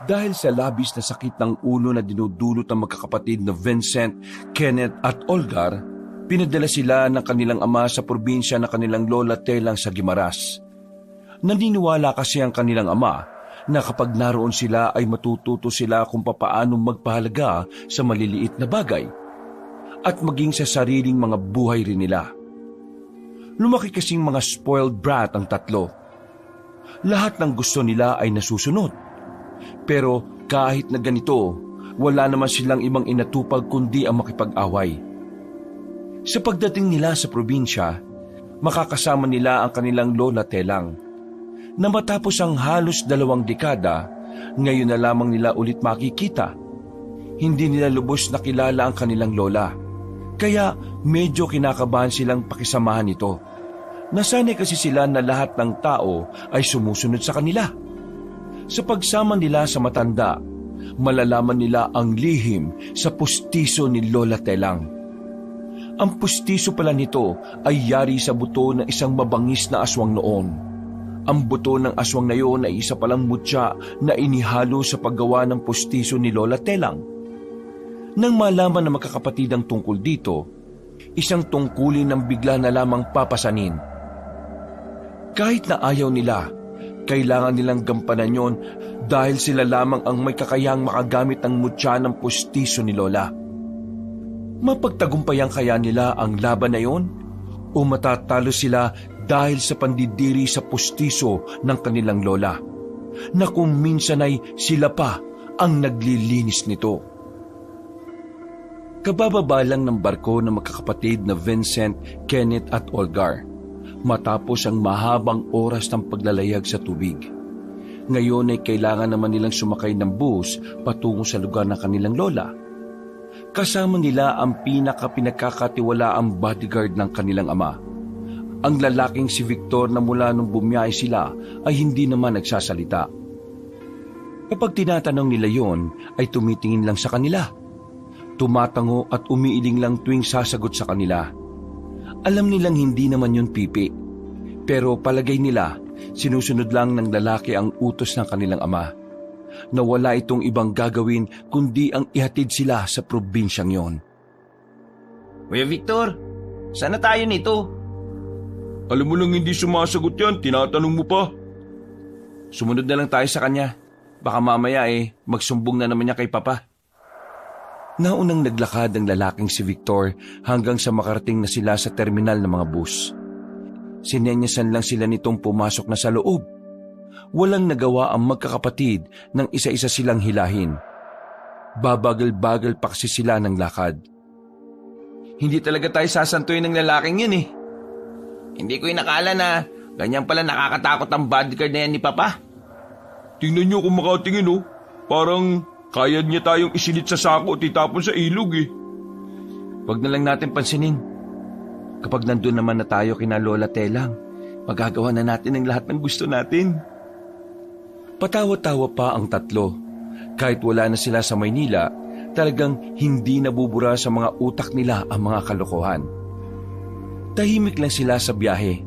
Dahil sa labis na sakit ng ulo na dinudulot ng magkakapatid na Vincent, Kenneth at Olgar, pinadala sila ng kanilang ama sa probinsya na kanilang lola Telang sa Guimaras. Naniniwala kasi ang kanilang ama na kapag naroon sila ay matututo sila kung papaano magpahalaga sa maliliit na bagay at maging sa sariling mga buhay rin nila. Lumaki kasing mga spoiled brat ang tatlo. Lahat ng gusto nila ay nasusunod. Pero kahit na ganito, wala naman silang ibang inatupag kundi ang makipag-away. Sa pagdating nila sa probinsya, makakasama nila ang kanilang lola Telang, na matapos ang halos 2 dekada, ngayon na lamang nila ulit makikita. Hindi nila lubos na kilala ang kanilang lola, kaya medyo kinakabahan silang pakisamahan ito. Nasanay kasi sila na lahat ng tao ay sumusunod sa kanila. Sa pagsama nila sa matanda, malalaman nila ang lihim sa pustiso ni Lola Telang. Ang pustiso pala nito ay yari sa buto ng isang mabangis na aswang noon. Ang buto ng aswang na iyon ay isa palang mutya na inihalo sa paggawa ng pustiso ni Lola Telang. Nang malaman ng magkakapatid ang tungkol dito, isang tungkulin ng bigla na lamang papasanin. Kahit na ayaw nila, kailangan nilang gampanan yon dahil sila lamang ang may kakayahang makagamit ng mutya ng pustiso ni Lola. Mapagtagumpayan kaya nila ang laban na yon o matatalo sila dahil sa pandidiri sa pustiso ng kanilang Lola, na kung minsan ay sila pa ang naglilinis nito. Kabababa lang ng barko ng magkakapatid na Vincent, Kenneth at Olgar, matapos ang mahabang oras ng paglalayag sa tubig. Ngayon ay kailangan naman nilang sumakay ng bus patungo sa lugar ng kanilang lola. Kasama nila ang pinakapinagkakatiwalaang bodyguard ng kanilang ama, ang lalaking si Victor na mula nung bumiyahe sila ay hindi naman nagsasalita. Kapag tinatanong nila yon ay tumitingin lang sa kanila. Tumatango at umiiling lang tuwing sasagot sa kanila. Alam nilang hindi naman yun pipi, pero palagay nila sinusunod lang ng lalaki ang utos ng kanilang ama, na wala itong ibang gagawin kundi ang ihatid sila sa probinsyang yon. Kuya Victor, saan na tayo nito? Alam mo lang hindi sumasagot yan, tinatanong mo pa. Sumunod na lang tayo sa kanya, baka mamaya magsumbong na naman niya kay Papa. Naunang naglakad ang lalaking si Victor hanggang sa makarating na sila sa terminal ng mga bus. Sinenyasan lang sila nitong pumasok na sa loob. Walang nagawa ang magkakapatid nang isa-isa silang hilahin. Babagal-bagal pa kasi sila ng lakad. Hindi talaga tayo sasantuin ng lalaking yun Hindi ko inakala na ganyan pala nakakatakot ang bodyguard na yan ni Papa. Tingnan niyo kung makatingin parang kaya niya tayong isilid sa sako at itapon sa ilog Huwag na lang natin pansinin. Kapag nandun naman na tayo kina Lola Telang, magagawa na natin ang lahat ng gusto natin. Patawa-tawa pa ang tatlo. Kahit wala na sila sa Maynila, talagang hindi nabubura sa mga utak nila ang mga kalokohan. Tahimik lang sila sa biyahe.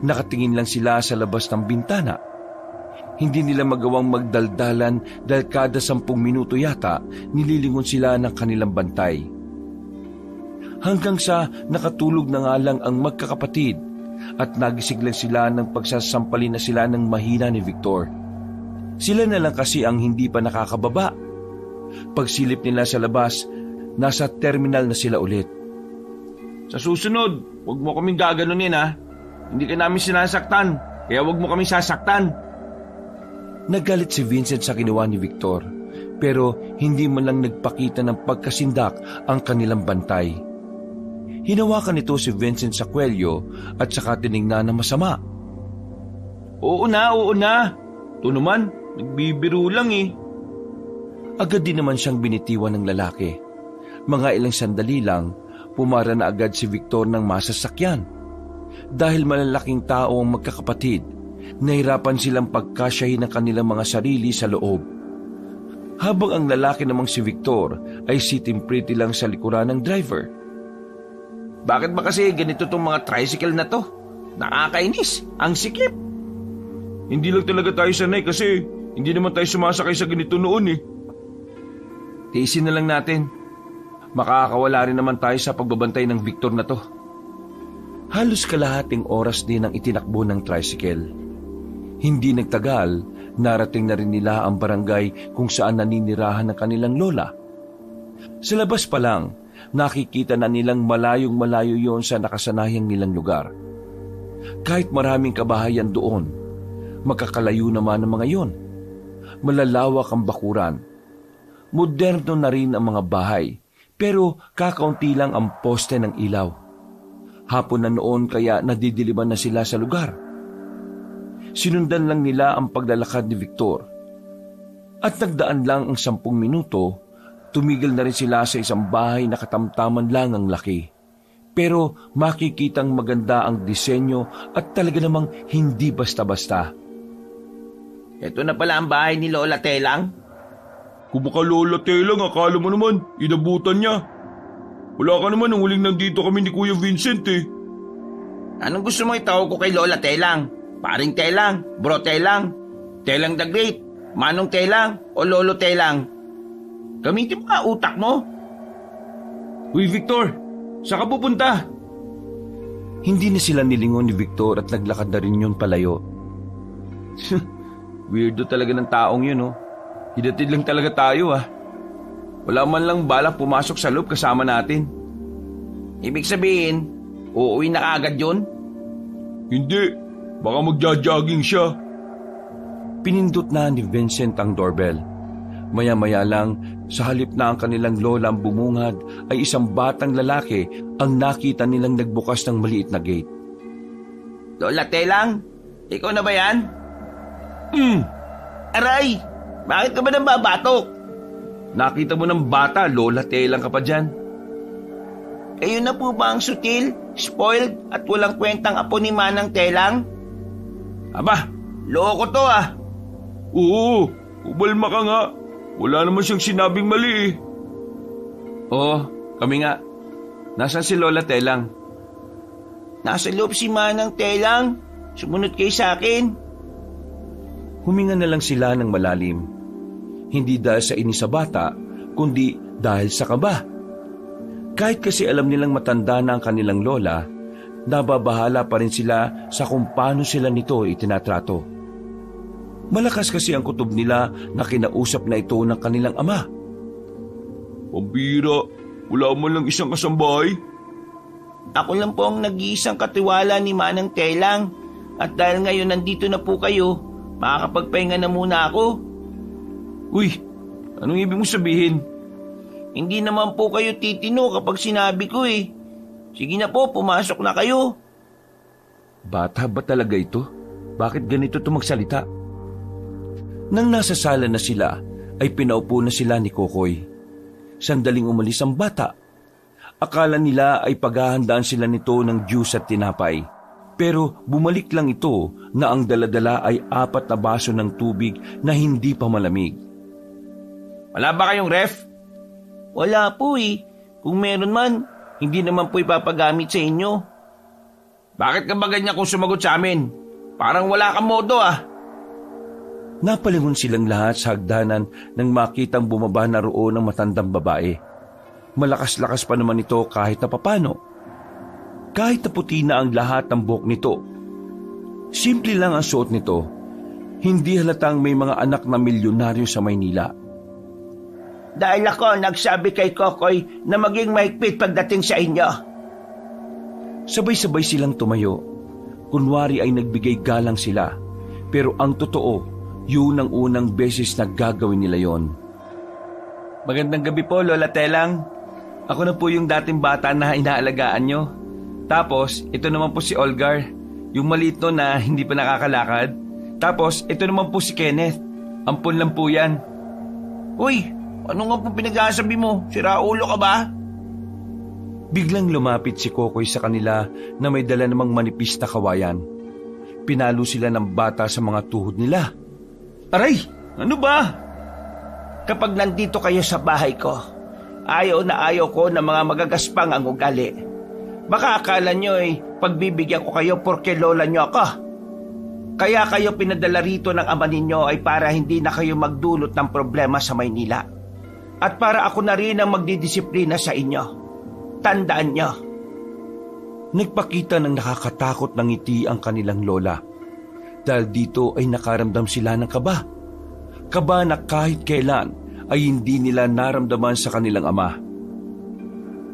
Nakatingin lang sila sa labas ng bintana. Hindi nila magawang magdaldalan dahil kada 10 minuto yata nililingon sila ng kanilang bantay. Hanggang sa nakatulog na nga lang ang magkakapatid at nagising lang sila ng pagsasampalin na sila ng mahina ni Victor. Sila na lang kasi ang hindi pa nakakababa. Pagsilip nila sa labas, nasa terminal na sila ulit. Sa susunod, huwag mo kaming gaganunin Hindi ka namin sinasaktan, kaya huwag mo kaming sasaktan. Nagalit si Vincent sa ginawa ni Victor, pero hindi man lang nagpakita ng pagkasindak ang kanilang bantay. Hinawakan nito si Vincent sa kwelyo at saka tiningnan na masama. Oo na. Ito naman, nagbibiro lang Agad din naman siyang binitiwan ng lalaki. Mga ilang sandali lang, pumara na agad si Victor ng masasakyan. Dahil malalaking tao ang magkakapatid, nahirapan silang pagkasyahin ng kanilang mga sarili sa loob. Habang ang lalaki namang si Victor ay sitting pretty lang sa likuran ng driver. Bakit ba kasi ganito tong mga tricycle na to? Nakakainis, ang sikip. Hindi lang talaga tayo sanay kasi Hindi naman tayo sumasakay sa ganito noon eh. Tiisin na lang natin. Makakawala rin naman tayo sa pagbabantay ng Victor na to. Halos kalahating oras din ang itinakbo ng tricycle. Hindi nagtagal, narating na rin nila ang barangay kung saan naninirahan ng kanilang lola. Sa labas pa lang, nakikita na nilang malayong-malayo yon sa nakasanayang nilang lugar. Kahit maraming kabahayan doon, magkakalayo naman ang mga yon. Malalawak ang bakuran. Moderno na rin ang mga bahay, pero kakaunti lang ang poste ng ilaw. Hapon na noon kaya nadidiliman na sila sa lugar. Sinundan lang nila ang paglalakad ni Victor. At nagdaan lang ang 10 minuto, tumigil na rin sila sa isang bahay na katamtaman lang ang laki. Pero makikitang maganda ang disenyo at talaga namang hindi basta-basta. Ito na pala ang bahay ni Lola Telang. Kung baka Lola Telang, akala mo naman, inabutan niya. Wala ka naman nung huling nandito kami ni Kuya Vincent eh. Anong gusto mo itawag ko kay Lola Telang? Paring Telang, Bro Telang, Telang the Great, Manong Telang o Lolo Telang? Gamitin mo nga utak mo. Uy Victor, saan ka pupunta? Hindi na sila nilingon ni Victor at naglakad na rin yun palayo. Weirdo talaga ng taong yun, oh. Hidatid lang talaga tayo, ah. Wala man lang balak pumasok sa loob kasama natin. Ibig sabihin, uuwi na kaagad yun? Hindi, baka magja-jogging siya. Pinindot na ni Vincent ang doorbell. Maya-maya lang, sa halip na ang kanilang lola ang bumungad, ay isang batang lalaki ang nakita nilang nagbukas ng maliit na gate. Lola Telang, ikaw na ba yan? Aray, bakit ka ba nang babatok? Nakita mo ng bata, Lola Telang ka pa dyan. Kayo na po ba ang sutil, spoiled at walang kwentang apo ni Manang Telang? Aba, loko to ah. Oo, ubalma ka nga. Wala naman siyang sinabing mali eh. Oo, kami nga. Nasaan si Lola Telang? Nasa loob si Manang Telang. Sumunod kayo sa akin. Huminga na lang sila ng malalim. Hindi dahil sa inis sa bata, kundi dahil sa kaba. Kahit kasi alam nilang matanda na ang kanilang lola, nababahala pa rin sila sa kung paano sila nito itinatrato. Malakas kasi ang kutob nila na kinausap na ito ng kanilang ama. Pambira, wala man lang isang kasambahay. Ako lang po ang nag-iisang katiwala ni Manang Telang. At dahil ngayon nandito na po kayo, makakapagpahinga na muna ako. Uy, anong ibig mong sabihin? Hindi naman po kayo titino kapag sinabi ko eh. Sige na po, pumasok na kayo. Bata ba talaga ito? Bakit ganito ito magsalita? Nang nasa sala na sila, ay pinaupo na sila ni Kokoy. Sandaling umalis ang bata. Akala nila ay paghahandaan sila nito ng juice at tinapay. Pero bumalik lang ito na ang daladala ay 4 na baso ng tubig na hindi pa malamig. Wala ba kayong ref? Wala po eh. Kung meron man, hindi naman po ipapagamit sa inyo. Bakit ka ba ganyan kung sumagot sa amin? Parang wala kang modo ah. Napalingon silang lahat sa hagdanan nang makitang bumaba na roon ng matandang babae. Malakas-lakas pa naman ito kahit na papano. Kahit na puti na ang lahat ng buhok nito. Simple lang ang suot nito. Hindi halatang may mga anak na milyonaryo sa Maynila. Dahil ako nagsabi kay Kokoy na maging mahigpit pagdating sa inyo. Sabay-sabay silang tumayo. Kunwari ay nagbigay galang sila. Pero ang totoo, yun ang unang beses na gagawin nila yon. Magandang gabi po, Lola Telang. Ako na po yung dating bata na inaalagaan nyo. Tapos, ito naman po si Olgar, yung maliit no na hindi pa nakakalakad. Tapos, ito naman po si Kenneth. Ampun lang po yan. Uy, ano nga po pinag-aasabi mo? Siraulo ka ba? Biglang lumapit si Kokoy sa kanila na may dala namang manipis na kawayan. Pinalo sila ng bata sa mga tuhod nila. Aray, ano ba? Kapag nandito kayo sa bahay ko, ayaw na ayaw ko na mga magagaspang ang ugali. Baka akala nyo pagbibigyan ko kayo porke lola nyo ako. Kaya kayo pinadala rito ng ama ninyo ay para hindi na kayo magdulot ng problema sa Maynila. At para ako na rin ang magdidisiplina sa inyo. Tandaan nyo. Nagpakita ng nakakatakot ng ngiti ang kanilang lola. Dahil dito ay nakaramdam sila ng kaba. Kaba na kahit kailan ay hindi nila naramdaman sa kanilang ama.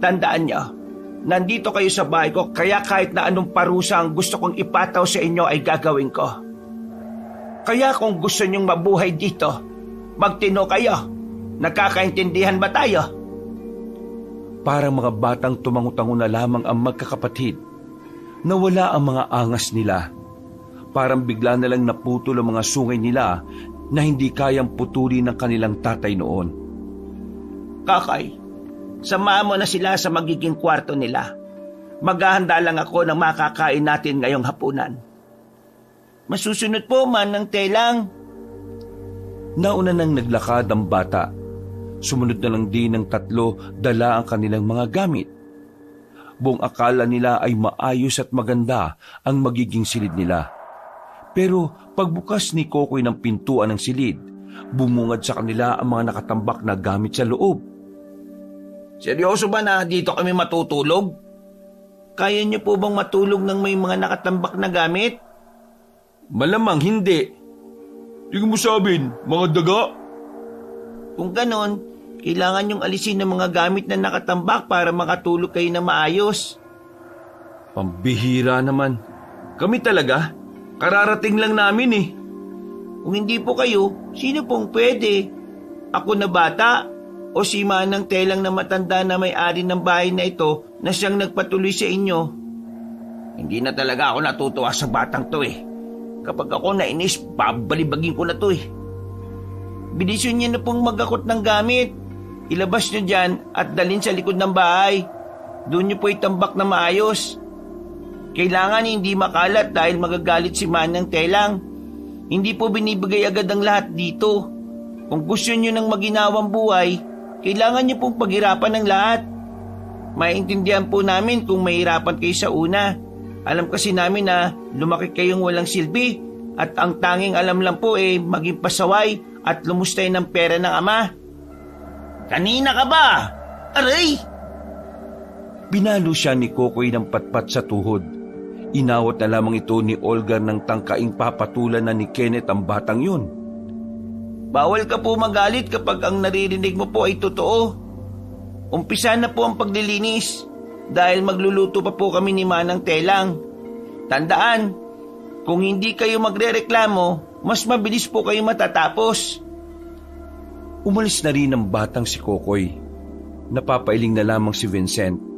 Tandaan nyo, nandito kayo sa bahay ko kaya kahit na anong parusa ang gusto kong ipataw sa inyo ay gagawin ko. Kaya kung gusto nyong mabuhay dito, magtino kayo. Nagkakaintindihan ba tayo? Parang mga batang tumangutango na lamang ang magkakapatid. Nawala ang mga angas nila. Parang bigla na lang naputol ang mga sungay nila na hindi kayang putulin ng kanilang tatay noon. Kakay, samahan mo na sila sa magiging kwarto nila. Maghahanda lang ako ng makakain natin ngayong hapunan. Masusunod po, Manang Telang. Nauna nang naglakad ang bata. Sumunod na lang din ng tatlo dala ang kanilang mga gamit. Buong akala nila ay maayos at maganda ang magiging silid nila. Pero pagbukas ni Kokoy ng pintuan ng silid, bumungad sa kanila ang mga nakatambak na gamit sa loob. Seryoso ba na dito kami matutulog? Kaya niyo po bang matulog ng may mga nakatambak na gamit? Malamang hindi. Tingin mo sa amin, mga daga? Kung ganon, kailangan niyong alisin ng mga gamit na nakatambak para makatulog kayo na maayos. Pambihira naman. Kami talaga? Kararating lang namin eh. Kung hindi po kayo, sino pong pwede? Ako na bata o si Manang Telang na matanda na may-ari ng bahay na ito na siyang nagpatuloy sa inyo? Hindi na talaga ako natutuwa sa batang to eh. Kapag ako nainis, babalibagin ko na to eh. Bilisyon niyo na pong magakot ng gamit. Ilabas niyo dyan at dalhin sa likod ng bahay. Doon niyo po itambak na maayos. Kailangan hindi makalat dahil magagalit si Manang Telang. Hindi po binibigay agad ang lahat dito. Kung gusto niyo ng maginawang buhay, kailangan niyo pong paghirapan ng lahat. Maintindihan po namin kung mahirapan kayo sa una. Alam kasi namin na lumaki kayong walang silbi at ang tanging alam lang po maging pasaway at lumustay ng pera ng ama. Kanina ka ba? Aray! Pinalo siya ni Kokoy ng patpat sa tuhod. Inawat na lamang ito ni Olga ng tangkaing papatulan na ni Kenneth ang batang yun. Bawal ka po magalit kapag ang naririnig mo po ay totoo. Umpisa na po ang paglilinis dahil magluluto pa po kami ni Manang Telang. Tandaan, kung hindi kayo magrereklamo, mas mabilis po kayo matatapos. Umalis na rin ang batang si Kokoy. Napapailing na lamang si Vincent.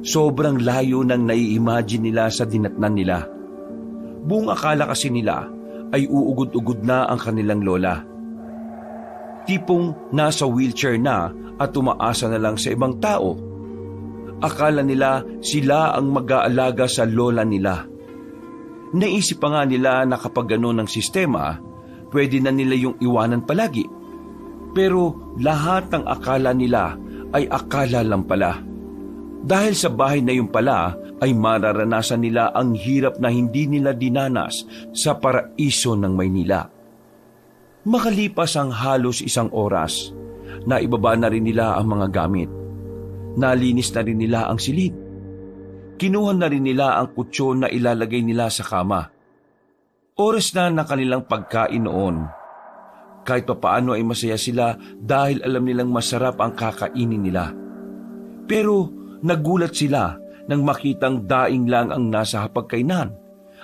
Sobrang layo nang nai-imagine nila sa dinatnan nila. Buong akala kasi nila ay uugod-ugod na ang kanilang lola. Tipong nasa wheelchair na at umaasa na lang sa ibang tao. Akala nila sila ang mag-aalaga sa lola nila. Naisip pa nga nila na kapag gano'n ang sistema, pwede na nila yung iwanan palagi. Pero lahat ng akala nila ay akala lang pala. Dahil sa bahay na yun pala ay mararanasan nila ang hirap na hindi nila dinanas sa paraiso ng Maynila. Makalipas ang halos 1 oras, naibaba na rin nila ang mga gamit. Nalinis na rin nila ang silid. Kinuha na rin nila ang kutsyon na ilalagay nila sa kama. Oras na ng kanilang pagkain noon. Kahit papaano ay masaya sila dahil alam nilang masarap ang kakainin nila. Pero nagulat sila nang makitang daing lang ang nasa hapagkainan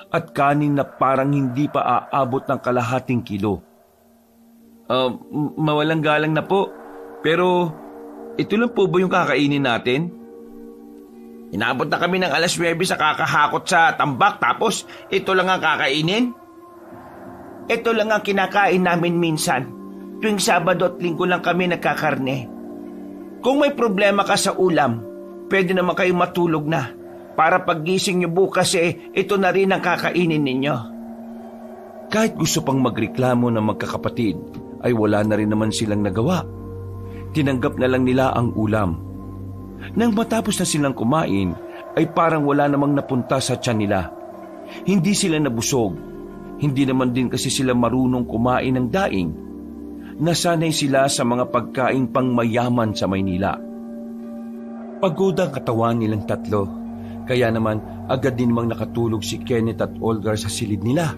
at kanin na parang hindi pa aabot ng kalahating kilo. Mawalang galang na po, pero ito lang po ba yung kakainin natin? Inabot na kami ng 9:00 sa kakahakot sa tambak tapos ito lang ang kakainin? Ito lang ang kinakain namin minsan. Tuwing Sabado at Linggo lang kami nagkakarne. Kung may problema ka sa ulam, pwede naman kayo matulog na para paggising niyo bukas ito na rin ang kakainin ninyo. Kahit gusto pang magreklamo ng magkakapatid, ay wala na rin naman silang nagawa. Tinanggap na lang nila ang ulam. Nang matapos na silang kumain, ay parang wala namang napunta sa tiyan nila. Hindi sila nabusog. Hindi naman din kasi sila marunong kumain ng daing. Nasanay sila sa mga pagkaing pangmayaman sa Maynila. Pagod ang katawan nilang tatlo, kaya naman agad din namang nakatulog si Kenneth at Olgar sa silid nila,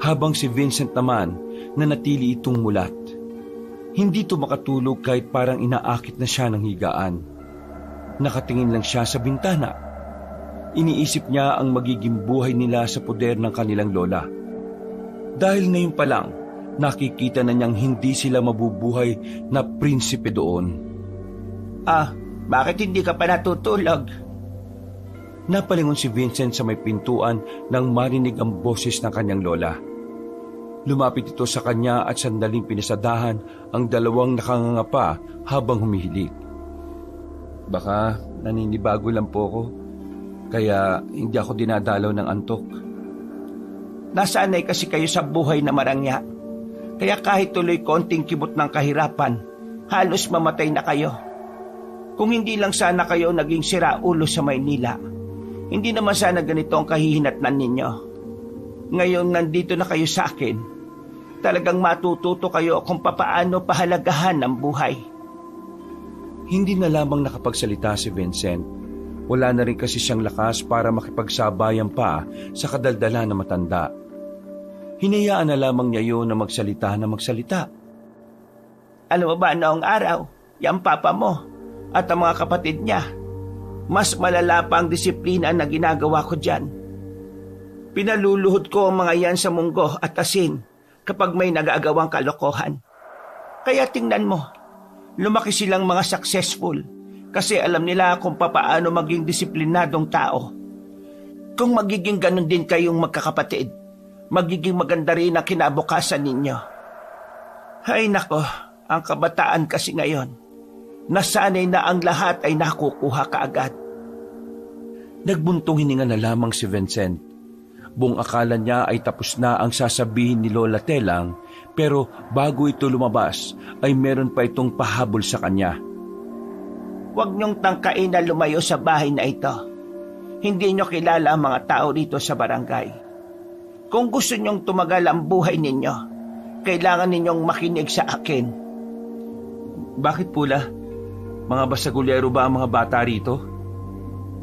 habang si Vincent naman nanatili itong mulat. Hindi ito makatulog kahit parang inaakit na siya ng higaan. Nakatingin lang siya sa bintana. Iniisip niya ang magiging buhay nila sa poder ng kanilang lola. Dahil ngayon pa lang, nakikita na niyang hindi sila mabubuhay na prinsipe doon. Bakit hindi ka pa natutulog? Napalingon si Vincent sa may pintuan nang marinig ang boses ng kanyang lola. Lumapit ito sa kanya at sandaling pinasadahan ang dalawang nakangangapa habang humihilik. Baka naninibago lang po ako, kaya hindi ako dinadalaw ng antok. Nasanay kasi kayo sa buhay na marangya. Kaya kahit tuloy konting kibot ng kahirapan, halos mamatay na kayo. Kung hindi lang sana kayo naging siraulo sa Maynila, hindi naman sana ganito ang kahihinatnan ninyo. Ngayon nandito na kayo sa akin, talagang matututo kayo kung papaano pahalagahan ang buhay. Hindi na lamang nakapagsalita si Vincent. Wala na rin kasi siyang lakas para makipagsabayan pa sa kadaldala na matanda. Hinayaan na lamang niya yun na magsalita na magsalita. Alam mo ba noong araw, yung papa mo at ang mga kapatid niya, mas malala pa ang disiplina na ginagawa ko dyan. Pinaluluhod ko ang mga yan sa munggo at asin kapag may nagagawang kalokohan. Kaya tingnan mo, lumaki silang mga successful kasi alam nila kung papaano maging disiplinadong tao. Kung magiging ganun din kayong magkakapatid, magiging maganda rin ang kinabukasan ninyo. Hay nako, ang kabataan kasi ngayon, nasanay na ang lahat ay nakukuha kaagad. Nagbuntong hininga na lamang si Vincent. Buong akala niya ay tapos na ang sasabihin ni Lola Telang, pero bago ito lumabas ay meron pa itong pahabol sa kanya. Huwag niyong tangkain na lumayo sa bahay na ito. Hindi niyo kilala ang mga tao dito sa barangay. Kung gusto niyong tumagal ang buhay ninyo, kailangan ninyong makinig sa akin. Bakit pula? Mga basagulero ba ang mga bata rito?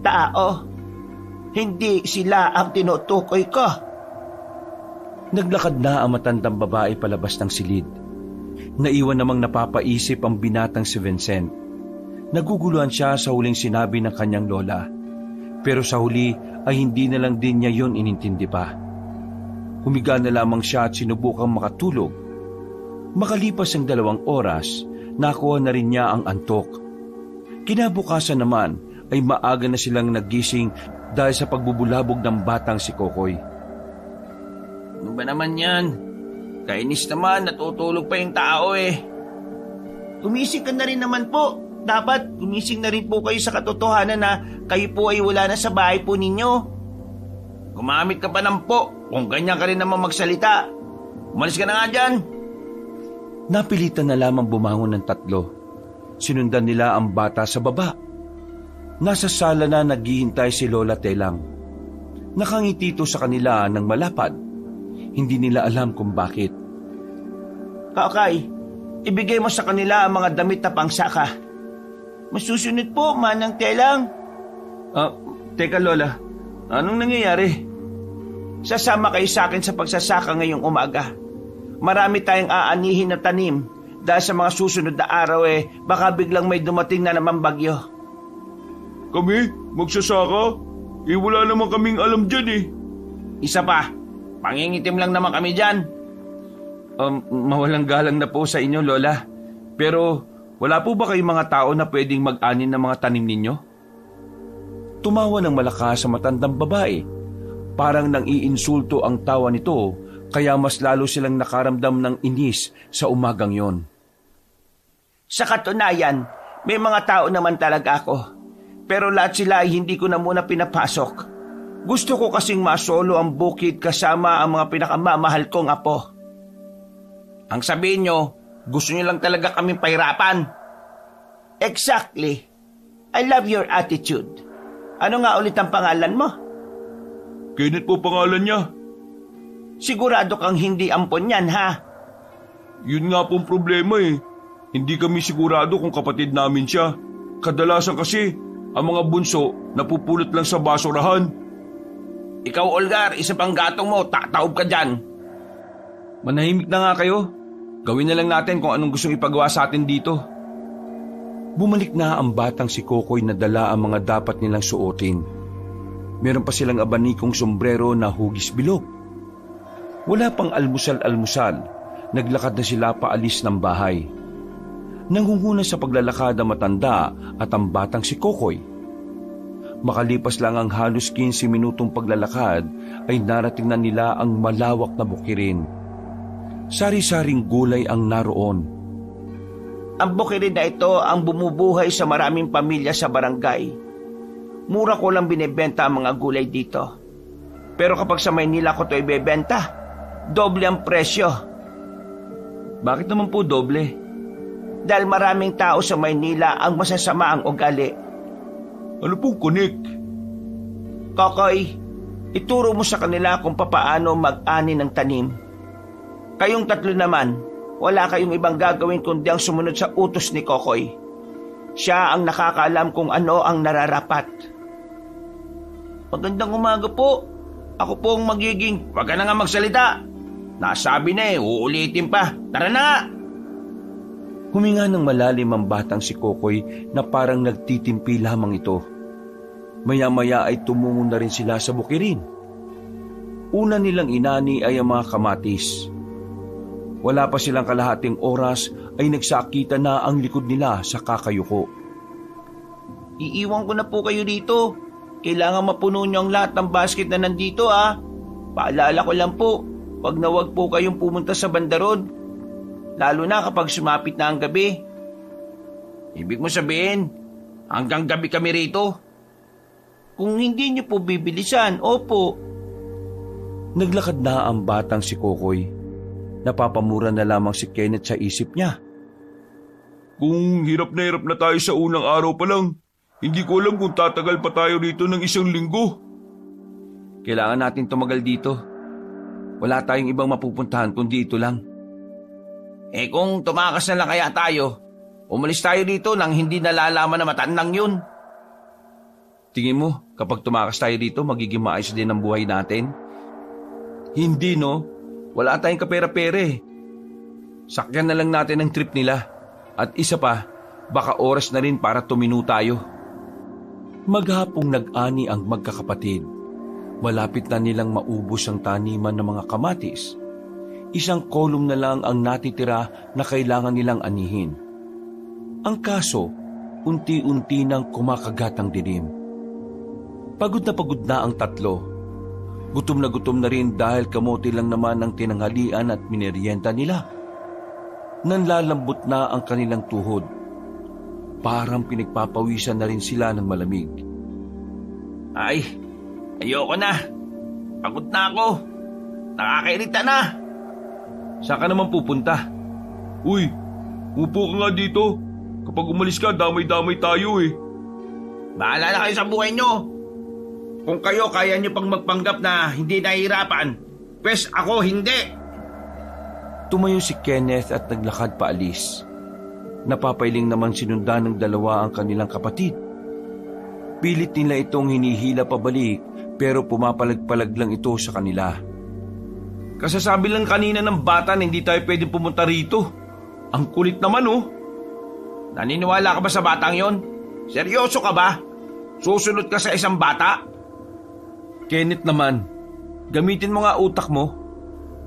Tao. Hindi sila ang tinutukoy ko. Naglakad na ang matandang babae palabas ng silid. Naiwan namang napapaisip ang binatang si Vincent. Naguguluhan siya sa huling sinabi ng kanyang lola. Pero sa huli ay hindi na lang din niya yon inintindi pa. Humiga na lamang siya at sinubukang makatulog. Makalipas ang 2 oras, nakuha na rin niya ang antok. Kinabukasan naman ay maaga na silang nagising dahil sa pagbubulabog ng batang si Kokoy. Ano ba naman yan? Kainis naman, natutulog pa yung tao eh. Gumising ka na rin naman po. Dapat gumising na rin po kayo sa katotohanan na kayo po ay wala na sa bahay po ninyo. Gumamit ka pa ng po kung ganyan ka rin naman magsalita. Umalis ka na nga dyan. Napilitan na lamang bumangon ng 3. Sinundan nila ang bata sa baba. Nasa sala na naghihintay si Lola Telang. Nakangiti ito sa kanila ng malapad. Hindi nila alam kung bakit. Kakay, ibigay mo sa kanila ang mga damit na pangsaka. Masusunod po, Manang Telang. Teka Lola, anong nangyayari? Sasama kayo sa akin sa pagsasaka ngayong umaga. Marami tayong aanihin na tanim dahil sa mga susunod na araw baka biglang may dumating na naman bagyo. Kami? Magsasaka? Wala naman kaming alam dyan Isa pa, pangingitim lang naman kami dyan. Mawalang galang na po sa inyo, Lola. Pero wala po ba kayong mga tao na pwedeng mag-anin ng mga tanim ninyo? Tumawa ng malakas sa matandang babae. Parang nang iinsulto ang tawa nito, kaya mas lalo silang nakaramdam ng inis sa umagang yon. Sa katunayan, may mga tao naman talaga ako. Pero lahat sila ay hindi ko na muna pinapasok. Gusto ko kasing masolo ang bukid kasama ang mga pinakamamahal kong apo. Ang sabihin nyo, gusto nyo lang talaga kaming pahirapan. Exactly. I love your attitude. Ano nga ulit ang pangalan mo? Kenneth po pangalan niya. Sigurado kang hindi ampon yan, ha? Yun nga pong problema eh. Hindi kami sigurado kung kapatid namin siya. Kadalasan kasi, ang mga bunso napupulot lang sa basurahan. Ikaw, Olgar, isa pang gatong mo, tataob ka dyan. Manahimik na nga kayo. Gawin na lang natin kung anong gustong ipagawa sa atin dito. Bumalik na ang batang si Kokoy na dala ang mga dapat nilang suotin. Meron pa silang abanikong sombrero na hugis bilog. Wala pang almusal-almusal, naglakad na sila paalis ng bahay. Nanghunguna sa paglalakad ang matanda at ang batang si Kokoy. Makalipas lang ang halos 15 minutong paglalakad ay narating na nila ang malawak na bukirin. Sari-saring gulay ang naroon. Ang bukirin na ito ang bumubuhay sa maraming pamilya sa barangay. Mura ko lang binibenta ang mga gulay dito. Pero kapag sa Maynila ko ito ibebenta, doble ang presyo. Bakit naman po doble? Dahil maraming tao sa Maynila ang masasama ang ugali. Ano pong kunik? Kokoy, ituro mo sa kanila kung papaano mag-ani ng tanim. Kayong tatlo naman, wala kayong ibang gagawin kundi ang sumunod sa utos ni Kokoy. Siya ang nakakaalam kung ano ang nararapat. Magandang umaga po. Ako po ang magiging... Huwag ka na nga magsalita. Nasabi na uulitin pa. Tara na nga! Huminga ng malalim ang batang si Kokoy na parang nagtitimpi lamang ito. Maya-maya ay tumungo na rin sila sa bukirin. Una nilang inani ay ang mga kamatis. Wala pa silang kalahating oras ay nagsakita na ang likod nila sa kakayuko. Iiwan ko na po kayo dito. Kailangan mapuno niyo ang lahat ng basket na nandito, ha. Paalala ko lang po, wag na wag po kayong pumunta sa bandaron. Lalo na kapag sumapit na ang gabi. Ibig mo sabihin, hanggang gabi kami rito? Kung hindi niyo po bibilisan, opo. Naglakad na ang batang si Kokoy. Napapamura na lamang si Kenneth sa isip niya. Kung hirap na tayo sa unang araw pa lang, hindi ko alam kung tatagal pa tayo rito ng 1 linggo. Kailangan natin tumagal dito. Wala tayong ibang mapupuntahan kundi ito lang. Kung tumakas na lang kaya tayo, umalis tayo dito nang hindi nalalaman na matandang yun. Tingin mo, kapag tumakas tayo dito, magiging maayos din ang buhay natin? Hindi, no? Wala tayong kapera-pere. Sakyan na lang natin ang trip nila. At isa pa, baka oras na rin para tumino tayo. Maghapong nag-ani ang magkakapatid. Malapit na nilang maubos ang taniman ng mga kamatis. Isang kolum na lang ang natitira na kailangan nilang anihin. Ang kaso, unti-unti nang kumakagat ang dilim. Pagod na ang tatlo. Gutom na rin dahil kamote lang naman ang tinanghalian at miniryenta nila. Nanlalambot na ang kanilang tuhod. Parang pinagpapawisan na rin sila ng malamig. Ay, ayoko na. Pagod na ako. Nakakairita na. Saan ka naman pupunta? Uy, upo ka nga dito. Kapag umalis ka, damay-damay tayo eh. Bahala na kayo sa buhay nyo. Kung kayo kaya nyo pang magpanggap na hindi nahihirapan, pwes ako hindi. Tumayo si Kenneth at naglakad paalis. Napapailing naman sinundan ng dalawa ang kanilang kapatid. Pilit nila itong hinihila pabalik pero pumapalag-palag lang ito sa kanila. Kasasabi lang kanina ng bata na hindi tayo pwedeng pumunta rito. Ang kulit naman oh. Naniniwala ka ba sa batang yon? Seryoso ka ba? Susunod ka sa isang bata? Kenneth naman, gamitin mo nga utak mo.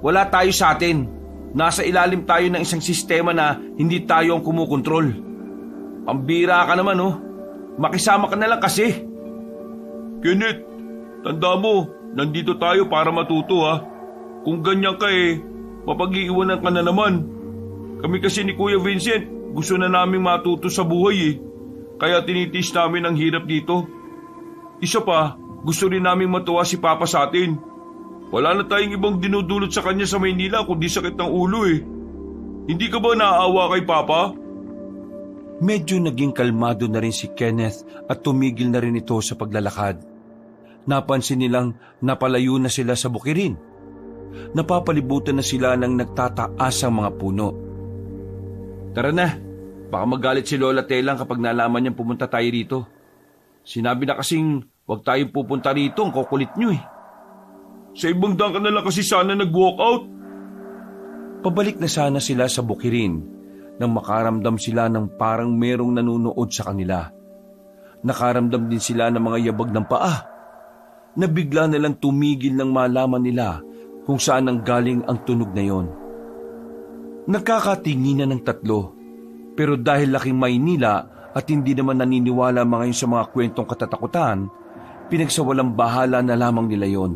Wala tayo sa atin. Nasa ilalim tayo ng isang sistema na hindi tayo ang kumukontrol. Pambira ka naman oh. Makisama ka na lang kasi. Kenneth, tanda mo, nandito tayo para matuto ha. Kung ganyan ka mapag-iiwanan ka na naman. Kami kasi ni Kuya Vincent, gusto na naming matuto sa buhay Kaya tinitis namin ang hirap dito. Isa pa, gusto rin naming matuwa si Papa sa atin. Wala na tayong ibang dinudulot sa kanya sa Maynila kundi sakit ng ulo Hindi ka ba naaawa kay Papa? Medyo naging kalmado na rin si Kenneth at tumigil na rin ito sa paglalakad. Napansin nilang napalayo na sila sa bukirin. napapalibutan na sila ng nagtataasang mga puno. Tara na, baka magalit si Lola Telang kapag nalaman niyang pumunta tayo rito. Sinabi na kasing huwag tayong pupunta rito, ang kukulit niyo eh. Sa ibang daan ka na lang kasi sana nag-walk out. Pabalik na sana sila sa bukirin nang makaramdam sila ng parang merong nanunood sa kanila. Nakaramdam din sila ng mga yabag ng paa na bigla na lang tumigil nang malaman nila kung saan ang galing ang tunog na yon. Nagkakatinginan ng tatlo, pero dahil laking Maynila at hindi naman naniniwala mga yun sa mga kwentong katatakutan, pinagsawalang bahala na lamang nila yon.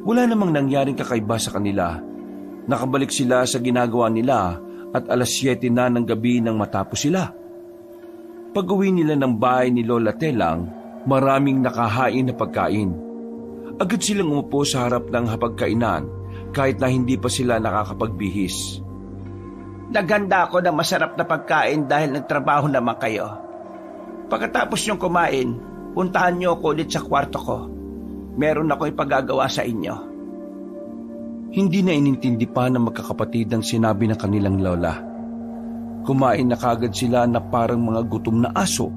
Wala namang nangyaring kakaiba sa kanila. Nakabalik sila sa ginagawa nila at 7:00 na ng gabi nang matapos sila. Pag-uwi nila ng bahay ni Lola Telang, maraming nakahain na pagkain. Agad silang umupo sa harap ng hapagkainan kahit na hindi pa sila nakakapagbihis. Naghanda ako ng masarap na pagkain dahil nagtrabaho naman kayo. Pagkatapos niyong kumain, puntahan niyo ako ulit sa kwarto ko. Meron ako ipagagawa sa inyo. Hindi na inintindi pa ng magkakapatid ang sinabi ng kanilang lola. Kumain na kagad sila na parang mga gutom na aso.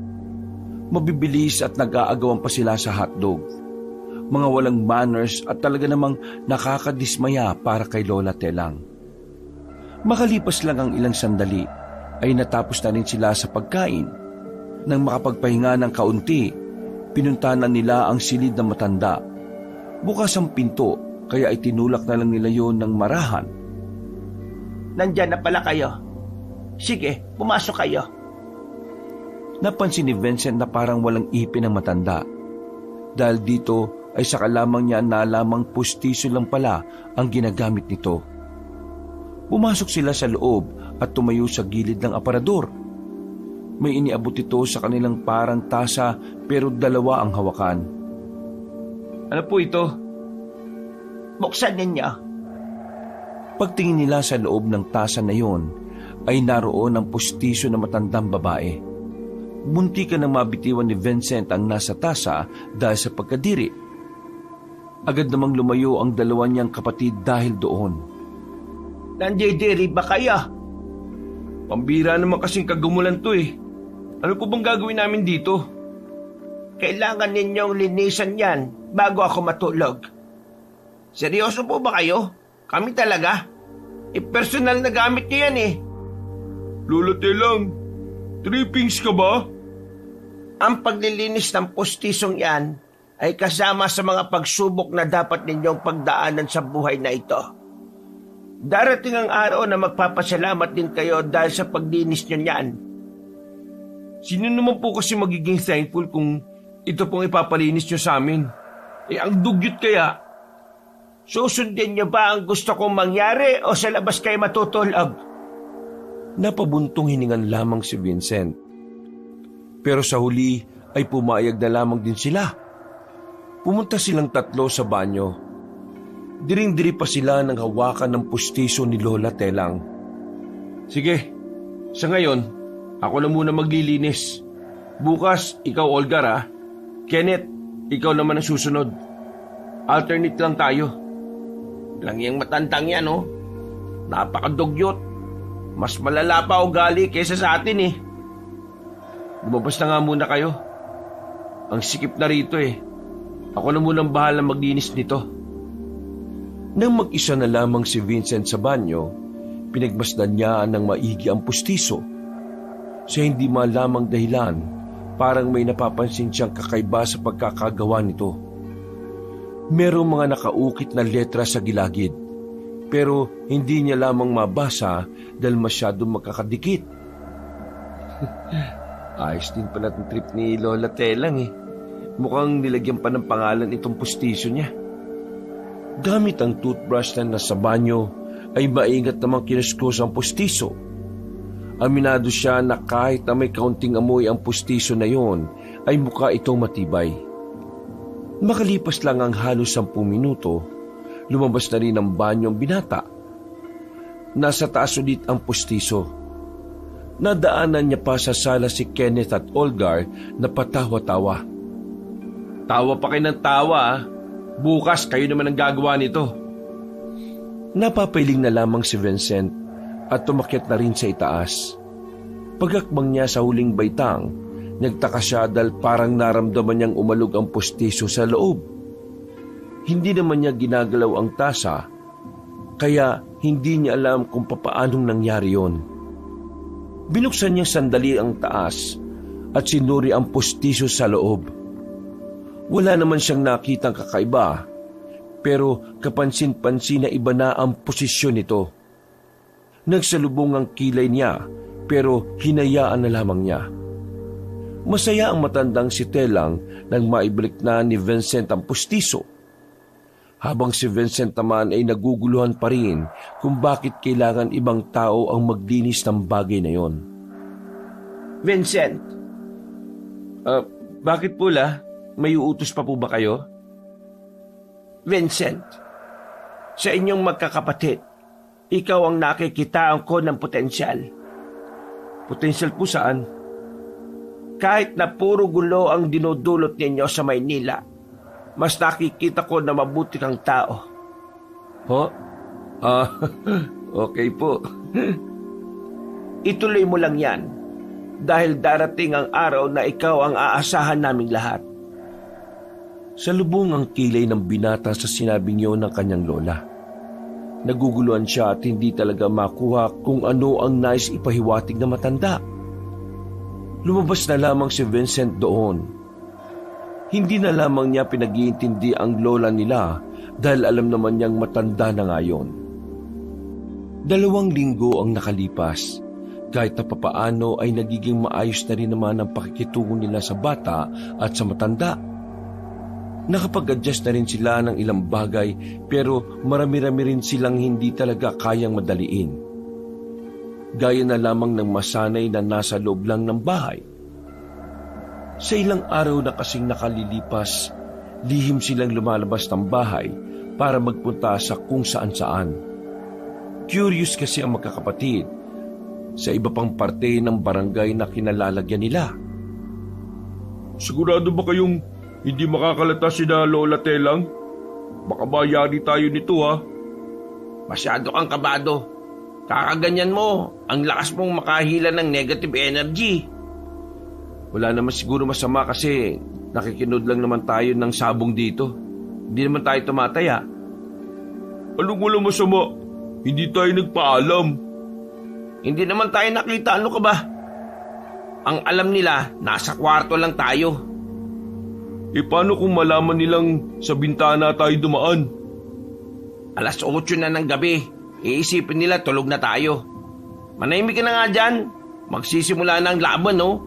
Mabibilis at nag-aagawan pa sila sa hotdog. Mga walang manners at talaga namang nakakadismaya para kay Lola Telang. Makalipas lang ang ilang sandali ay natapos na rin sila sa pagkain. Nang makapagpahinga ng kaunti, pinuntahan nila ang silid na matanda. Bukas ang pinto, kaya itinulak na lang nila yon ng marahan. Nandyan na pala kayo. Sige, pumasok kayo. Napansin ni Vincent na parang walang ipin ang matanda. Dahil dito ay saka lamang niya nalamang pustiso lang pala ang ginagamit nito. Pumasok sila sa loob at tumayo sa gilid ng aparador. May iniabot ito sa kanilang parang tasa pero dalawa ang hawakan. Ano po ito? Buksan ninyo. Pagtingin nila sa loob ng tasa na yon, ay naroon ang pustiso na matandang babae. Muntikan nang mabitiwan ni Vincent ang nasa tasa dahil sa pagkadiri. Agad namang lumayo ang dalawa niyang kapatid dahil doon. Nandidiri ba kayo? Pambira naman kasing kagumulan to eh. Ano po bang gagawin namin dito? Kailangan ninyong linisan yan bago ako matulog. Seryoso po ba kayo? Kami talaga? Personal na gamit niyo yan eh. Lola Telang, trippings ka ba? Ang paglilinis ng postisong yan ay kasama sa mga pagsubok na dapat ninyong pagdaanan sa buhay na ito. Darating ang araw na magpapasalamat din kayo dahil sa paglinis nyo yan. Sino naman po kasi magiging thankful kung ito pong ipapalinis nyo sa amin? Ang dugyot kaya. Susundin niyo ba ang gusto kong mangyari o sa labas kayo matutulog? Napabuntong hiningan lamang si Vincent. Pero sa huli ay pumayag na lamang din sila. Pumunta silang tatlo sa banyo. Diring-diri pa sila ng hawakan ng pustiso ni Lola Telang. Sige, sa ngayon, ako na muna maglilinis. Bukas, ikaw Olgar ha. Kenneth, ikaw naman ang susunod. Alternate lang tayo. Lang yung matandang yan, oh. Napakadugyot. Mas malala pa ugali kaysa sa atin, eh. Lumabas na nga muna kayo. Ang sikip na rito, eh. Ako na munang bahala maglinis nito. Nang mag-isa na lamang si Vincent sa banyo, pinagmasdan niya ng maigi ang pustiso. Sa hindi malamang dahilan, parang may napapansin siyang kakaiba sa pagkakagawa nito. Merong mga nakaukit na letra sa gilagid, pero hindi niya lamang mabasa dahil masyadong magkakadikit. Ayos din pala ang trip ni Lola Telang eh. Mukhang nilagyan pa ng pangalan itong pustiso niya. Gamit ang toothbrush na nasa banyo, ay maingat namang kinuskos ang pustiso. Aminado siya na kahit na may kaunting amoy ang pustiso na yon, ay mukha itong matibay. Makalipas lang ang halos 10 minuto, lumabas na rin ang banyong binata. Nasa taas ulit ang pustiso. Nadaanan niya pa sa sala si Kenneth at Olgar na patawa-tawa. Tawa pa kayo ng tawa ah. Bukas kayo naman ang gagawa nito. Napapailing na lamang si Vincent at tumakyat na rin sa itaas. Pagakbang niya sa huling baitang, nagtaka siya dahil parang naramdaman niyang umalog ang pustiso sa loob. Hindi naman niya ginagalaw ang tasa, kaya hindi niya alam kung papaanong nangyari yon. Binuksan niya sandali ang taas at sinuri ang pustiso sa loob. Wala naman siyang nakitang kakaiba, pero kapansin-pansin na iba na ang posisyon nito. Nagsalubong ang kilay niya, pero hinayaan na lamang niya. Masaya ang matandang si Telang nang maibalik na ni Vincent ang pustiso. Habang si Vincent naman ay naguguluhan pa rin kung bakit kailangan ibang tao ang maglinis ng bagay na yon. Vincent, bakit po la? May uutos pa po ba kayo? Vincent, sa inyong magkakapatid, ikaw ang nakikitaan ko ng potensyal. Potensyal po saan? Kahit na puro gulo ang dinudulot ninyo sa Maynila, mas nakikita ko na mabuti kang tao. Ho? Okay po. Ituloy mo lang yan, dahil darating ang araw na ikaw ang aasahan naming lahat. Salubong ang kilay ng binata sa sinabing yun ng kanyang lola. Naguguluhan siya at hindi talaga makuha kung ano ang nais ipahiwatig na matanda. Lumabas na lamang si Vincent doon. Hindi na lamang niya pinag-iintindi ang lola nila dahil alam naman niyang matanda na ngayon. 2 linggo ang nakalipas. Kahit na papaano ay nagiging maayos na rin naman ang pakikitungo nila sa bata at sa matanda. Nakapag-adjust na rin sila ng ilang bagay pero marami-rami rin silang hindi talaga kayang madaliin. Gaya na lamang ng masanay na nasa loob lang ng bahay. Sa ilang araw na kasing nakalilipas, lihim silang lumalabas ng bahay para magpunta sa kung saan-saan. Curious kasi ang magkakapatid sa iba pang parte ng barangay na kinalalagyan nila. Sigurado ba kayong hindi makakalata sina Lola Telang? Baka bayari tayo nito ha. Masyado kang kabado. Kakaganyan mo, ang lakas mong makahila ng negative energy. Wala naman siguro masama kasi nakikinod lang naman tayo ng sabong dito. Hindi naman tayo tumataya. Anong walang masama? Hindi tayo nagpaalam. Hindi naman tayo nakita, ano ka ba? Ang alam nila, nasa kwarto lang tayo. Paano kung malaman nilang sa bintana tayo dumaan? 8:00 na ng gabi. Iisipin nila tulog na tayo. Manahimik ka na nga dyan. Magsisimula na ang laban, no?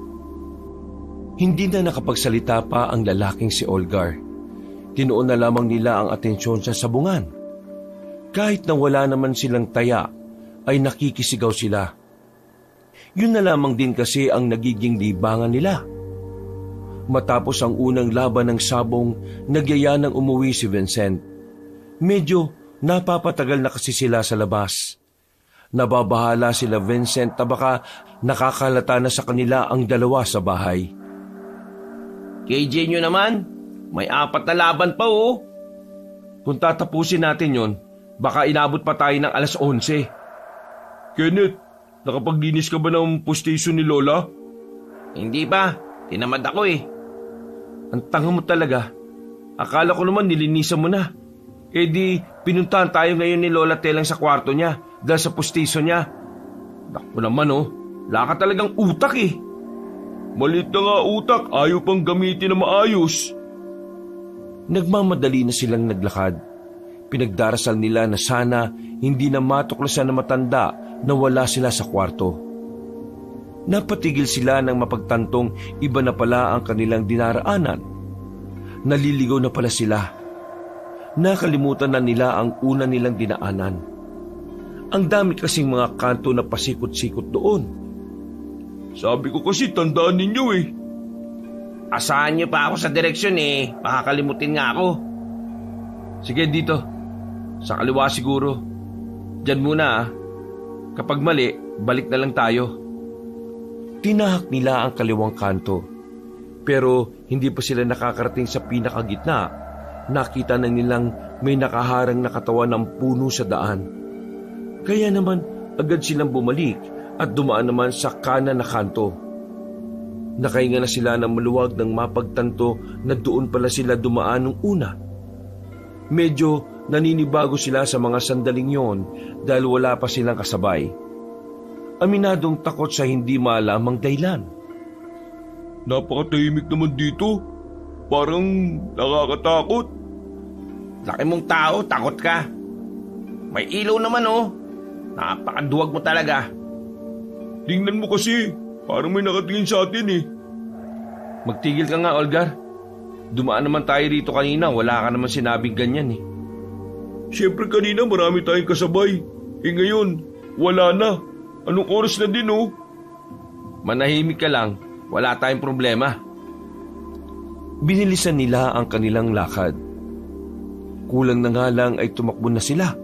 Hindi na nakapagsalita pa ang lalaking si Olgar. Tinuon na lamang nila ang atensyon sa sabungan. Kahit na wala naman silang taya, ay nakikisigaw sila. Yun na lamang din kasi ang nagiging libangan nila. Matapos ang unang laban ng sabong, nagyaya nang umuwi si Vincent. Medyo napapatagal na kasi sila sa labas. Nababahala sila Vincent na baka nakakalata na sa kanila ang dalawa sa bahay. KJ nyo naman, may 4 na laban pa oh. Kung tatapusin natin yon, baka inabot pa tayo ng 11:00. Kenneth, nakapaglinis ka ba ng pustiso ni Lola? Hindi pa, tinamad ako eh. Ang tanga mo talaga. Akala ko naman nilinisan mo na. Di pinuntahan tayo ngayon ni Lola Telang sa kwarto niya dahil sa pustiso niya. Naku naman wala ka talagang utak eh. Malit na nga utak, ayaw pang gamitin na maayos. Nagmamadali na silang naglakad. Pinagdarasal nila na sana hindi na matuklasan na matanda na wala sila sa kwarto. Napatigil sila nang mapagtantong iba na pala ang kanilang dinaraanan. Naliligaw na pala sila. Nakalimutan na nila ang una nilang dinaanan. Ang dami kasing mga kanto na pasikot-sikot doon. Sabi ko kasi tandaan ninyo eh. Asahan niyo pa ako sa direksyon eh. Makakalimutin nga ako. Sige dito. Sa kaliwa siguro. Diyan muna Kapag mali, balik na lang tayo. Tinahak nila ang kaliwang kanto. Pero hindi pa sila nakakarating sa pinakagitna. Nakita na nilang may nakaharang na katawan ng puno sa daan. Kaya naman agad silang bumalik at dumaan naman sa kanan na kanto. Nakahinga na sila ng maluwag nang mapagtanto na doon pala sila dumaan nung una. Medyo naninibago sila sa mga sandaling yon dahil wala pa silang kasabay. Aminadong takot sa hindi maalamang dahilan. Napakatahimik naman dito. Parang nakakatakot. Laki mong tao, takot ka. May ilaw naman oh. Napakaduwag mo talaga. Tingnan mo kasi, parang may nakatingin sa atin eh. Magtigil ka nga, Olgar. Dumaan naman tayo rito kanina, wala ka naman sinabing ganyan eh. Siyempre kanina marami tayong kasabay. Ngayon, wala na. Anong oras na din oh? Manahimik ka lang, wala tayong problema. Binilisan nila ang kanilang lakad. Kulang na nga lang ay tumakbo na sila.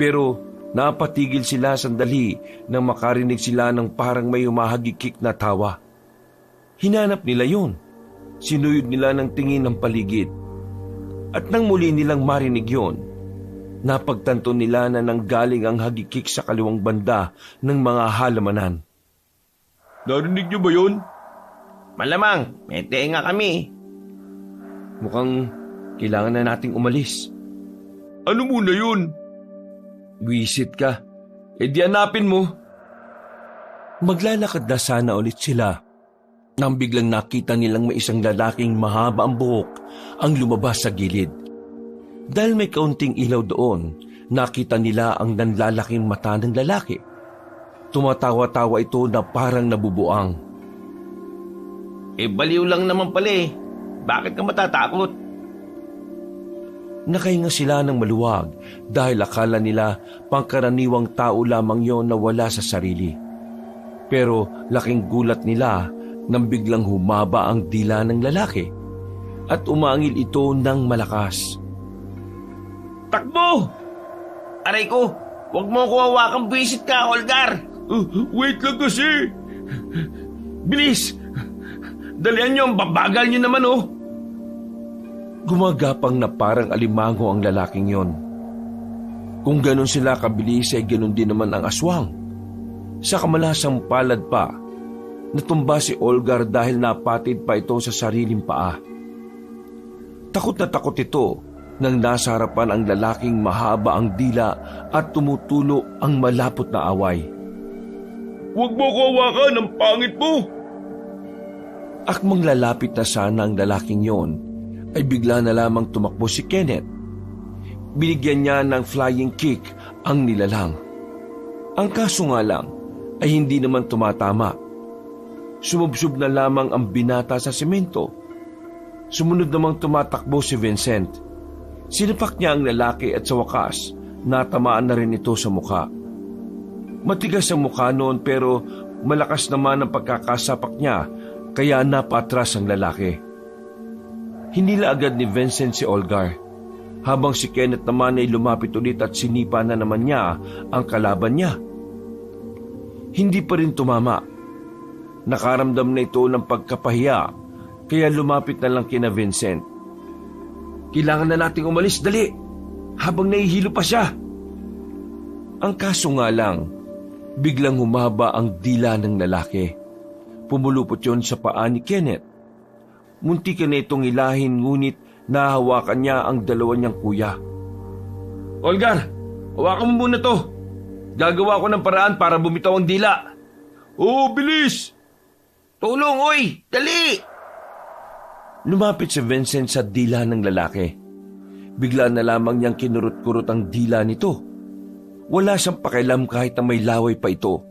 Pero napatigil sila sandali nang makarinig sila ng parang may humahagikik na tawa. Hinanap nila yon. Sinuyod nila ng tingin ng paligid. At nang muli nilang marinig yon, napagtanto nila na nanggaling ang hagikik sa kaliwang banda ng mga halamanan. Narinig niyo ba yon? Malamang, may tenga kami. Mukhang kailangan na nating umalis. Ano muna yun? Wisit ka. Di hanapin mo. Maglalakad na sana ulit sila nang biglang nakita nilang may isang lalaking mahaba ang buhok ang lumabas sa gilid. Dahil may kaunting ilaw doon, nakita nila ang nanlalaking mata ng lalaki. Tumatawa-tawa ito na parang nabubuang. Baliw lang naman pala eh. Bakit ka matatakot? Nakahinga sila ng maluwag dahil akala nila pangkaraniwang tao lamang yon na wala sa sarili. Pero laking gulat nila nang biglang humaba ang dila ng lalaki at umangil ito ng malakas. Takbo! Aray ko, huwag mo ko hawakang, buwisit ka, Olgar! Wait lang kasi! Bilis! Dalian nyo, babagal nyo naman oh! Gumagapang na parang alimango ang lalaking yon. Kung ganon sila kabilis ay ganon din naman ang aswang. Sa kamalasang palad pa, natumba si Olgar dahil napatid pa ito sa sariling paa. Takot na takot ito nang nasa harapan ang lalaking mahaba ang dila at tumutulo ang malapot na away. Huwag mo ko hawakan, ang pangit mo! Akmang lalapit na sana ang lalaking yon, ay bigla na lamang tumakbo si Kenneth. Binigyan niya ng flying kick ang nilalang. Ang kaso nga lang ay hindi naman tumatama. Sumubsob na lamang ang binata sa semento. Sumunod namang tumatakbo si Vincent. Sinapak niya ang lalaki at sa wakas, natamaan na rin ito sa mukha. Matigas ang mukha noon pero malakas naman ang pagkakasapak niya kaya napatras ang lalaki. Hinila agad ni Vincent si Olgar, habang si Kenneth naman ay lumapit ulit at sinipa na naman niya ang kalaban niya. Hindi pa rin tumama. Nakaramdam na ito ng pagkapahiya, kaya lumapit na lang kina Vincent. Kailangan na nating umalis, dali, habang nahihilo pa siya. Ang kaso nga lang, biglang humaba ang dila ng lalaki. Pumulupot yon sa paa ni Kenneth. Muntikan na itong ilahin ngunit nahawakan niya ang dalawa niyang kuya. Olgar, hawakan mo muna to. Gagawa ko ng paraan para bumitaw ang dila. Oo, bilis! Tulong, oy! Dali! Lumapit si Vincent sa dila ng lalaki. Bigla na lamang niyang kinurot-kurot ang dila nito. Wala siyang pakialam kahit na may laway pa ito.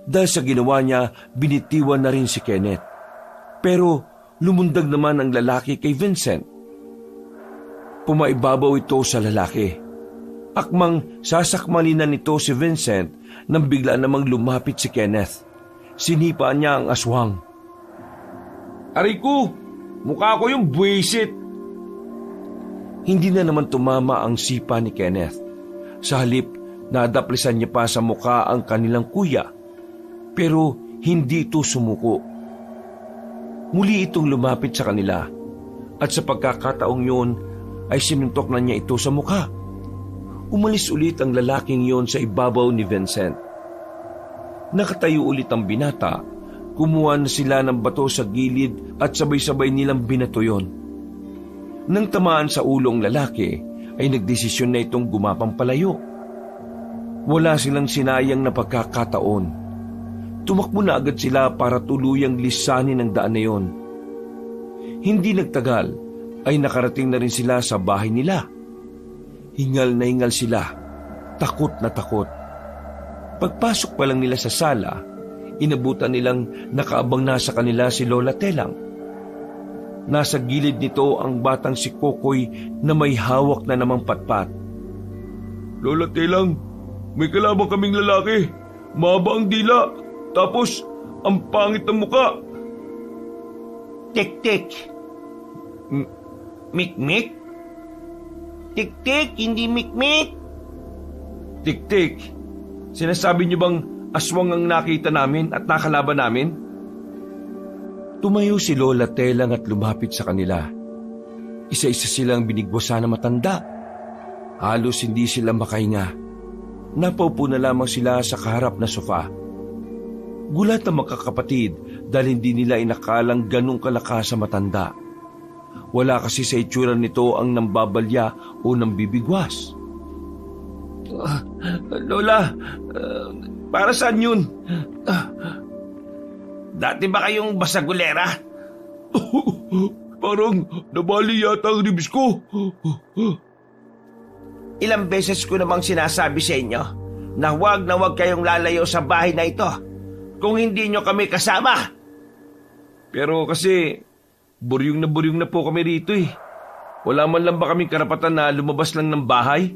Dahil sa ginawa niya, binitiwan na rin si Kenneth. Pero lumundag naman ang lalaki kay Vincent. Pumaibabaw ito sa lalaki. Akmang sasakmalinan nito si Vincent nang bigla namang lumapit si Kenneth. Sinipa niya ang aswang. Aray ko! Mukha ko yung buwisit! Hindi na naman tumama ang sipa ni Kenneth. Sa halip, nadaplisan niya pa sa mukha ang kanilang kuya. Pero hindi ito sumuko. Muli itong lumapit sa kanila at sa pagkakataong yun ay sinuntok na niya ito sa mukha. Umalis ulit ang lalaking yon sa ibabaw ni Vincent. Nakatayo ulit ang binata, kumuha na sila ng bato sa gilid at sabay-sabay nilang binato yon. Nang tamaan sa ulo ang lalaki, ay nagdesisyon na itong gumapang palayo. Wala silang sinayang na pagkakataon. Tumakbo na agad sila para tuluyang lisanin ang daan na yon. Hindi nagtagal ay nakarating na rin sila sa bahay nila. Hingal na hingal sila, takot na takot. Pagpasok pa lang nila sa sala, inabutan nilang nakaabang na sa kanila si Lola Telang. Nasa gilid nito ang batang si Kokoy na may hawak na namang patpat. Lola Telang, may kalabang kaming lalaki. Mahaba ang dila, tapos ang pangit ng muka. Tik-tik. Mik-mik? Tik-tik, hindi mik-mik. Tik-tik, sinasabi niyo bang aswang ang nakita namin at nakalaban namin? Tumayo si Lola Telang at lumapit sa kanila. Isa-isa silang binigwasan na matanda. Halos hindi sila makahinga. Napaupo na lamang sila sa kaharap na sofa. Gulat ang magkakapatid dahil hindi nila inakalang ganong kalakas sa matanda. Wala kasi sa itsura nito ang nambabalya o nambibigwas. Lola, para saan yun? Dati ba kayong basagulera? Parang nabali yata ang ribs ko. Ilang beses ko namang sinasabi sa inyo na huwag kayong lalayo sa bahay na ito kung hindi nyo kami kasama. Pero kasi buryong na po kami rito eh. Wala man lang ba kaming karapatan na lumabas lang ng bahay?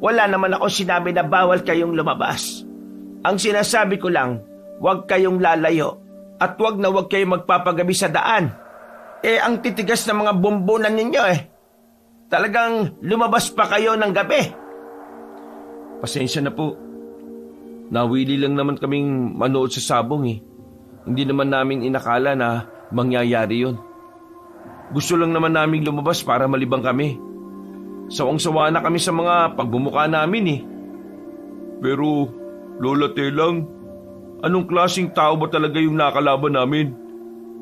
Wala naman ako sinabi na bawal kayong lumabas. Ang sinasabi ko lang, huwag kayong lalayo at huwag kayong magpapagabi sa daan. Ang titigas ng mga bombonan ninyo Talagang lumabas pa kayo ng gabi. Pasensya na po. Nawili lang naman kaming manood sa sabong eh. Hindi naman namin inakala na mangyayari yon. Gusto lang naman naming lumabas para malibang kami. Sawang-sawa na kami sa mga pagbumuka namin eh. Pero, Lola Telang, anong klaseng tao ba talaga yung nakalaban namin?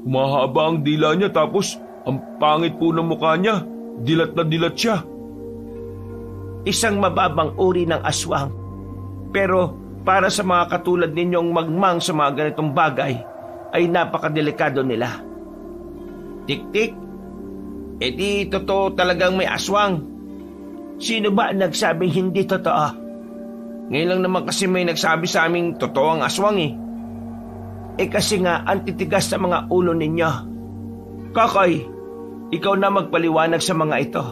Humahaba ang dila niya tapos ang pangit po ng mukha niya. Dilat na dilat siya. Isang mababang uri ng aswang. Pero para sa mga katulad ninyong magmang sa mga ganitong bagay, ay napakadelikado nila. Tik-tik, di totoo talagang may aswang. Sino ba nagsabing hindi totoo? Ngayon lang naman kasi may nagsabi sa aming totoo ang aswang eh. Kasi nga ang titigas sa mga ulo ninyo. Kokoy, ikaw na magpaliwanag sa mga ito.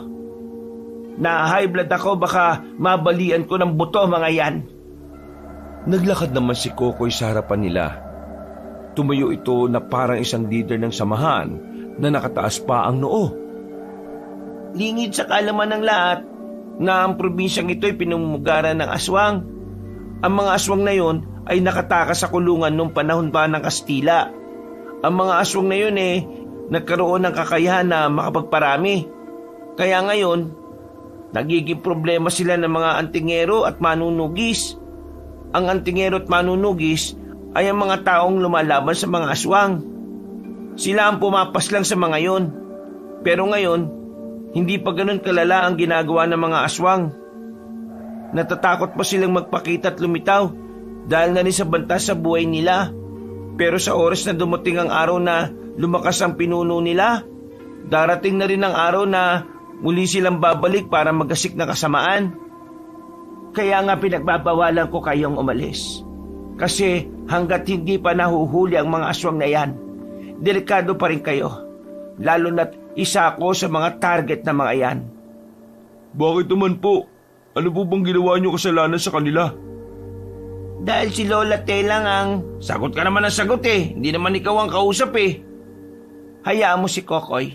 Na high blood ako, baka mabalian ko ng buto mga yan. Naglakad naman si Kokoy sa harapan nila. Tumayo ito na parang isang leader ng samahan na nakataas pa ang noo. Lingid sa kalaman ng lahat na ang probinsyang ito ay pinamumugaran ng aswang. Ang mga aswang na yon ay nakatakas sa kulungan noong panahon pa ng Kastila. Ang mga aswang na yon nagkaroon ng kakayahan na makapagparami. Kaya ngayon, nagiging problema sila ng mga antingero at manunugis. Ang antingero at manunugis ay ang mga taong lumalaban sa mga aswang. Sila ang pumapas lang sa mga yon. Pero ngayon, hindi pa ganun kalala ang ginagawa ng mga aswang. Natatakot pa silang magpakita at lumitaw dahil na rin sa banta sa buhay nila. Pero sa oras na dumating ang araw na lumakas ang pinuno nila, darating na rin ang araw na muli silang babalik para magasik na kasamaan. Kaya nga pinagbabawalan ko kayong umalis. Kasi hanggat hindi pa nahuhuli ang mga aswang na yan, delikado pa rin kayo. Lalo na't isa ako sa mga target na mga yan. Bakit naman po? Ano po bang ginawa niyo kasalanan sa kanila? Dahil si Lola Telang ang... Sagot ka naman ang sagot eh. Hindi naman ikaw ang kausap eh. Hayaan mo si Kokoy.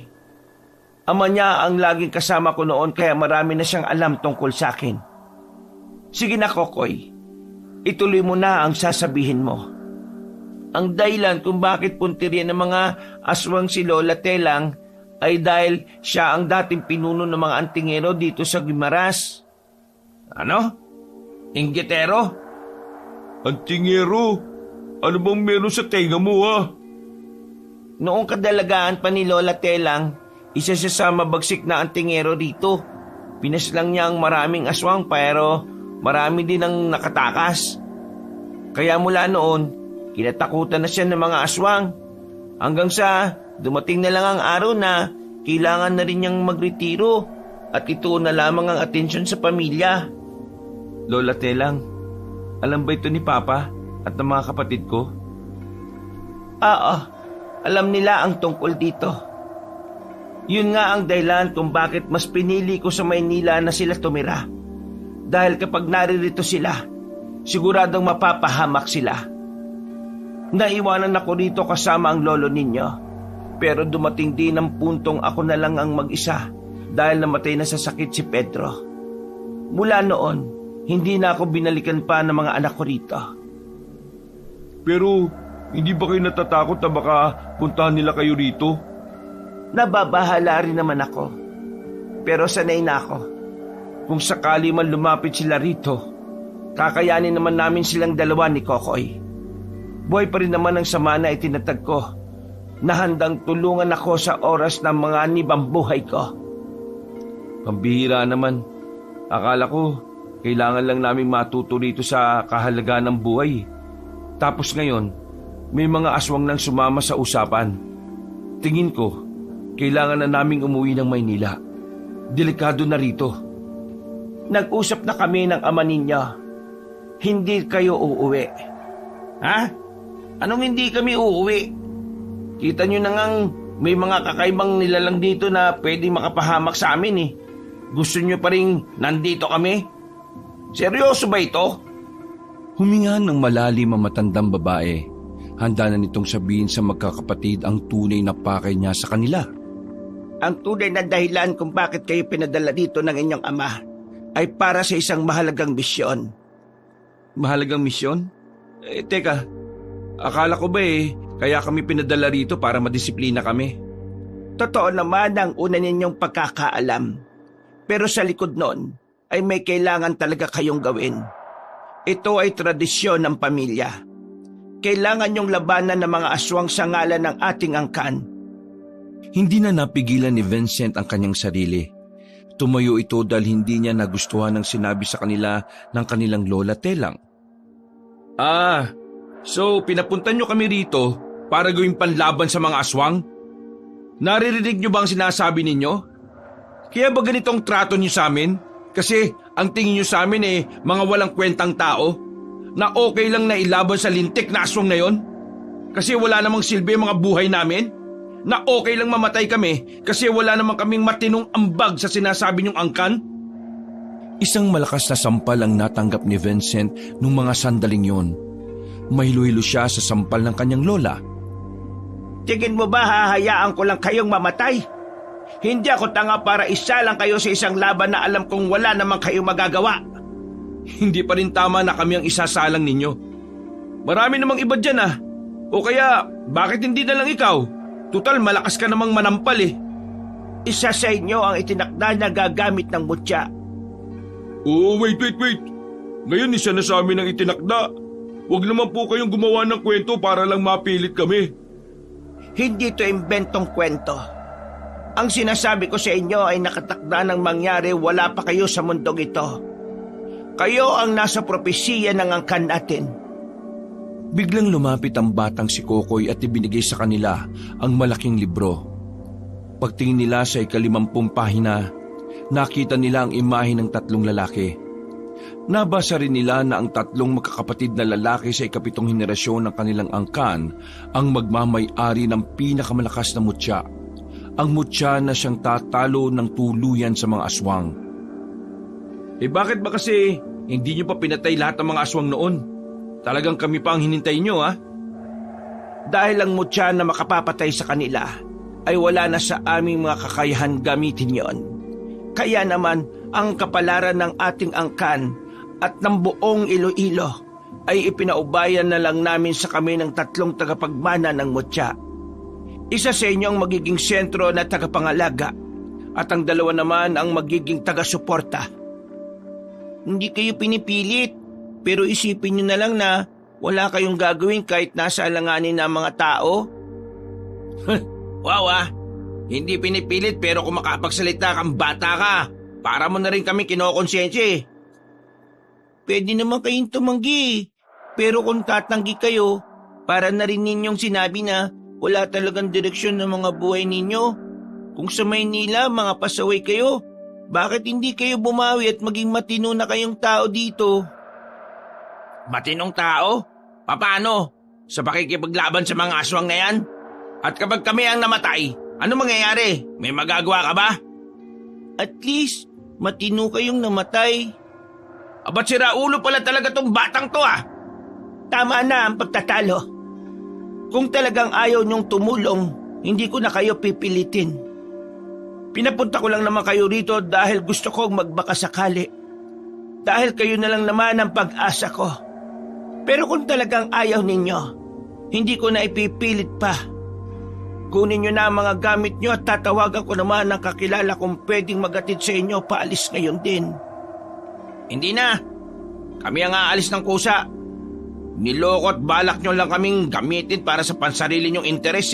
Ama niya ang laging kasama ko noon kaya marami na siyang alam tungkol sa akin. Sige na Kokoy, ituloy mo na ang sasabihin mo. Ang dahilan kung bakit puntirya ng mga aswang si Lola Telang ay dahil siya ang dating pinuno ng mga antingero dito sa Guimaras. Ano? Inggitero? Antingero, ano bang meron sa tenga mo ha? Noong kadalagaan pa ni Lola Telang, isa siya sa mabagsik na antingero rito. Pinaslang niya ang maraming aswang pero marami din ang nakatakas. Kaya mula noon, kinatakutan na siya ng mga aswang. Hanggang sa dumating na lang ang araw na kailangan na rin niyang magretiro at ito na lamang ang atensyon sa pamilya. Lola Telang, alam ba ito ni Papa at ng mga kapatid ko? Oo, alam nila ang tungkol dito. Yun nga ang dahilan kung bakit mas pinili ko sa Maynila na sila tumira. Dahil kapag naririto sila, siguradong mapapahamak sila. Naiwanan ako rito kasama ang lolo ninyo. Pero dumating din ang puntong ako na lang ang mag-isa dahil namatay na sa sakit si Pedro. Mula noon, hindi na ako binalikan pa ng mga anak ko rito. Pero hindi ba kayo natatakot na baka puntahan nila kayo rito? Nababahala rin naman ako. Pero sanay na ako. Kung sakali man lumapit sila rito, kakayanin naman namin silang dalawa ni Kokoy. Buhay pa rin naman ang sama na itinatag ko na handang tulungan ako sa oras ng mga nibang buhay ko. Pambihira naman. Akala ko, kailangan lang naming matuto rito sa kahalagaan ng buhay. Tapos ngayon, may mga aswang nang sumama sa usapan. Tingin ko, kailangan na naming umuwi ng Maynila. Delikado na rito. Nag-usap na kami ng ama ninyo. Hindi kayo uuwi. Ha? Anong hindi kami uuwi? Kita nyo na ngang may mga kakaibang nilalang dito na pwedeng makapahamak sa amin eh. Gusto nyo pa rin nandito kami? Seryoso ba ito? Huminga ng malalim ang matandang babae. Handa na nitong sabihin sa magkakapatid ang tunay na pakay niya sa kanila. Ang tunay na dahilan kung bakit kayo pinadala dito ng inyong ama ay para sa isang mahalagang misyon. Mahalagang misyon? Teka, akala ko ba kaya kami pinadala rito para madisiplina kami? Totoo naman ang una ninyong pagkakaalam. Pero sa likod noon ay may kailangan talaga kayong gawin. Ito ay tradisyon ng pamilya. Kailangan niyong labanan ng mga aswang sa ngalan ng ating angkan. Hindi na napigilan ni Vincent ang kanyang sarili. Tumayo ito dahil hindi niya nagustuhan ang sinabi sa kanila ng kanilang Lola Telang. So pinapuntan niyo kami rito para gawing panlaban sa mga aswang? Naririnig niyo ba ang sinasabi ninyo? Kaya ba ganitong trato niyo sa amin? Kasi ang tingin niyo sa amin mga walang kwentang tao? Na okay lang na ilaban sa lintik na aswang na yon? Kasi wala namang silbi ang mga buhay namin? Na okay lang mamatay kami kasi wala namang kaming matinong ambag sa sinasabi niyong angkan? Isang malakas na sampal ang natanggap ni Vincent nung mga sandaling yon. Mahilo-hilo siya sa sampal ng kanyang lola. Tingin mo ba hahayaan ko lang kayong mamatay? Hindi ako tanga para isa lang kayo sa isang laban na alam kong wala namang kayong magagawa. Hindi pa rin tama na kami ang isasalang ninyo. Marami namang iba dyan O kaya, bakit hindi na lang ikaw? Tutal, malakas ka namang manampal Isa sa inyo ang itinakda na gagamit ng mutya. Wait. Ngayon isa na sa amin ang itinakda. Huwag naman po kayong gumawa ng kwento para lang mapilit kami. Hindi ito imbentong kwento. Ang sinasabi ko sa inyo ay nakatakda ng mangyari wala pa kayo sa mundong ito. Kayo ang nasa propesiya ng angkan natin. Biglang lumapit ang batang si Kokoy at ibinigay sa kanila ang malaking libro. Pagtingin nila sa 50 pahina, nakita nila ang imahe ng 3 lalaki. Nabasa rin nila na ang 3 magkakapatid na lalaki sa 7th henerasyon ng kanilang angkan ang magmamay-ari ng pinakamalakas na mutya. Ang mutya na siyang tatalo ng tuluyan sa mga aswang. Bakit ba kasi hindi niyo pa pinatay lahat ng mga aswang noon? Talagang kami pa ang hinintay niyo Dahil ang mutya na makapapatay sa kanila ay wala na sa aming mga kakayahan gamitin yon. Kaya naman ang kapalaran ng ating angkan at ng buong Iloilo ay ipinaubayan na lang namin sa kami ng 3 tagapagmana ng mutya. Isa sa inyo ang magiging sentro na tagapangalaga at ang 2 naman ang magiging taga-suporta. hindi kayo pinipilit. Pero isipin nyo na lang na wala kayong gagawin kahit nasa alanganin ng mga tao. Wow hindi pinipilit pero kung makapagsalita kang bata ka, para mo na rin kami kinokonsensya eh. Pwede naman kayong tumanggi. Pero kung tatanggi kayo, para na rin ninyong sinabi na wala talagang direksyon ng mga buhay ninyo. Kung sa Maynila, mga pasaway kayo, bakit hindi kayo bumawi at maging matino na kayong tao dito? Matinong tao? Paano? Sa pakikipaglaban sa mga aswang na yan? At kapag kami ang namatay, ano mangyayari? May magagawa ka ba? At least, matino kayong namatay. Abat sira ulo pala talaga tong batang to Tama na ang pagtatalo. Kung talagang ayaw niyong tumulong, hindi ko na kayo pipilitin. Pinapunta ko lang naman kayo rito dahil gusto kong magbakasakali. Dahil kayo na lang naman ang pag-asa ko. Pero kung talagang ayaw ninyo, hindi ko na ipipilit pa. Kunin nyo na ang mga gamit nyo at tatawagan ko naman ang kakilala kung pwedeng magatid sa inyo paalis ngayon din. Hindi na. Kami ang aalis ng kusa. Niloko at balak nyo lang kaming gamitin para sa pansarili nyong interes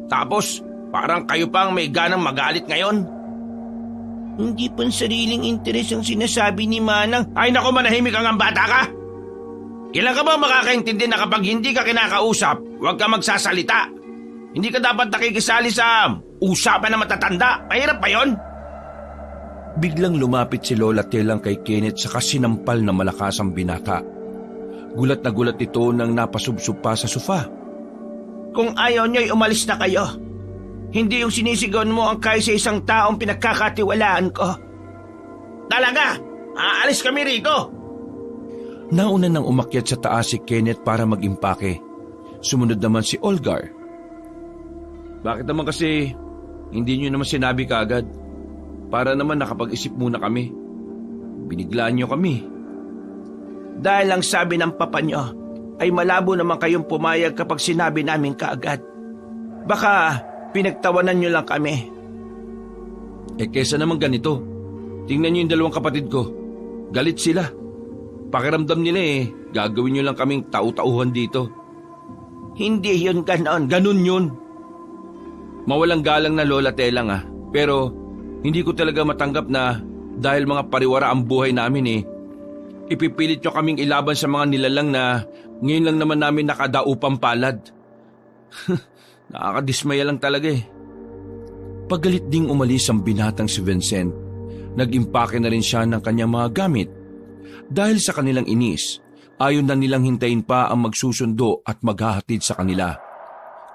Tapos, parang kayo pang may ganang magalit ngayon. Hindi pansariling interes ang sinasabi ni Manang. Ay naku, manahimik ang bata ka! Kailan ka ba makakaintindi na kapag hindi ka kinakausap, huwag ka magsasalita? Hindi ka dapat nakikisali sa usapan na matatanda. Mahirap pa yon. Biglang lumapit si Lola Telang kay Kenneth sa kasinampal na malakas ang binata. Gulat na gulat ito nang napasubsob pa sa sofa. Kung ayaw niyo'y umalis na kayo. Hindi yung sinisigawan mo ang kaya sa isang taong pinagkakatiwalaan ko. Talaga, aalis kami rito. Nauna nang umakyat sa taas si Kenneth para mag-impake. Sumunod naman si Olgar. Bakit naman kasi hindi nyo naman sinabi kaagad? Para naman nakapag-isip muna kami. Biniglaan nyo kami. Dahil lang sabi ng papa nyo, ay malabo naman kayong pumayag kapag sinabi namin kaagad. Baka pinagtawanan nyo lang kami. Kesa naman ganito. Tingnan nyo yung dalawang kapatid ko. Galit sila. Pakiramdam nila gagawin nyo lang kaming tau-tauhan dito. Hindi yun ganon. Ganon yun. Mawalang galang na Lola Telang pero hindi ko talaga matanggap na dahil mga pariwara ang buhay namin ipipilit nyo kaming ilaban sa mga nilalang na ngayon lang naman namin nakadaupang palad. Nakakadismaya lang talaga Pagalit ding umalis ang binatang si Vincent. Nag-impake na rin siya ng kanyang mga gamit. Dahil sa kanilang inis, ayaw na nilang hintayin pa ang magsusundo at maghahatid sa kanila.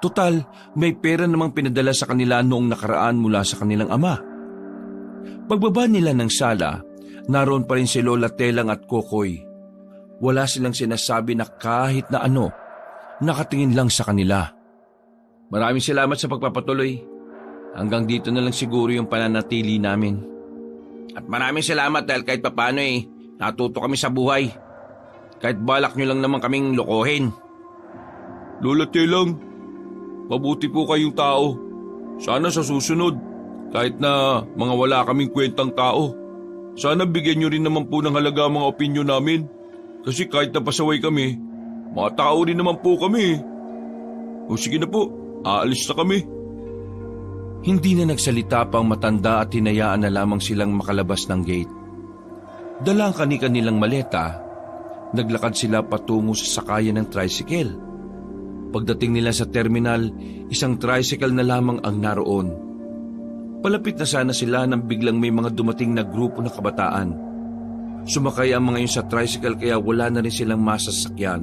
Total, may pera namang pinadala sa kanila noong nakaraan mula sa kanilang ama. Pagbaba nila ng sala, naroon pa rin si Lola Telang at Kokoy. Wala silang sinasabi na kahit na ano, nakatingin lang sa kanila. Maraming salamat sa pagpapatuloy. Hanggang dito na lang siguro yung pananatili namin. At maraming salamat dahil kahit papano natuto kami sa buhay. Kahit balak nyo lang naman kaming lokohin. Lola Telang, mabuti po kayong tao. Sana sa susunod, kahit na mga wala kaming kwentang tao, sana bigyan nyo rin naman po ng halaga ang mga opinyon namin. Kasi kahit napasaway kami, mga tao rin naman po kami. O sige na po, aalis na kami. Hindi na nagsalita pang matanda at hinayaan na lamang silang makalabas ng gate. Dala ang kani-kanilang maleta, naglakad sila patungo sa sakayan ng tricycle. Pagdating nila sa terminal, isang tricycle na lamang ang naroon. Palapit na sana sila nang biglang may mga dumating na grupo na kabataan. Sumakay ang mga yun sa tricycle kaya wala na rin silang masasakyan.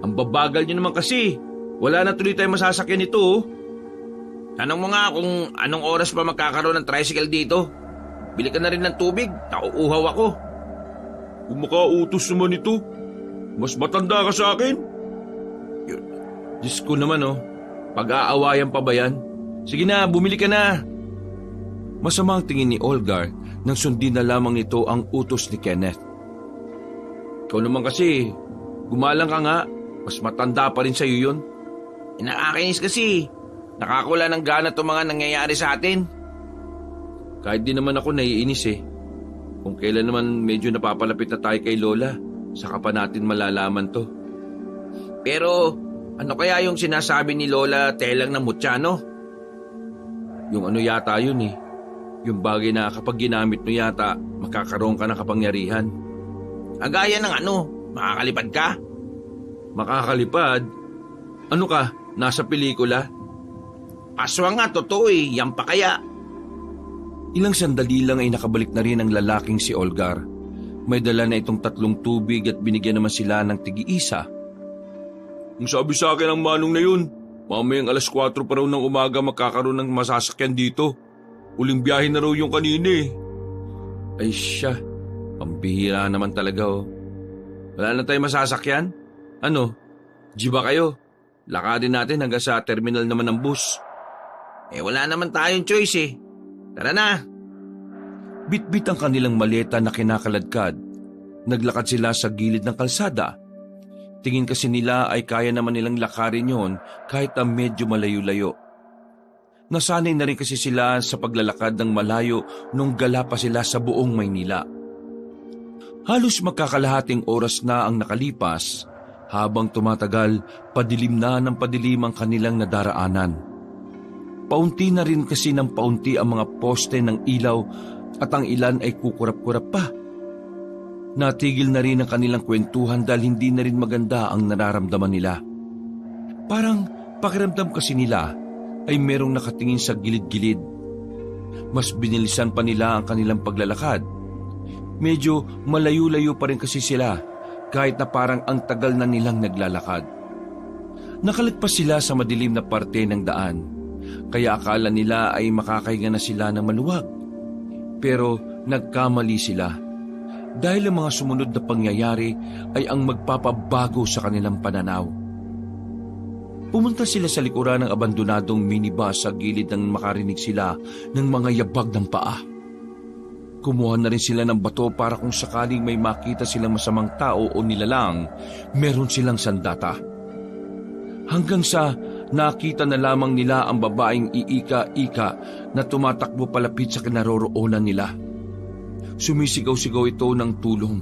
Ang babagal nyo naman kasi, wala na tuloy tayong masasakyan ito. Tanong mo nga kung anong oras pa magkakaroon ng tricycle dito. Bili ka na rin ng tubig, nauuhaw ako. Kung makautos naman ito, mas matanda ka sa akin. Diyos ko naman pag-aawayan pa ba yan? Sige na, bumili ka na. Masama ang tingin ni Olgar nang sundin na lamang nito ang utos ni Kenneth. Ikaw naman kasi, gumalang ka nga, mas matanda pa rin sa'yo yun. Nakakainis kasi, nakakawala ng gana itong mga nangyayari sa atin. Kahit di naman ako naiinis Kung kailan naman medyo napapalapit na tayo kay Lola, saka pa natin malalaman to. Pero ano kaya yung sinasabi ni Lola Telang na Mutya, no? Yung ano yata yun eh. Yung bagay na kapag ginamit mo yata, makakaroon ka ng kapangyarihan. Agaya ng ano, makakalipad ka? Makakalipad? Ano ka, nasa pelikula? Aswang nga, totoo eh. Yan pa kaya? Ilang sandali lang ay nakabalik na rin ang lalaking si Olgar. May dala na itong 3 tubig at binigyan naman sila ng tig-iisa. Ang sabi sa akin ng manong na yun, mamayang 4:00 pa raw ng umaga makakaroon ng masasakyan dito. Uling biyahe na raw yung kanina eh. Ay siya, pambihira naman talaga oh. Wala na tayong masasakyan? Ano, jeep ba kayo? Lakadin natin hanggang sa terminal naman ng bus. Wala naman tayong choice eh. Tara na. Bitbit ang kanilang maleta na kinakaladkad. Naglakad sila sa gilid ng kalsada. Tingin kasi nila ay kaya naman nilang lakarin yon kahit na medyo malayo-layo. Nasanay na rin kasi sila sa paglalakad ng malayo nung gala pa sila sa buong Maynila. Halos magkakalahating oras na ang nakalipas. Habang tumatagal, padilim na ng padilim ang kanilang nadaraanan. Paunti na rin kasi ng paunti ang mga poste ng ilaw at ang ilan ay kukurap-kurap pa. Natigil na rin ang kanilang kwentuhan dahil hindi na rin maganda ang nararamdaman nila. Parang pakiramdam kasi nila ay merong nakatingin sa gilid-gilid. Mas binilisan pa nila ang kanilang paglalakad. Medyo malayo-layo pa rin kasi sila kahit na parang ang tagal na nilang naglalakad. Nakalagpas sila sa madilim na parte ng daan. Kaya akala nila ay makakahinga na sila ng maluwag. Pero nagkamali sila. Dahil ang mga sumunod na pangyayari ay ang magpapabago sa kanilang pananaw. Pumunta sila sa likuran ng abandonadong minibus sa gilid nang makarinig sila ng mga yabag ng paa. Kumuha na rin sila ng bato para kung sakaling may makita silang masamang tao o nilalang, meron silang sandata. Hanggang sa nakita na lamang nila ang babaeng iika-ika na tumatakbo palapit sa kinaroroonan nila. Sumisigaw-sigaw ito ng tulong.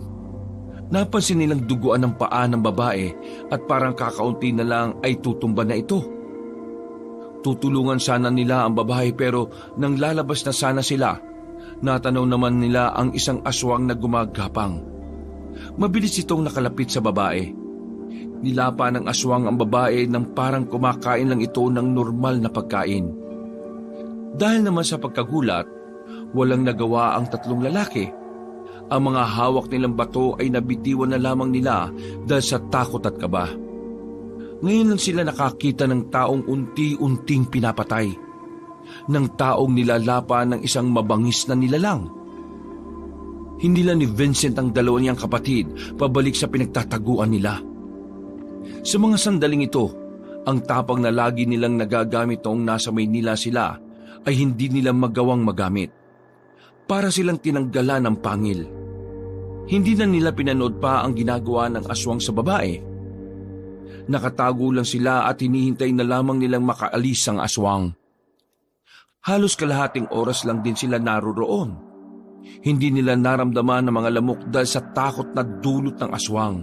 Napansin nilang duguan ng paa ng babae at parang kakaunti na lang ay tutumba na ito. Tutulungan sana nila ang babae pero nang lalabas na sana sila, natanaw naman nila ang isang aswang na gumagapang. Mabilis itong nakalapit sa babae. Nilapa ng aswang ang babae nang parang kumakain lang ito ng normal na pagkain. Dahil naman sa pagkagulat, walang nagawa ang 3 lalaki. Ang mga hawak nilang bato ay nabitiwan na lamang nila dahil sa takot at kaba. Ngayon lang sila nakakita ng taong unti-unting pinapatay. Ng taong nilalapa ng isang mabangis na nilalang. Hindi lang ni Vincent ang 2 niyang kapatid pabalik sa pinagtataguan nila. Sa mga sandaling ito, ang tapang na lagi nilang nagagamit noong nasa Maynila sila ay hindi nila magawang magamit. Para silang tinanggalan ng pangil. Hindi na nila pinanood pa ang ginagawa ng aswang sa babae. Nakatago lang sila at hinihintay na lamang nilang makaalis ang aswang. Halos kalahating oras lang din sila naroroon. Hindi nila naramdaman ang mga lamok dahil sa takot na dulot ng aswang.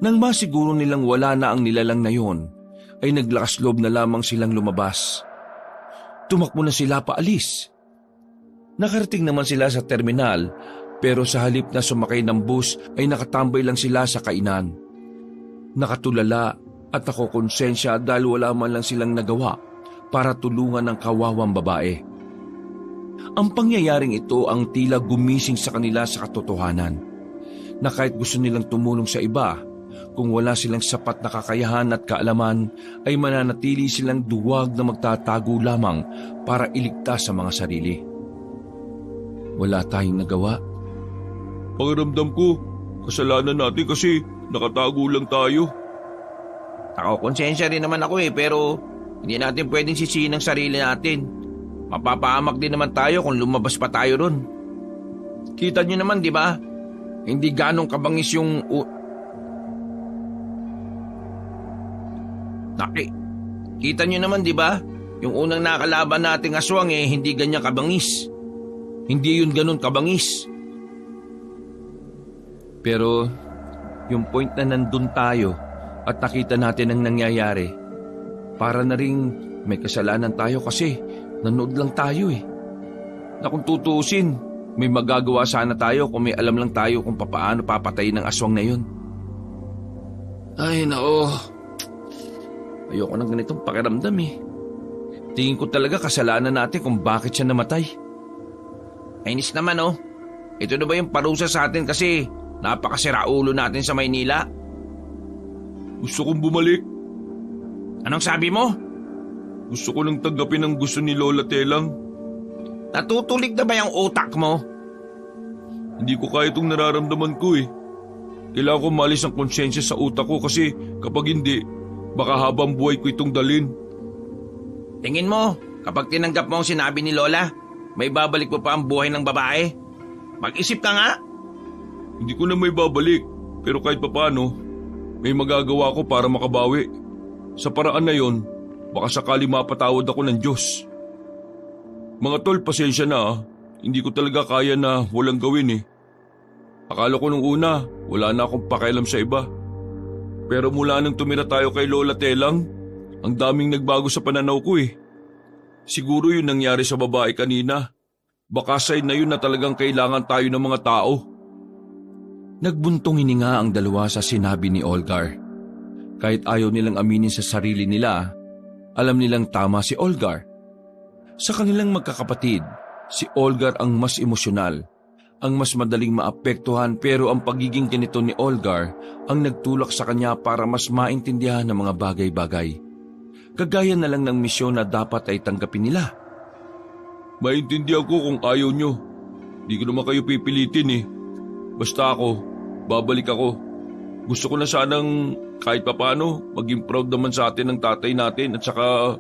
Nang masiguro nilang wala na ang nilalang na yon, ay naglakas loob na lamang silang lumabas. Tumakbo na sila paalis. Nakarating naman sila sa terminal, pero sa halip na sumakay ng bus ay nakatambay lang sila sa kainan. Nakatulala at nakokonsensya dahil wala man lang silang nagawa para tulungan ang kawawang babae. Ang pangyayaring ito ang tila gumising sa kanila sa katotohanan, na kahit gusto nilang tumulong sa iba, kung wala silang sapat na kakayahan at kaalaman, ay mananatili silang duwag na magtatago lamang para iligtas sa mga sarili. Wala tayong nagawa. Pakiramdam ko, kasalanan natin kasi nakatago lang tayo. Nakakonsensya rin naman ako pero hindi natin pwedeng sisihin ang sarili natin. Mapapahamak din naman tayo kung lumabas pa tayo ron. Kita nyo naman, di ba? Hindi ganong kabangis yung... Kita nyo naman, di ba? Yung unang nakalaban nating aswang hindi ganyan kabangis. Hindi yun ganun kabangis. Pero yung point na nandun tayo at nakita natin ang nangyayari, para na ring may kasalanan tayo kasi nanood lang tayo eh. Na kung tutuusin, may magagawa sana tayo kung may alam lang tayo kung papaano papatayin ng aswang na yun. Ay nako, ayoko ng ganitong pakiramdam eh. Tingin ko talaga kasalanan natin kung bakit siya namatay. Ainis naman oh. Ito na ba yung parusa sa atin kasi napakasira ulo natin sa Maynila? Gusto kong bumalik. Anong sabi mo? Gusto ko lang tanggapin ang gusto ni Lola Telang. Natutulig na ba yung utak mo? Hindi ko kaya itong nararamdaman ko eh. Kailangan ko malis ang konsensya sa utak ko kasi kapag hindi, baka habang buhay ko itong dalin. Tingin mo, kapag tinanggap mo ang sinabi ni Lola, may babalik mo pa ang buhay ng babae? Mag-isip ka nga. Hindi ko na may babalik, pero kahit papano, may magagawa ko para makabawi. Sa paraan na yon, baka sakali mapatawad ako ng Diyos. Mga tol, pasensya na ah. Hindi ko talaga kaya na walang gawin eh. Akala ko nung una, wala na akong pakialam sa iba. Pero mula nang tumira tayo kay Lola Telang, ang daming nagbago sa pananaw ko eh. Siguro yun nangyari sa babae kanina. Baka sign na yun na talagang kailangan tayo ng mga tao. Nagbuntong hininga ang dalawa sa sinabi ni Olgar. Kahit ayaw nilang aminin sa sarili nila, alam nilang tama si Olgar. Sa kanilang magkakapatid, si Olgar ang mas emosyonal, ang mas madaling maapektuhan, pero ang pagiging ganito ni Olgar ang nagtulak sa kanya para mas maintindihan ng mga bagay-bagay. Kagaya na lang ng misyon na dapat ay tanggapin nila. Maintindihan ko kung ayaw nyo. Di ko naman kayo pipilitin eh. Basta ako, babalik ako. Gusto ko na sanang kahit papano maging proud naman sa atin ng tatay natin at saka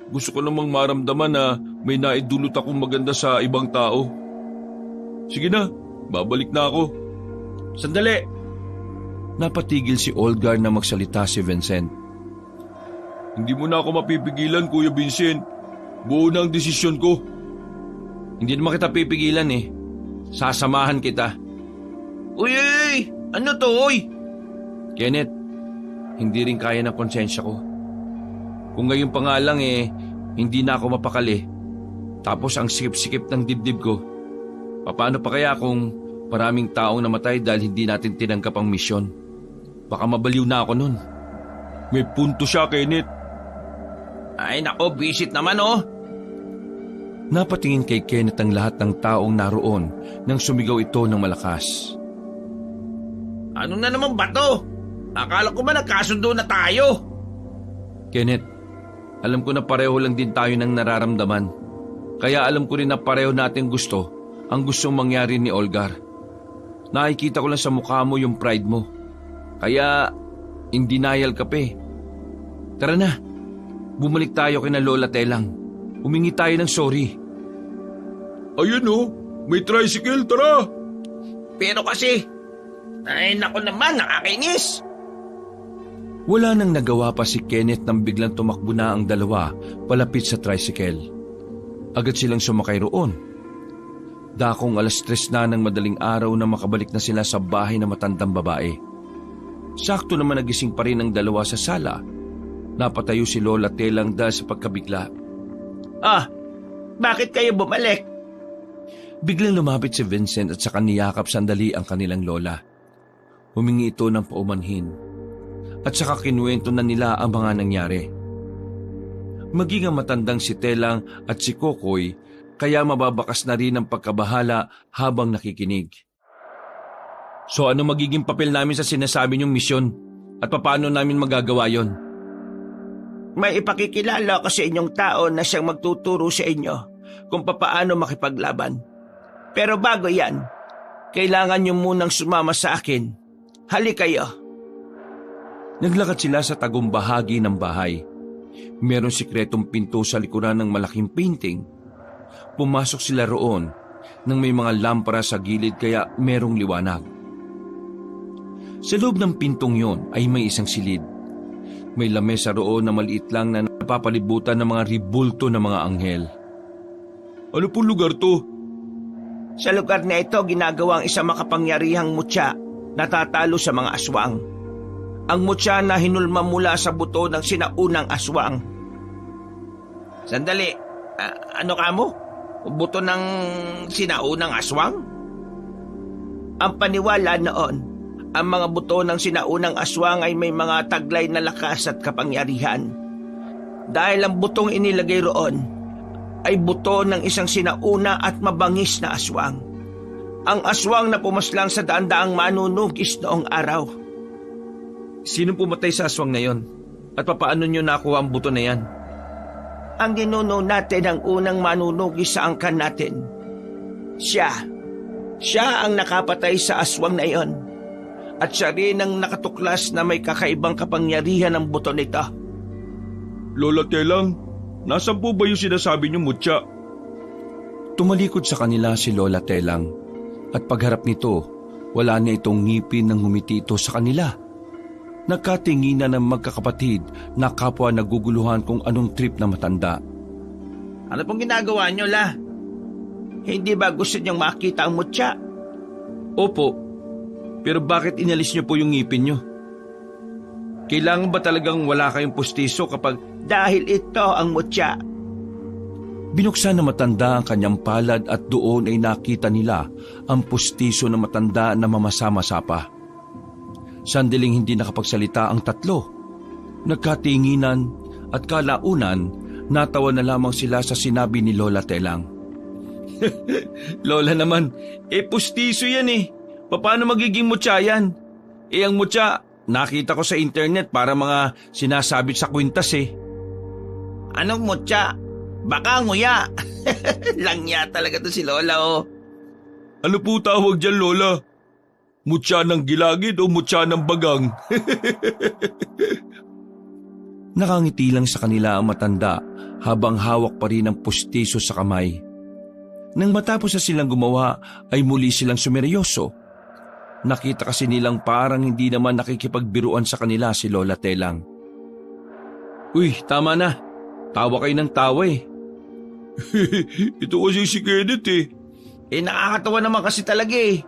gusto ko namang maramdaman na may naidulot akong maganda sa ibang tao. Sige na, babalik na ako. Sandali! Napatigil si Olgar na magsalita si Vincent. Hindi mo na ako mapipigilan, Kuya Vincent. Buo na ang desisyon ko. Hindi naman kita pipigilan eh. Sasamahan kita. Uy! Ano to, uy? Kenneth, hindi rin kaya ng konsensya ko. Kung ngayon pa nga lang eh, hindi na ako mapakali. Tapos ang sikip-sikip ng dibdib ko. Paano pa kaya kung maraming taong namatay dahil hindi natin tinanggap ang misyon? Baka mabaliw na ako nun. May punto siya, Kenneth. Ay nako, visit naman oh. Napatingin kay Kenneth ang lahat ng taong naroon nang sumigaw ito ng malakas. Ano na naman ba to? Akala ko ba nagkasundo na tayo? Kenneth, alam ko na pareho lang din tayo ng nararamdaman. Kaya alam ko rin na pareho natin gusto ang gustong mangyari ni Olgar. Nakikita ko lang sa mukha mo yung pride mo. Kaya, in denial ka pa eh. Tara na, bumalik tayo kina Lola Telang. Humingi tayo ng sorry. Ayun oh, may tricycle, tara! Pero kasi, ay nako naman, nakakainis. Wala nang nagawa pa si Kenneth nang biglang tumakbo na ang dalawa palapit sa tricycle. Agad silang sumakay roon. Dakong 3:00 na ng madaling araw na makabalik na sila sa bahay ng matandang babae. Sakto naman nagising pa rin ang dalawa sa sala. Napatayo si Lola Telang dahil sa pagkabigla. Ah, bakit kayo bumalik? Biglang lumapit si Vincent at saka niyakap sandali ang kanilang lola. Humingi ito ng paumanhin. At saka kinuwento na nila ang mga nangyari. Maging ang matandang si Telang at si Kokoy, kaya mababakas na rin ang pagkabahala habang nakikinig. So ano magiging papel namin sa sinasabi niyong misyon? At paano namin magagawa yon? May ipakikilala ko sa inyong tao na siyang magtuturo sa inyo kung papaano makipaglaban. Pero bago yan, kailangan niyo munang sumama sa akin. Halik kayo. Naglakad sila sa tagong bahagi ng bahay. Merong sikretong pinto sa likuran ng malaking painting. Pumasok sila roon nang may mga lampara sa gilid kaya merong liwanag. Sa loob ng pintong yon ay may isang silid. May lamesa roon na maliit lang na napapalibutan ng mga ribulto ng mga anghel. Ano pong lugar to? Sa lugar na ito, ginagawa ang isang makapangyarihang mutya na tatalo sa mga aswang. Ang mutya na hinulma mula sa buto ng sinaunang aswang. Sandali, ano ka mo? Buto ng sinaunang aswang? Ang paniwala noon, ang mga buto ng sinaunang aswang ay may mga taglay na lakas at kapangyarihan. Dahil ang butong inilagay roon ay buto ng isang sinauna at mabangis na aswang. Ang aswang na pumaslang sa daan-daang manunugis noong araw. Sino pumatay sa aswang na yon? At papaano nyo nakuha ang buto na yan? Ang ninuno natin ang unang manunugis sa angkan natin. Siya ang nakapatay sa aswang na iyon. At siya rin ang nakatuklas na may kakaibang kapangyarihan ng buto nito. Lola Telang, nasan po ba yung sinasabi niyo mutya? Tumalikod sa kanila si Lola Telang at pagharap nito, wala na itong ngipin ng humiti ito sa kanila. Nagkatinginan ng magkakapatid na kapwa naguguluhan kung anong trip na matanda. Ano pong ginagawa niyo, La? Hindi ba gusto niyong makita ang mutya? Opo, pero bakit inalis niyo po yung ngipin niyo? Kailangan ba talagang wala kayong pustiso kapag... Dahil ito ang mutya. Binuksan na matanda ang kanyang palad at doon ay nakita nila ang pustiso na matanda na mamasama-masa pa. Sandaling hindi nakapagsalita ang tatlo. Nagkatinginan at kalaunan natawa na lamang sila sa sinabi ni Lola Telang. Lola naman, pustiso yan eh. Paano magiging mutya yan? Ang mutya, nakita ko sa internet para mga sinasabit sa kwintas eh. Anong mutya? Baka nguya. Langya talaga to si Lola oh. Ano po tawag dyan, Lola? Mutya ng gilagid o mutya ng bagang? Nakangiti lang sa kanila ang matanda habang hawak pa rin ang pustiso sa kamay. Nang matapos na silang gumawa ay muli silang sumeryoso. Nakita kasi nilang parang hindi naman nakikipagbiruan sa kanila si Lola Telang. Uy, tama na. Tawa kayo ng tawa eh. Ito kasi si Kenneth eh. Nakakatawa naman kasi talaga eh.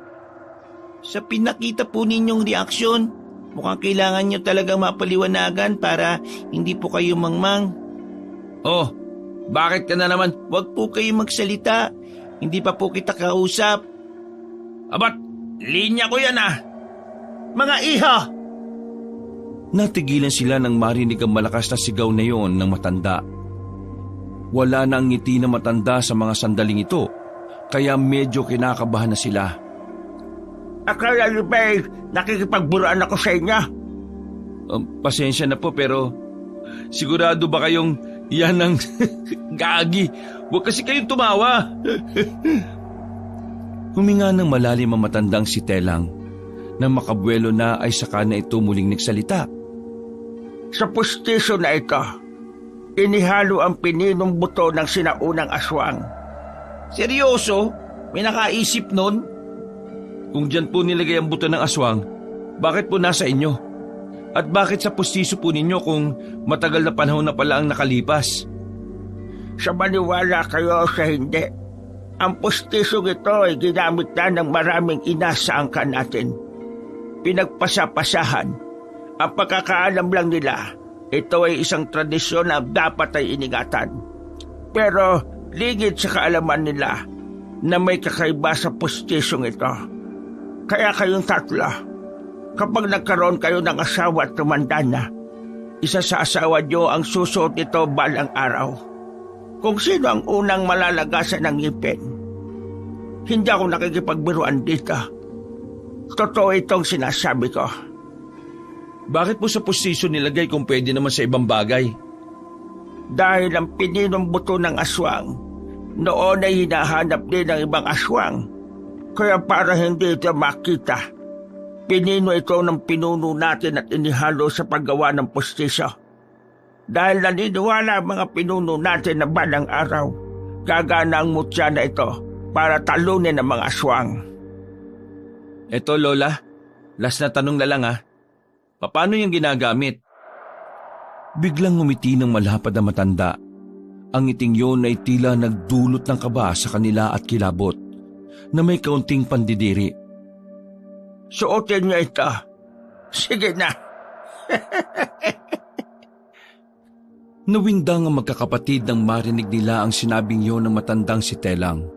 Sa pinakita po ninyong reaksyon, mukhang kailangan nyo talagang mapaliwanagan para hindi po kayo mangmang. Oh, bakit ka na naman? Huwag po kayo magsalita. Hindi pa po kita kausap. Abat, linya ko yan ah. Mga iha! Natigilan sila nang marinig ang malakas na sigaw na yon ng matanda. Wala na ang ngiti na matanda sa mga sandaling ito, kaya medyo kinakabahan na sila. Akala niyo ba nakikipagburuan ako sa inyo? Pasensya na po pero sigurado ba kayong yan ang gagi? Huwag kasi kayong tumawa. Huminga ng malalim ang matandang si Telang. Nang makabuelo na ay saka na ito muling nagsalita. Sa pustiso na ito, inihalo ang pininong buto ng sinaunang aswang. Seryoso? May nakaisip nun? Kung dyan po nilagay ang buto ng aswang, bakit po nasa inyo? At bakit sa pustiso po ninyo kung matagal na panahon na pala ang nakalipas? Sa maniwala kayo sa hindi, ang pustiso ito ay ginamit na ng maraming ina sa angkan natin. Pinagpasapasahan. Ang pagkakaalam lang nila, ito ay isang tradisyon na dapat ay iningatan. Pero ligid sa kaalaman nila na may kakaiba sa pustisong ito. Kaya kayong tatlo, kapag nagkaroon kayo ng asawa at tumanda na, isa sa asawa niyo ang susuot nito balang araw. Kung sino ang unang malalagasan ng ngipin, hindi ako nakikipagbiruan dito. Totoo itong sinasabi ko. Bakit po sa pustiso nilagay kung pwede naman sa ibang bagay? Dahil ang pininong buto ng aswang, noon ay hinahanap din ng ibang aswang. Kaya para hindi ito makita, pinino ito ng pinuno natin at inihalo sa paggawa ng pustiso. Dahil naniniwala ang mga pinuno natin na balang araw, gagana ang mutya na ito para talunin ang mga aswang. Eto Lola, last na tanong na lang Paano yung ginagamit? Biglang ngumiti ng malapad na matanda. Ang ngiting yun ay tila nagdulot ng kaba sa kanila at kilabot. na may kaunting pandidiri. Suotin niya ito. Sige na. Nawindang ang magkakapatid nang marinig nila ang sinabing yon ng matandang si Telang.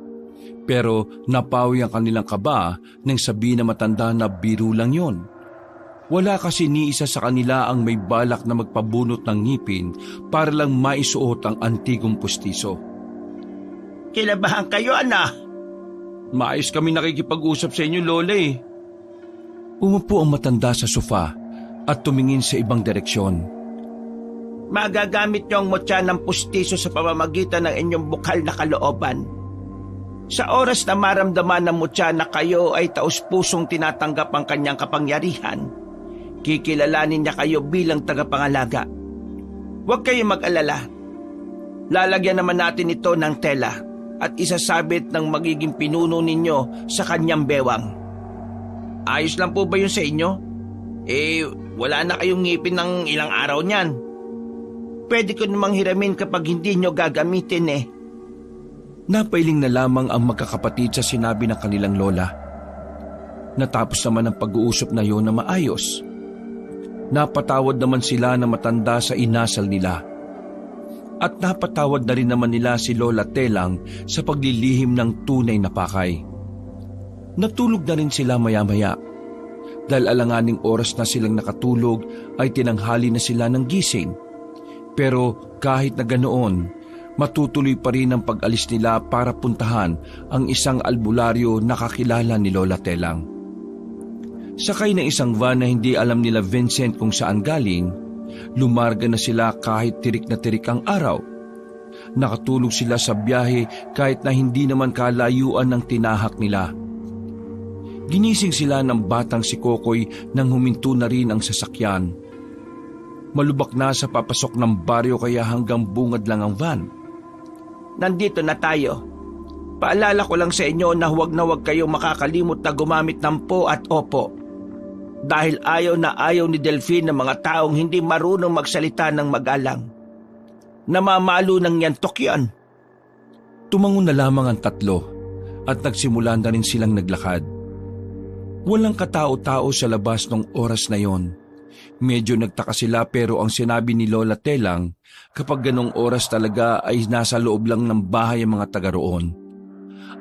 Pero napawi ang kanilang kaba nang sabihin na matanda na biro lang yon. Wala kasi ni isa sa kanila ang may balak na magpabunot ng ngipin para lang maisuot ang antigong pustiso. Kinabahan kayo, ana? Maayos kami nakikipag-usap sa inyo, Lola eh. Umupo ang matanda sa sofa at tumingin sa ibang direksyon. Magagamit niyo ang mutya ng pustiso sa pamamagitan ng inyong bukal na kalooban. Sa oras na maramdaman ng mutya na kayo ay taus-pusong tinatanggap ang kanyang kapangyarihan, kikilalanin niya kayo bilang tagapangalaga. Huwag kayong mag-alala. Lalagyan naman natin ito ng tela at isasabit ng magiging pinuno ninyo sa kanyang bewang. Ayos lang po ba yun sa inyo? Wala na kayong ngipin ng ilang araw niyan. Pwede ko namang hiramin kapag hindi nyo gagamitin eh. Napailing na lamang ang magkakapatid sa sinabi ng kanilang lola. Natapos naman ang pag-uusap na yon na maayos. Napatawad naman sila na matanda sa inasal nila. At napatawad na rin naman nila si Lola Telang sa paglilihim ng tunay na pakay. Natulog na rin sila maya-maya. Dahil alanganing oras na silang nakatulog ay tinanghali na sila ng gising. Pero kahit na ganoon, matutuloy pa rin ang pag-alis nila para puntahan ang isang albularyo na kakilala ni Lola Telang. Sakay ng isang van na hindi alam nila Vincent kung saan galing, lumarga na sila kahit tirik na tirik ang araw. Nakatulog sila sa biyahe kahit na hindi naman kalayuan ng tinahak nila. Ginising sila ng batang si Kokoy nang huminto na rin ang sasakyan. Malubak na sa papasok ng baryo kaya hanggang bungad lang ang van. Nandito na tayo. Paalala ko lang sa inyo na huwag kayong makakalimot na gumamit ng po at opo. Dahil ayaw na ayaw ni Delphine ng mga taong hindi marunong magsalita ng magalang. Namamalo ng yantok yan. Tumango na lamang ang tatlo at nagsimula na rin silang naglakad. Walang katao-tao sa labas ng oras na yon. Medyo nagtaka sila pero ang sinabi ni Lola Telang, kapag ganong oras talaga ay nasa loob lang ng bahay ang mga taga roon.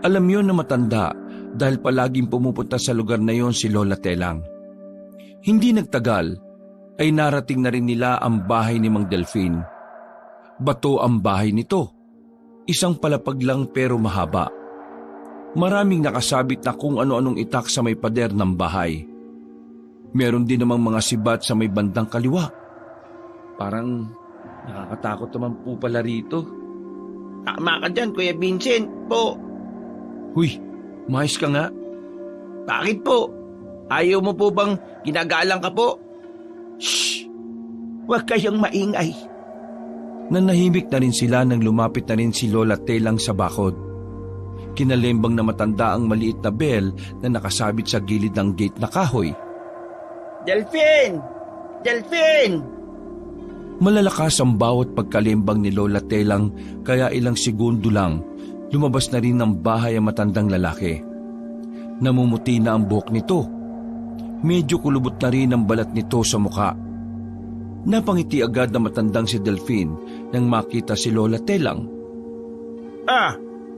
Alam yon na matanda dahil palaging pumupunta sa lugar na yon si Lola Telang. Hindi nagtagal ay narating na rin nila ang bahay ni Mang Delphine. Bato ang bahay nito. Isang palapag lang pero mahaba. Maraming nakasabit na kung ano-anong itak sa may pader ng bahay. Meron din namang mga sibat sa may bandang kaliwa. Parang nakakatakot naman po pala rito. Tama ka dyan, Kuya Vincent po. Huy, mahis ka nga. Bakit po? Ayaw mo po bang ginagalang ka po? Shh! Huwag kayong maingay. Nanahimik na rin sila nang lumapit na rin si Lola Telang sa bakod. Kinalembang na matanda ang maliit na bell na nakasabit sa gilid ng gate na kahoy. Delphine! Delphine! Malalakas ang bawat pagkalembang ni Lola Telang kaya ilang segundo lang lumabas na rin ng bahay ang matandang lalaki. Namumuti na ang buhok nito. Medyo kulubot na rin ang balat nito sa muka. Napangiti agad na matandang si Delphine nang makita si Lola Telang.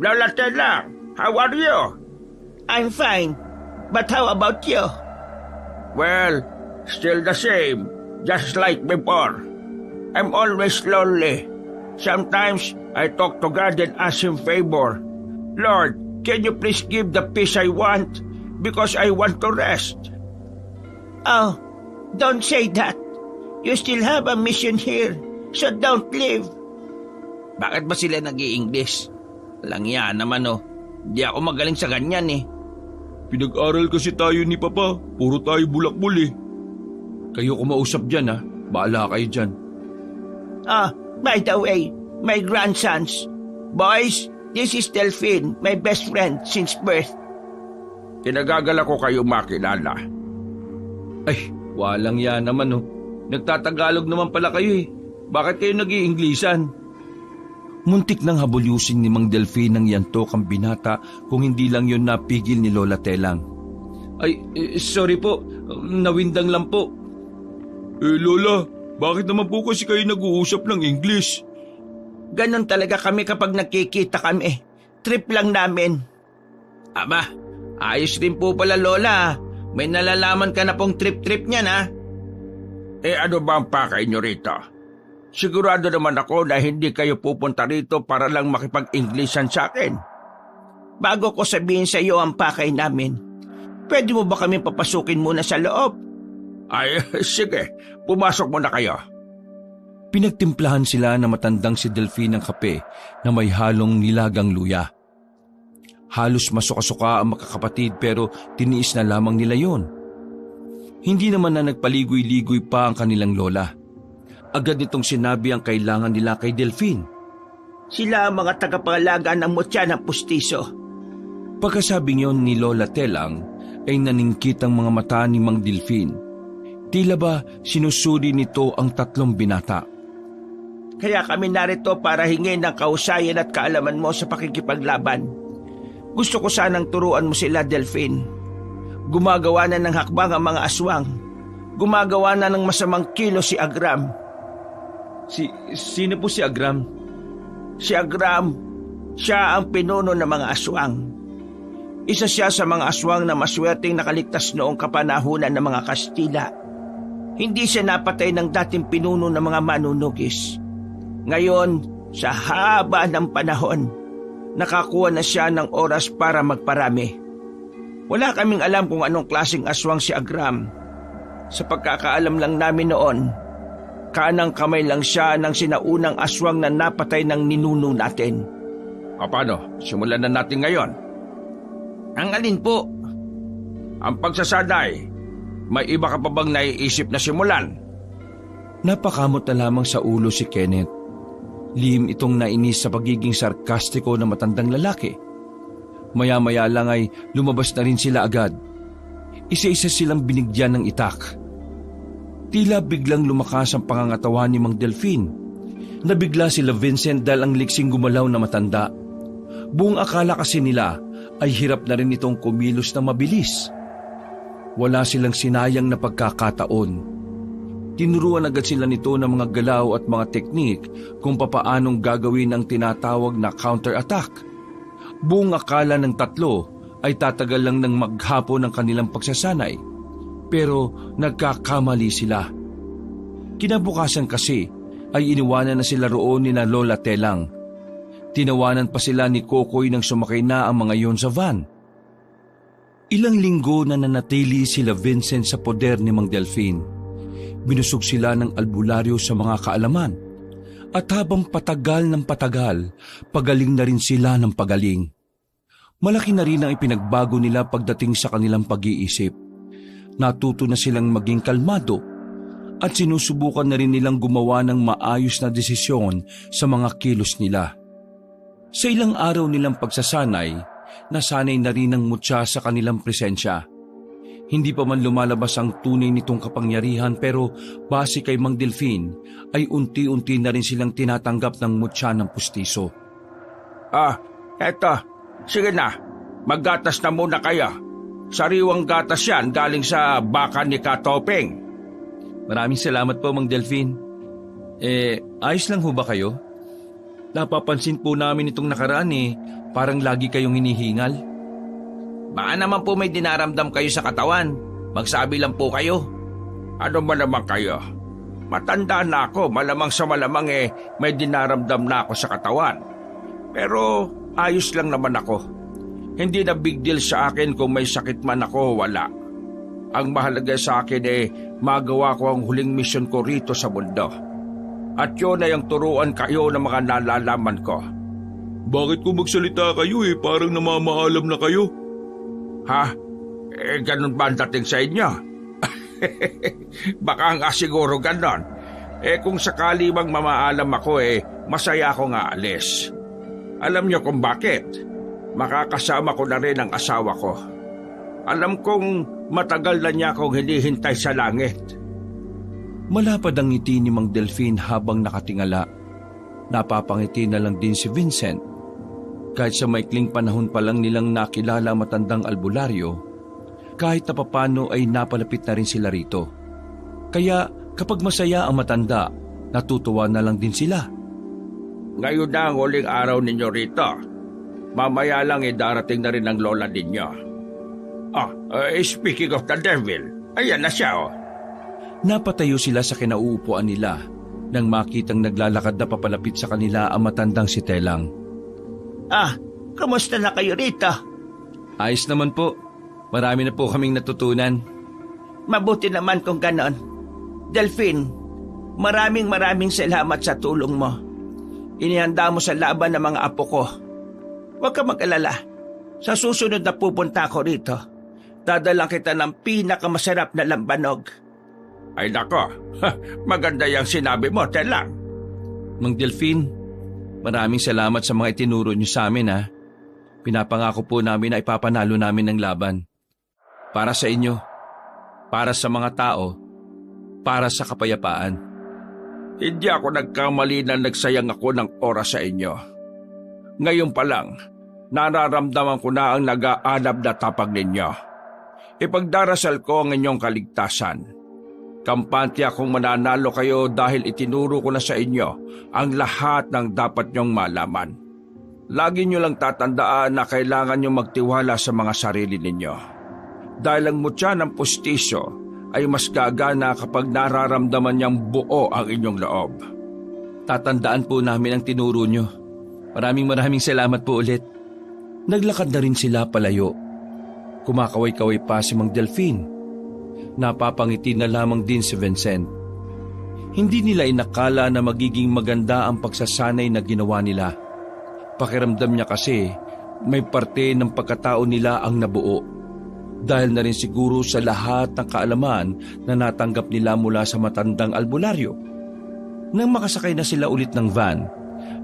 Lola Telang, how are you? I'm fine, but how about you? Well, still the same, just like before. I'm always lonely. Sometimes I talk to God and ask Him favor. Lord, can you please give the peace I want? Because I want to rest. Oh, don't say that. You still have a mission here, so don't leave. Bakit ba sila nag-i-English? Lang yan naman oh. Di ako magaling sa ganyan eh. Pinag-aral kasi tayo ni Papa. Puro tayo bulakbul eh. Kayo kumausap dyan ha. Baala kayo dyan. By the way, my grandsons. Boys, this is Delphine, my best friend since birth. Kinagagala ko kayo makilala. Ay, walang yan naman oh. Nagtatagalog naman pala kayo eh. Bakit kayo nag-i-Inglesan? Muntik nang habulyusin ni Mang Delfin ng yantok ang binata kung hindi lang yon napigil ni Lola Telang. Ay, sorry po. Nawindang lang po. Lola, bakit naman po kasi kayo nag-uusap ng English? Ganon talaga kami kapag nakikita kami. Trip lang namin. Aba, ayos din po pala Lola. May nalalaman ka na pong trip-trip niyan ha. Ano ba ang pakay nyo rito? Sigurado naman ako na hindi kayo pupunta rito para lang makipag-Englishan sa akin. Bago ko sabihin sa iyo ang pakay namin, pwede mo ba kami papasukin muna sa loob? Ay, sige. Pumasok muna kayo. Pinagtimplahan sila na matandang si Delfin ng kape na may halong nilagang luya. Halos masuka-suka ang makakapatid pero tiniis na lamang nila yon. Hindi naman na nagpaligoy-ligoy pa ang kanilang lola. Agad nitong sinabi ang kailangan nila kay Delfin. Sila ang mga tagapangalaga ng mutya ng pustiso. Pagkasabing yon ni Lola Telang ay naningkit ang mga mata ni Mang Delfin. Tila ba sinusuri nito ang 3 binata. Kaya kami narito para hingin ng kausayan at kaalaman mo sa pakikipaglaban. Gusto ko sanang turuan mo sila, Delfin. Gumagawa na ng hakbang ang mga aswang. Gumagawa na ng masamang kilo si Agram. Sino po si Agram? Si Agram, siya ang pinuno ng mga aswang. Isa siya sa mga aswang na maswerteng nakaligtas noong kapanahunan ng mga Kastila. Hindi siya napatay ng dating pinuno ng mga manunugis. Ngayon, sa haba ng panahon, nakakuha na siya ng oras para magparami. Wala kaming alam kung anong klaseng aswang si Agram. Sa pagkakaalam lang namin noon, kanang kamay lang siya ng sinaunang aswang na napatay ng ninuno natin. Paano? Simulan na natin ngayon. Ang alin po? Ang pagsasaday. May iba ka pa bang naiisip na simulan? Napakamot na lamang sa ulo si Kenneth. Lihim itong nainis sa pagiging sarkastiko ng matandang lalaki. Maya-maya lang ay lumabas na rin sila agad. Isa-isa silang binigyan ng itak. Tila biglang lumakas ang pangangatawan ni Mang Delfin. Nabigla sila Vincent dahil ang liksing gumalaw na matanda. Buong akala kasi nila ay hirap na rin itong kumilos na mabilis. Wala silang sinayang na pagkakataon. Tinuruan agad sila nito ng mga galaw at mga teknik kung papaanong gagawin ang tinatawag na counter-attack. Buong akala ng 3 ay tatagal lang ng maghapon ang kanilang pagsasanay. Pero nagkakamali sila. Kinabukasan kasi ay iniwanan na sila roon ni na Lola Telang. Tinawanan pa sila ni Kokoy nang sumakay na ang mga yon sa van. Ilang linggo na nanatili sila Vincent sa poder ni Mang Delfin. Binusog sila ng albularyo sa mga kaalaman. At habang patagal ng patagal, pagaling na rin sila ng pagaling. Malaki na rin ang ipinagbago nila pagdating sa kanilang pag-iisip. Natuto na silang maging kalmado at sinusubukan na rin nilang gumawa ng maayos na desisyon sa mga kilos nila. Sa ilang araw nilang pagsasanay, nasanay na rin ang mutya sa kanilang presensya. Hindi pa man lumalabas ang tunay nitong kapangyarihan pero base kay Mang Delfin ay unti-unti na rin silang tinatanggap ng mutya ng pustiso. Eto, sige na, maggatas na muna kayo. Sariwang gatas yan galing sa baka ni Katopeng. Maraming salamat po, Mang Delfin. Ayos lang ho ba kayo? Napapansin po namin itong nakaraan parang lagi kayong hinihingal. Baka naman po may dinaramdam kayo sa katawan. Magsabi lang po kayo. Ano ba naman kayo? Matanda na ako, malamang sa malamang may dinaramdam na ako sa katawan. Pero ayos lang naman ako. Hindi na big deal sa akin kung may sakit man ako o wala. Ang mahalaga sa akin magawa ko ang huling misyon ko rito sa mundo. At yun ay ang turuan kayo ng mga nalalaman ko. Bakit kung magsalita kayo parang namamaalam na kayo? Ha? Ganun ba ang dating sa inyo? Baka nga siguro ganon. Kung sakali bang mamaalam ako masaya akong aalis. Alam niyo kung bakit? Makakasama ko na rin ang asawa ko. Alam kong matagal na niya akong hinihintay sa langit. Malapad ang ngiti ni Mang Delfin habang nakatingala. Napapangiti na lang din si Vincent. Kahit sa maikling panahon pa lang nilang nakilala ang matandang albularyo, kahit na papano ay napalapit na rin sila rito. Kaya kapag masaya ang matanda, natutuwa na lang din sila. Ngayon na ang huling araw ninyo rito. Mamaya lang darating na rin ang lola ninyo. Speaking of the devil, ayan na siya oh. Napatayo sila sa kinauupuan nila nang makitang naglalakad na papalapit sa kanila ang matandang si Telang. Kamusta na kayo rito? Ayos naman po. Marami na po kaming natutunan. Mabuti naman kung ganon. Delphine, maraming salamat sa tulong mo. Inihanda mo sa laban ng mga apo ko. Huwag ka mag-alala. Sa susunod na pupunta ako rito, dadalang kita ng pinakamasarap na lambanog. Ay nako, maganda yung sinabi mo, Telang. Mang Delphine, maraming salamat sa mga itinuro niyo sa amin ha. Pinapangako po namin na ipapanalo namin ang laban. Para sa inyo, para sa mga tao, para sa kapayapaan. Hindi ako nagkamali na nagsayang ako ng oras sa inyo. Ngayon pa lang, nararamdaman ko na ang nag-aanab na tapag ninyo. Ipagdarasal ko ang inyong kaligtasan. Kampante akong mananalo kayo dahil itinuro ko na sa inyo ang lahat ng dapat nyong malaman. Lagi nyo lang tatandaan na kailangan nyo magtiwala sa mga sarili ninyo. Dahil ang mutya ng pustiso ay mas gagana kapag nararamdaman niyang buo ang inyong loob. Tatandaan po namin ang tinuro nyo. Maraming salamat po ulit. Naglakad na rin sila palayo. Kumakaway-kaway pa si Mang Delphine. Napapangiti na lamang din si Vincent. Hindi nila inakala na magiging maganda ang pagsasanay na ginawa nila. Pakiramdam niya kasi may parte ng pagkatao nila ang nabuo. Dahil na rin siguro sa lahat ng kaalaman na natanggap nila mula sa matandang albularyo. Nang makasakay na sila ulit ng van,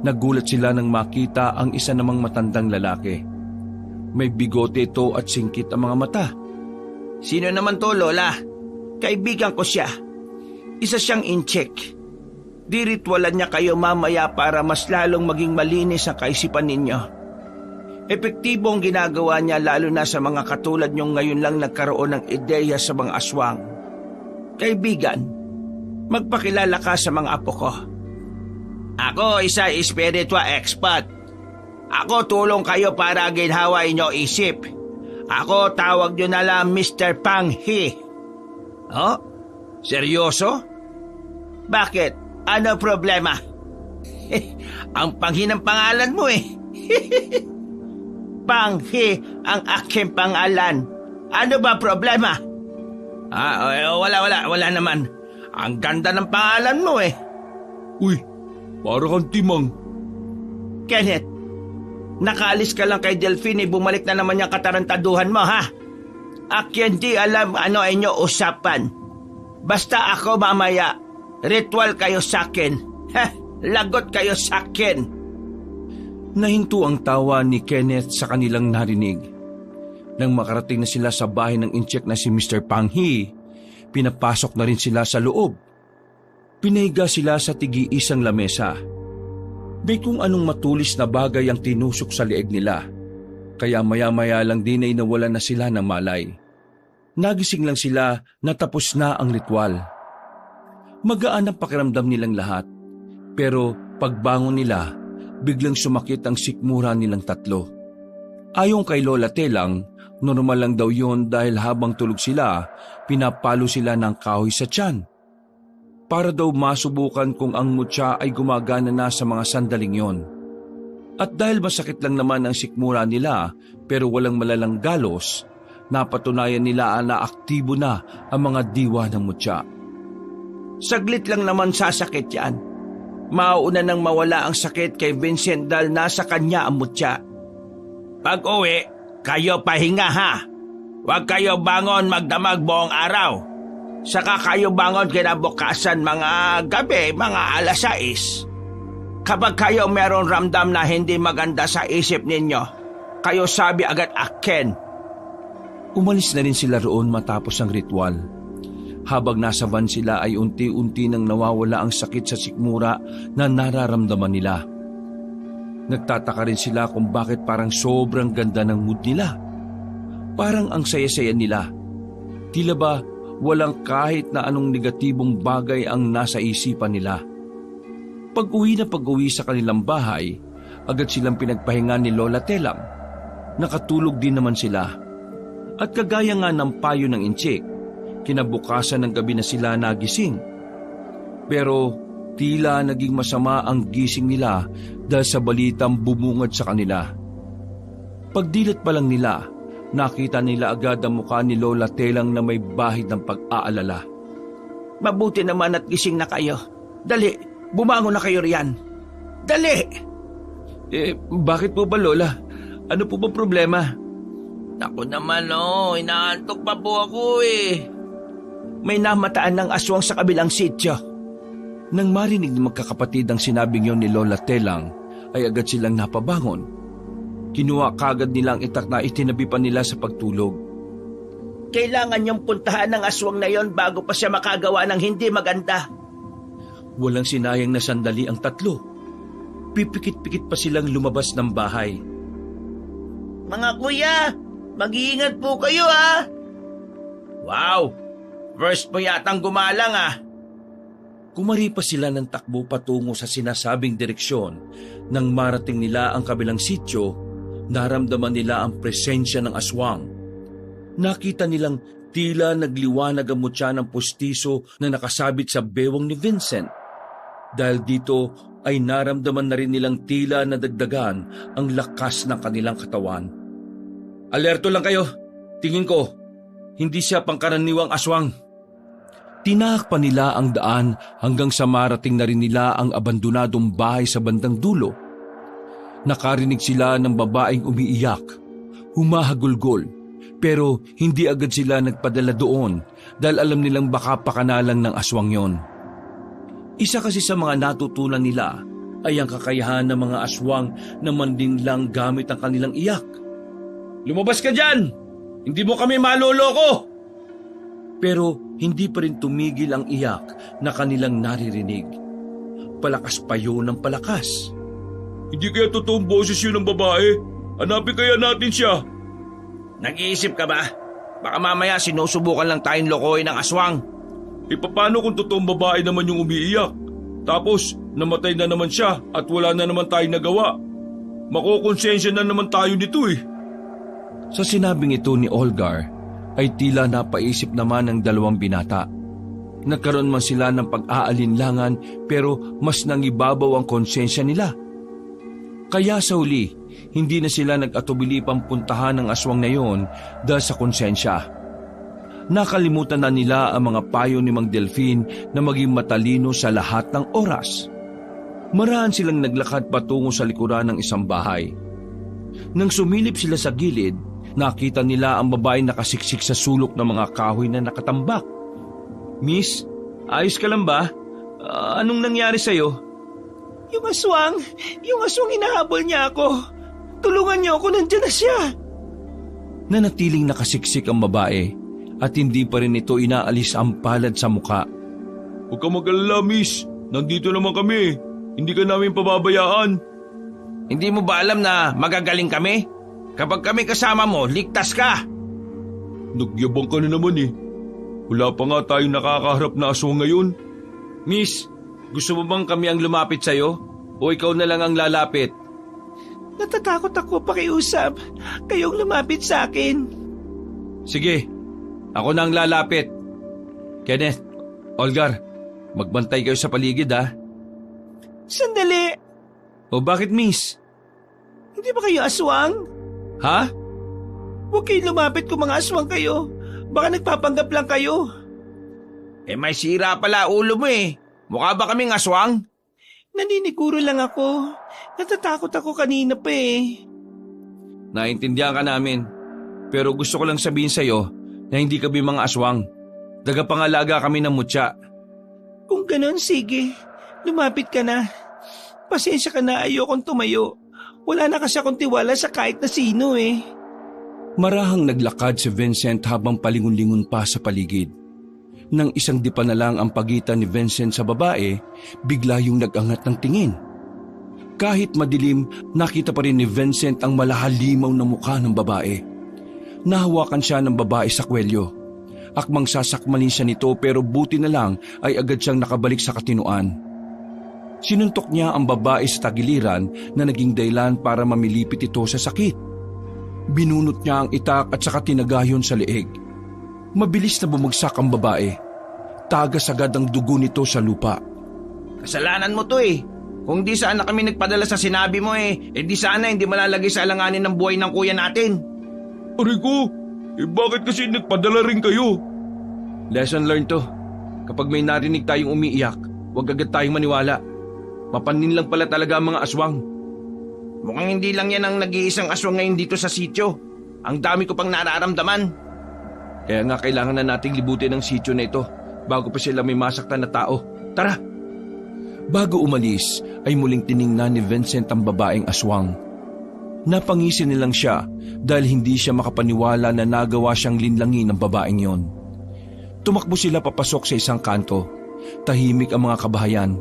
nagulat sila nang makita ang isa namang matandang lalaki. May bigote ito at singkit ang mga mata. Sino naman to, Lola? Kaibigan ko siya. Isa siyang incheck. Diritwalan niya kayo mamaya para mas lalong maging malinis ang kaisipan ninyo. Epektibo ang ginagawa niya lalo na sa mga katulad niyong ngayon lang nagkaroon ng ideya sa mga aswang. Kaibigan, magpakilala ka sa mga apo ko. Ako isa spiritual expert. Ako tulong kayo para ginhawa inyo isip. Ako tawag nyo na lang Mr. Pang He. Oh? Seryoso? Bakit? Ano problema? Ang panghi ng pangalan mo eh. Panghi ang aking pangalan. Ano ba problema? Wala naman. Ang ganda ng pangalan mo eh. Uy, para kang timang. Kenneth, nakaalis ka lang kay Delphine, bumalik na naman yung katarantaduhan mo ha? Akin di alam ano inyo usapan. Basta ako mamaya, ritual kayo sakin. Lagot kayo sakin. Nahinto ang tawa ni Kenneth sa kanilang narinig. Nang makarating na sila sa bahay ng incheck na si Mr. Pang He, pinapasok na rin sila sa loob. Pinahiga sila sa tigi-isang lamesa. May kung anong matulis na bagay ang tinusok sa leeg nila, kaya maya-maya lang din ay nawalan na sila ng malay. Nagising lang sila na tapos na ang ritual. Magaan ang pakiramdam nilang lahat, pero pagbangon nila, biglang sumakit ang sikmura nilang tatlo. Ayon kay Lola Telang, normal lang daw yun dahil habang tulog sila, pinapalo sila ng kahoy sa tiyan. Para daw masubukan kung ang mutya ay gumagana na sa mga sandaling yon. At dahil masakit lang naman ang sikmura nila pero walang malalang galos, napatunayan nila na aktibo na ang mga diwa ng mutya. Saglit lang naman sasakit yan. Mauuna nang mawala ang sakit kay Vincent dahil nasa kanya ang mutya. Pag-uwi, kayo pahinga ha. Huwag kayo bangon magdamag buong araw. Saka kayo bangon kinabukasan mga gabi, mga 6:00. Kapag kayo meron ramdam na hindi maganda sa isip ninyo, kayo sabi agad akin. Umalis na rin sila roon matapos ang ritual. Habang nasa van sila ay unti-unti nang nawawala ang sakit sa sikmura na nararamdaman nila. Nagtataka rin sila kung bakit parang sobrang ganda ng mood nila. Parang ang saya-saya nila. Tila ba walang kahit na anong negatibong bagay ang nasa isipan nila. Pag-uwi sa kanilang bahay, agad silang pinagpahinga ni Lola Telang. Nakatulog din naman sila. At kagaya nga ng payo ng inchik, kinabukasan ng gabi na sila nagising. Pero tila naging masama ang gising nila dahil sa balitang bumungad sa kanila. Pagdilat pa lang nila, nakita nila agad ang mukha ni Lola Telang na may bahid ng pag-aalala. Mabuti naman at gising na kayo. Dali, bumangon na kayo riyan. Dali! Bakit po ba, Lola? Ano po ba problema? Naku naman inaantok pa po ako eh. May namataan ng aswang sa kabilang sityo. Nang marinig ng magkakapatid ang sinabing yon ni Lola Telang, ay agad silang napabangon. Kinuha kagad nila ang itak na itinabi pa nila sa pagtulog. Kailangan niyong puntahan ng aswang na yon bago pa siya makagawa ng hindi maganda. Walang sinayang na sandali ang tatlo. Pipikit-pikit pa silang lumabas ng bahay. Mga kuya, mag-iingat po kayo ha. Wow, first po yatang gumalang ah. Kumari pa sila ng takbo patungo sa sinasabing direksyon. Nang marating nila ang kabilang sityo, naramdaman nila ang presensya ng aswang. Nakita nilang tila nagliwanag ang mutya ng pustiso na nakasabit sa bewang ni Vincent. Dahil dito ay naramdaman na rin nilang tila nadagdagan ang lakas ng kanilang katawan. Alerto lang kayo, tingin ko, hindi siya pangkaraniwang aswang. Tinahak pa nila ang daan hanggang sa marating na rin nila ang abandonadong bahay sa bandang dulo. Nakarinig sila ng babaeng umiiyak, humahagulgol, pero hindi agad sila nagpadala doon dahil alam nilang baka pakanalan ng aswang yon. Isa kasi sa mga natutunan nila ay ang kakayahan ng mga aswang na mandinlang gamit ang kanilang iyak. Lumabas ka dyan! Hindi mo kami maloloko! Pero hindi pa rin tumigil ang iyak na kanilang naririnig. Palakas pa yun ng palakas. Hindi kaya totoong boses yun ng babae? Hanapin kaya natin siya. Nag-iisip ka ba? Baka mamaya sinusubukan lang tayong lokohin ng aswang. Paano kung totoong babae naman yung umiiyak? Tapos namatay na naman siya at wala na naman tayong nagawa. Makokonsensya na naman tayo nito eh. Sa sinabing ito ni Olgar, ay tila napaisip naman ng dalawang binata. Nagkaroon man sila ng pag-aalinlangan pero mas nangibabaw ang konsensya nila. Kaya sa huli, hindi na sila nag-atubili pang puntahan ng aswang na yon dahil sa konsensya. Nakalimutan na nila ang mga payo ni Mang Delfin na maging matalino sa lahat ng oras. Maraan silang naglakad patungo sa likuran ng isang bahay. Nang sumilip sila sa gilid, nakita nila ang babae nakasiksik sa sulok ng mga kahoy na nakatambak. Miss, ayos ka lang ba? Anong nangyari sa'yo? Yung aswang hinahabol niya ako. Tulungan niyo ako, nandiyan na siya. Nanatiling nakasiksik ang babae at hindi pa rin ito inaalis ang palad sa muka. Huwag ka mag-alala, miss. Nandito naman kami. Hindi ka namin pababayaan. Hindi mo ba alam na magagaling kami? Kapag kami kasama mo, ligtas ka. Nagyabang ka na naman eh. Wala pa nga tayong nakakaharap na aswang ngayon. Miss, gusto mo bang kami ang lumapit sa'yo? O ikaw na lang ang lalapit? Natatakot ako pakiusap. Kayong lumapit sa akin. Sige, ako na ang lalapit. Kenneth, Olgar, magbantay kayo sa paligid ha. Sandali. O bakit, miss? Hindi ba kayo aswang? Ha? Huwag kayong lumapit kung mga aswang kayo. Baka nagpapanggap lang kayo. May sira pala ulo mo eh. Mukha ba kaming aswang? Naniniguro lang ako. Natatakot ako kanina pa eh. Naintindihan ka namin. Pero gusto ko lang sabihin sa'yo na hindi kami mga aswang. Tagapangalaga kami ng mutya. Kung ganon, sige. Lumapit ka na. Pasensya ka na, ayokong tumayo. Wala na kasi akong tiwala sa kahit na sino eh. Marahang naglakad si Vincent habang palingon-lingon pa sa paligid. Nang isang dipa na lang ang pagitan ni Vincent sa babae, bigla yung nag-angat ng tingin. Kahit madilim, nakita pa rin ni Vincent ang malahalimaw na mukha ng babae. Nahawakan siya ng babae sa kwelyo. Akmang sasakmalin siya nito pero buti na lang ay agad siyang nakabalik sa katinuan. Sinuntok niya ang babae sa tagiliran na naging dahilan para mamilipit ito sa sakit. Binunot niya ang itak at saka tinagayon sa leeg. Mabilis na bumagsak ang babae. Tagas agad ang dugo nito sa lupa. Kasalanan mo to eh. Kung di sana kami nagpadala sa sinabi mo di sana hindi malalagay sa alanganin ng buhay ng kuya natin. Aray ko, bakit kasi nagpadala rin kayo? Lesson learned to. Kapag may narinig tayong umiiyak, huwag agad tayong maniwala. Mapanin lang pala talaga ang mga aswang. Mukhang hindi lang yan ang nag-iisang aswang ngayon dito sa sityo. Ang dami ko pang nararamdaman. Kaya nga kailangan na nating libutin ang sityo na ito bago pa sila may masaktan na tao. Tara! Bago umalis ay muling tiningnan ni Vincent ang babaeng aswang. Napangisi nilang siya dahil hindi siya makapaniwala na nagawa siyang linlangin ng babaeng yon. Tumakbo sila papasok sa isang kanto. Tahimik ang mga kabahayan.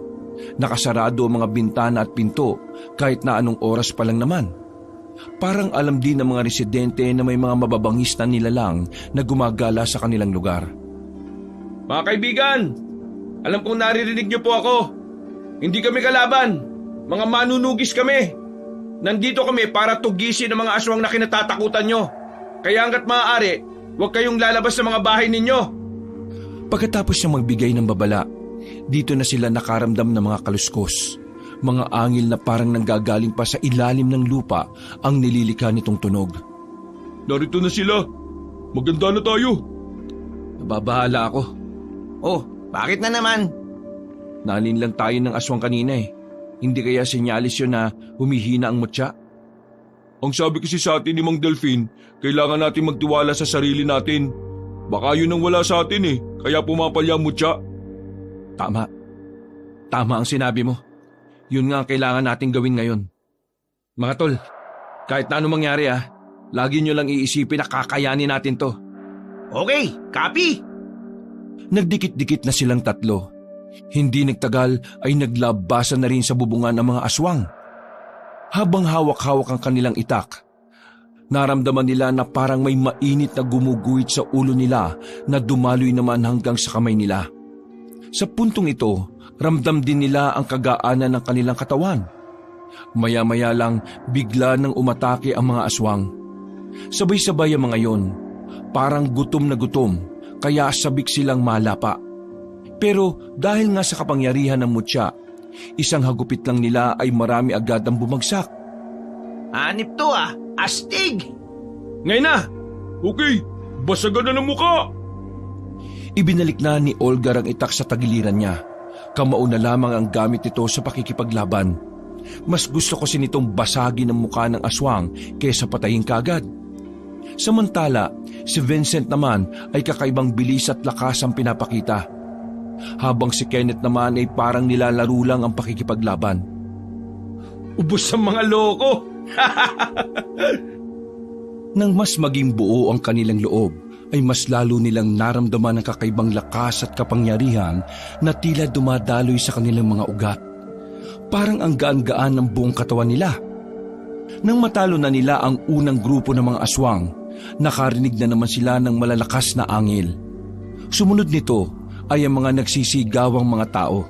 Nakasarado ang mga bintana at pinto kahit na anong oras pa lang naman. Parang alam din ng mga residente na may mga mababangis na nilalang na gumagala sa kanilang lugar. Mga kaibigan, alam kong naririnig niyo po ako. Hindi kami kalaban. Mga manunugis kami. Nandito kami para tugisin ang mga aswang na kinatatakutan nyo. Kaya hanggat maaari, huwag kayong lalabas sa mga bahay ninyo. Pagkatapos niya magbigay ng babala, dito na sila nakaramdam ng mga kaluskos. Mga angil na parang nanggagaling pa sa ilalim ng lupa ang nililikha nitong tunog. Narito na sila. Maganda na tayo. Nababahala ako. Oh, bakit na naman? Naalin lang tayo ng aswang kanina eh. Hindi kaya sinyalis yun na humihina ang mutya? Ang sabi kasi sa atin ni Mang Delphine, kailangan natin magtiwala sa sarili natin. Baka yun ang wala sa atin kaya pumapalya ang mutya. Tama. Tama ang sinabi mo. Yun nga ang kailangan natin gawin ngayon. Mga tol, kahit na anong mangyari lagi nyo lang iisipin na kakayanin natin to. Okay, copy! Nagdikit-dikit na silang tatlo. Hindi nagtagal ay naglabasan na rin sa bubungan ng mga aswang. Habang hawak-hawak ang kanilang itak, naramdaman nila na parang may mainit na gumuguhit sa ulo nila na dumaloy naman hanggang sa kamay nila. Sa puntong ito, ramdam din nila ang kagaanan ng kanilang katawan. Maya-maya lang bigla nang umatake ang mga aswang. Sabay-sabay ang mga yon, parang gutom na gutom, kaya sabik silang malapa. Pero dahil nga sa kapangyarihan ng mutya, isang hagupit lang nila ay marami agad ang bumagsak. Anip to astig! Ngayon na! Okay, basagan na ng muka! Ibinalik na ni Olgar ang itak sa tagiliran niya. Kamao na lamang ang gamit ito sa pakikipaglaban. Mas gusto kasi nitong basagin ang mukha ng aswang kaysa patayin kaagad. Samantala, si Vincent naman ay kakaibang bilis at lakas ang pinapakita. Habang si Kenneth naman ay parang nilalaro lang ang pakikipaglaban. Ubos sa mga loko! Nang mas maging buo ang kanilang loob, ay mas lalo nilang naramdaman ang kakaibang lakas at kapangyarihan na tila dumadaloy sa kanilang mga ugat. Parang ang gaan-gaan ng buong katawan nila. Nang matalo na nila ang unang grupo ng mga aswang, nakarinig na naman sila ng malalakas na angil. Sumunod nito ay ang mga nagsisigawang mga tao.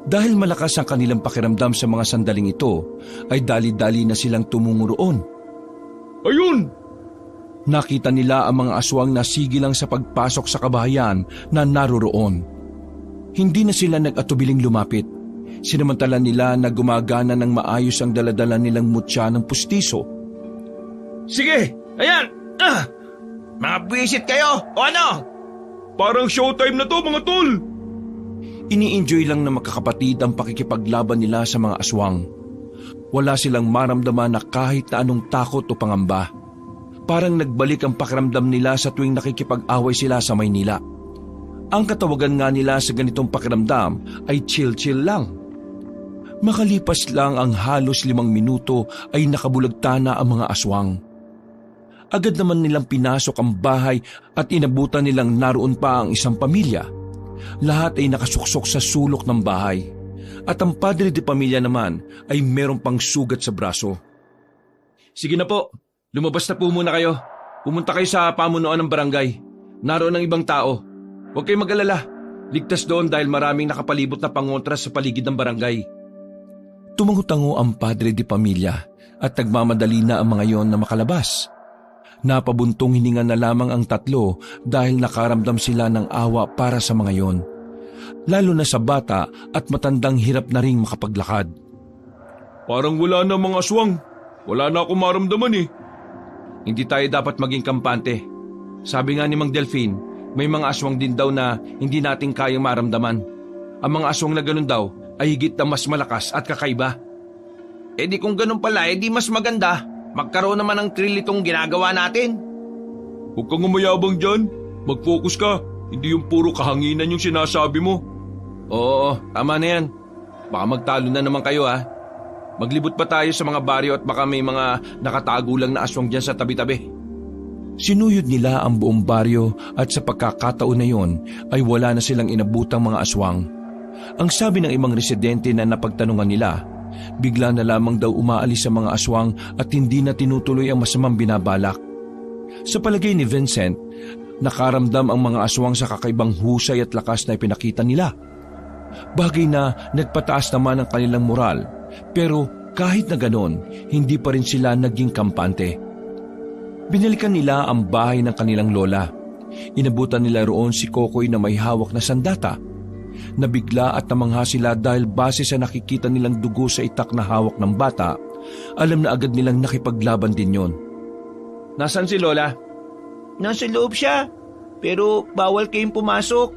Dahil malakas ang kanilang pakiramdam sa mga sandaling ito, ay dali-dali na silang tumungo roon. Ayun! Nakita nila ang mga aswang na sigilang sa pagpasok sa kabahayan na naroroon. Hindi na sila nag-atubiling lumapit. Sinamantala nila na gumagana ng maayos ang daladala nilang mutya ng pustiso. Sige, ayan! Mga buwisit kayo, o ano? Parang showtime na to mga tol! Ini-enjoy lang ng magkakapatid ang pakikipaglaban nila sa mga aswang. Wala silang maramdaman na kahit na anong takot o pangamba. Parang nagbalik ang pakiramdam nila sa tuwing nakikipag-away sila sa Maynila. Ang katawagan nga nila sa ganitong pakiramdam ay chill-chill lang. Makalipas lang ang halos 5 minuto ay nakabulagta na ang mga aswang. Agad naman nilang pinasok ang bahay at inabutan nilang naroon pa ang isang pamilya. Lahat ay nakasuksok sa sulok ng bahay. At ang padre de pamilya naman ay meron pang sugat sa braso. Sige na po, lumabas na po muna kayo. Pumunta kayo sa pamunuan ng barangay. Naroon ang ibang tao. Huwag kayong mag-alala. Ligtas doon dahil maraming nakapalibot na pangontras sa paligid ng barangay. Tumango-tango ang padre de pamilya at nagmamadali na ang mga yon na makalabas. Napabuntong hininga na lamang ang tatlo dahil nakaramdam sila ng awa para sa mga yon. Lalo na sa bata at matandang hirap na ring makapaglakad. Parang wala na mga aswang. Wala na akong maramdaman eh. Hindi tayo dapat maging kampante. Sabi nga ni Mang Delphine, may mga aswang din daw na hindi natin kayang maramdaman. Ang mga aswang na ganun daw ay higit na mas malakas at kakaiba. Eh di kung ganun pala, eh di mas maganda. Magkaroon naman ng thrill itong ginagawa natin. Huwag kang umayabang dyan. Mag-focus ka. Hindi yung puro kahanginan yung sinasabi mo. Oo, tama na yan. Baka magtalo na naman kayo ha. Maglibot pa tayo sa mga baryo at baka may mga nakatago lang na aswang dyan sa tabi-tabi. Sinuyod nila ang buong baryo at sa pagkakataon na yon ay wala na silang inabutang mga aswang. Ang sabi ng ibang residente na napagtanungan nila, bigla na lamang daw umaalis sa mga aswang at hindi na tinutuloy ang masamang binabalak. Sa palagay ni Vincent, nakaramdam ang mga aswang sa kakaibang husay at lakas na ipinakita nila. Bagay na nagpataas naman ang kanilang moral, pero kahit na ganon, hindi pa rin sila naging kampante. Binalikan nila ang bahay ng kanilang lola. Inabutan nila roon si Kokoy na may hawak na sandata. Nabigla at namangha sila dahil base sa nakikita nilang dugo sa itak na hawak ng bata, alam na agad nilang nakipaglaban din yon. Nasaan si Lola? Nasa loob siya, pero bawal kayong pumasok.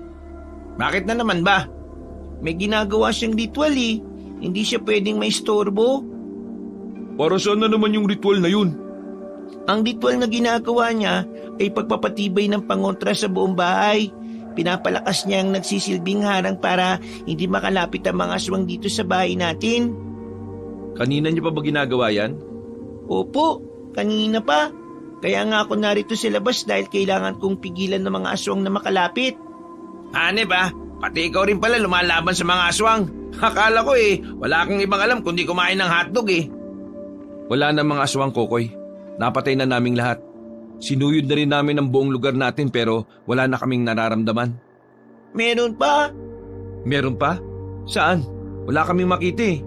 Bakit na naman ba? May ginagawa siyang ritual eh. Hindi siya pwedeng maistorbo. Para saan na naman yung ritual na yun? Ang ritual na ginagawa niya ay pagpapatibay ng pangontra sa buong bahay. Pinapalakas niya ang nagsisilbing harang para hindi makalapit ang mga aswang dito sa bahay natin. Kanina niyo pa ba ginagawa yan? Opo, kanina pa. Kaya nga ako narito sa labas dahil kailangan kong pigilan ng mga aswang na makalapit. Hanep pati ikaw rin pala lumalaban sa mga aswang. Akala ko wala kang ibang alam kundi kumain ng hotdog eh. Wala na mga aswang, Kokoy. Napatay na naming lahat. Sinuyod na rin namin ang buong lugar natin pero wala na kaming nararamdaman. Meron pa? Meron pa? Saan? Wala kaming makita eh.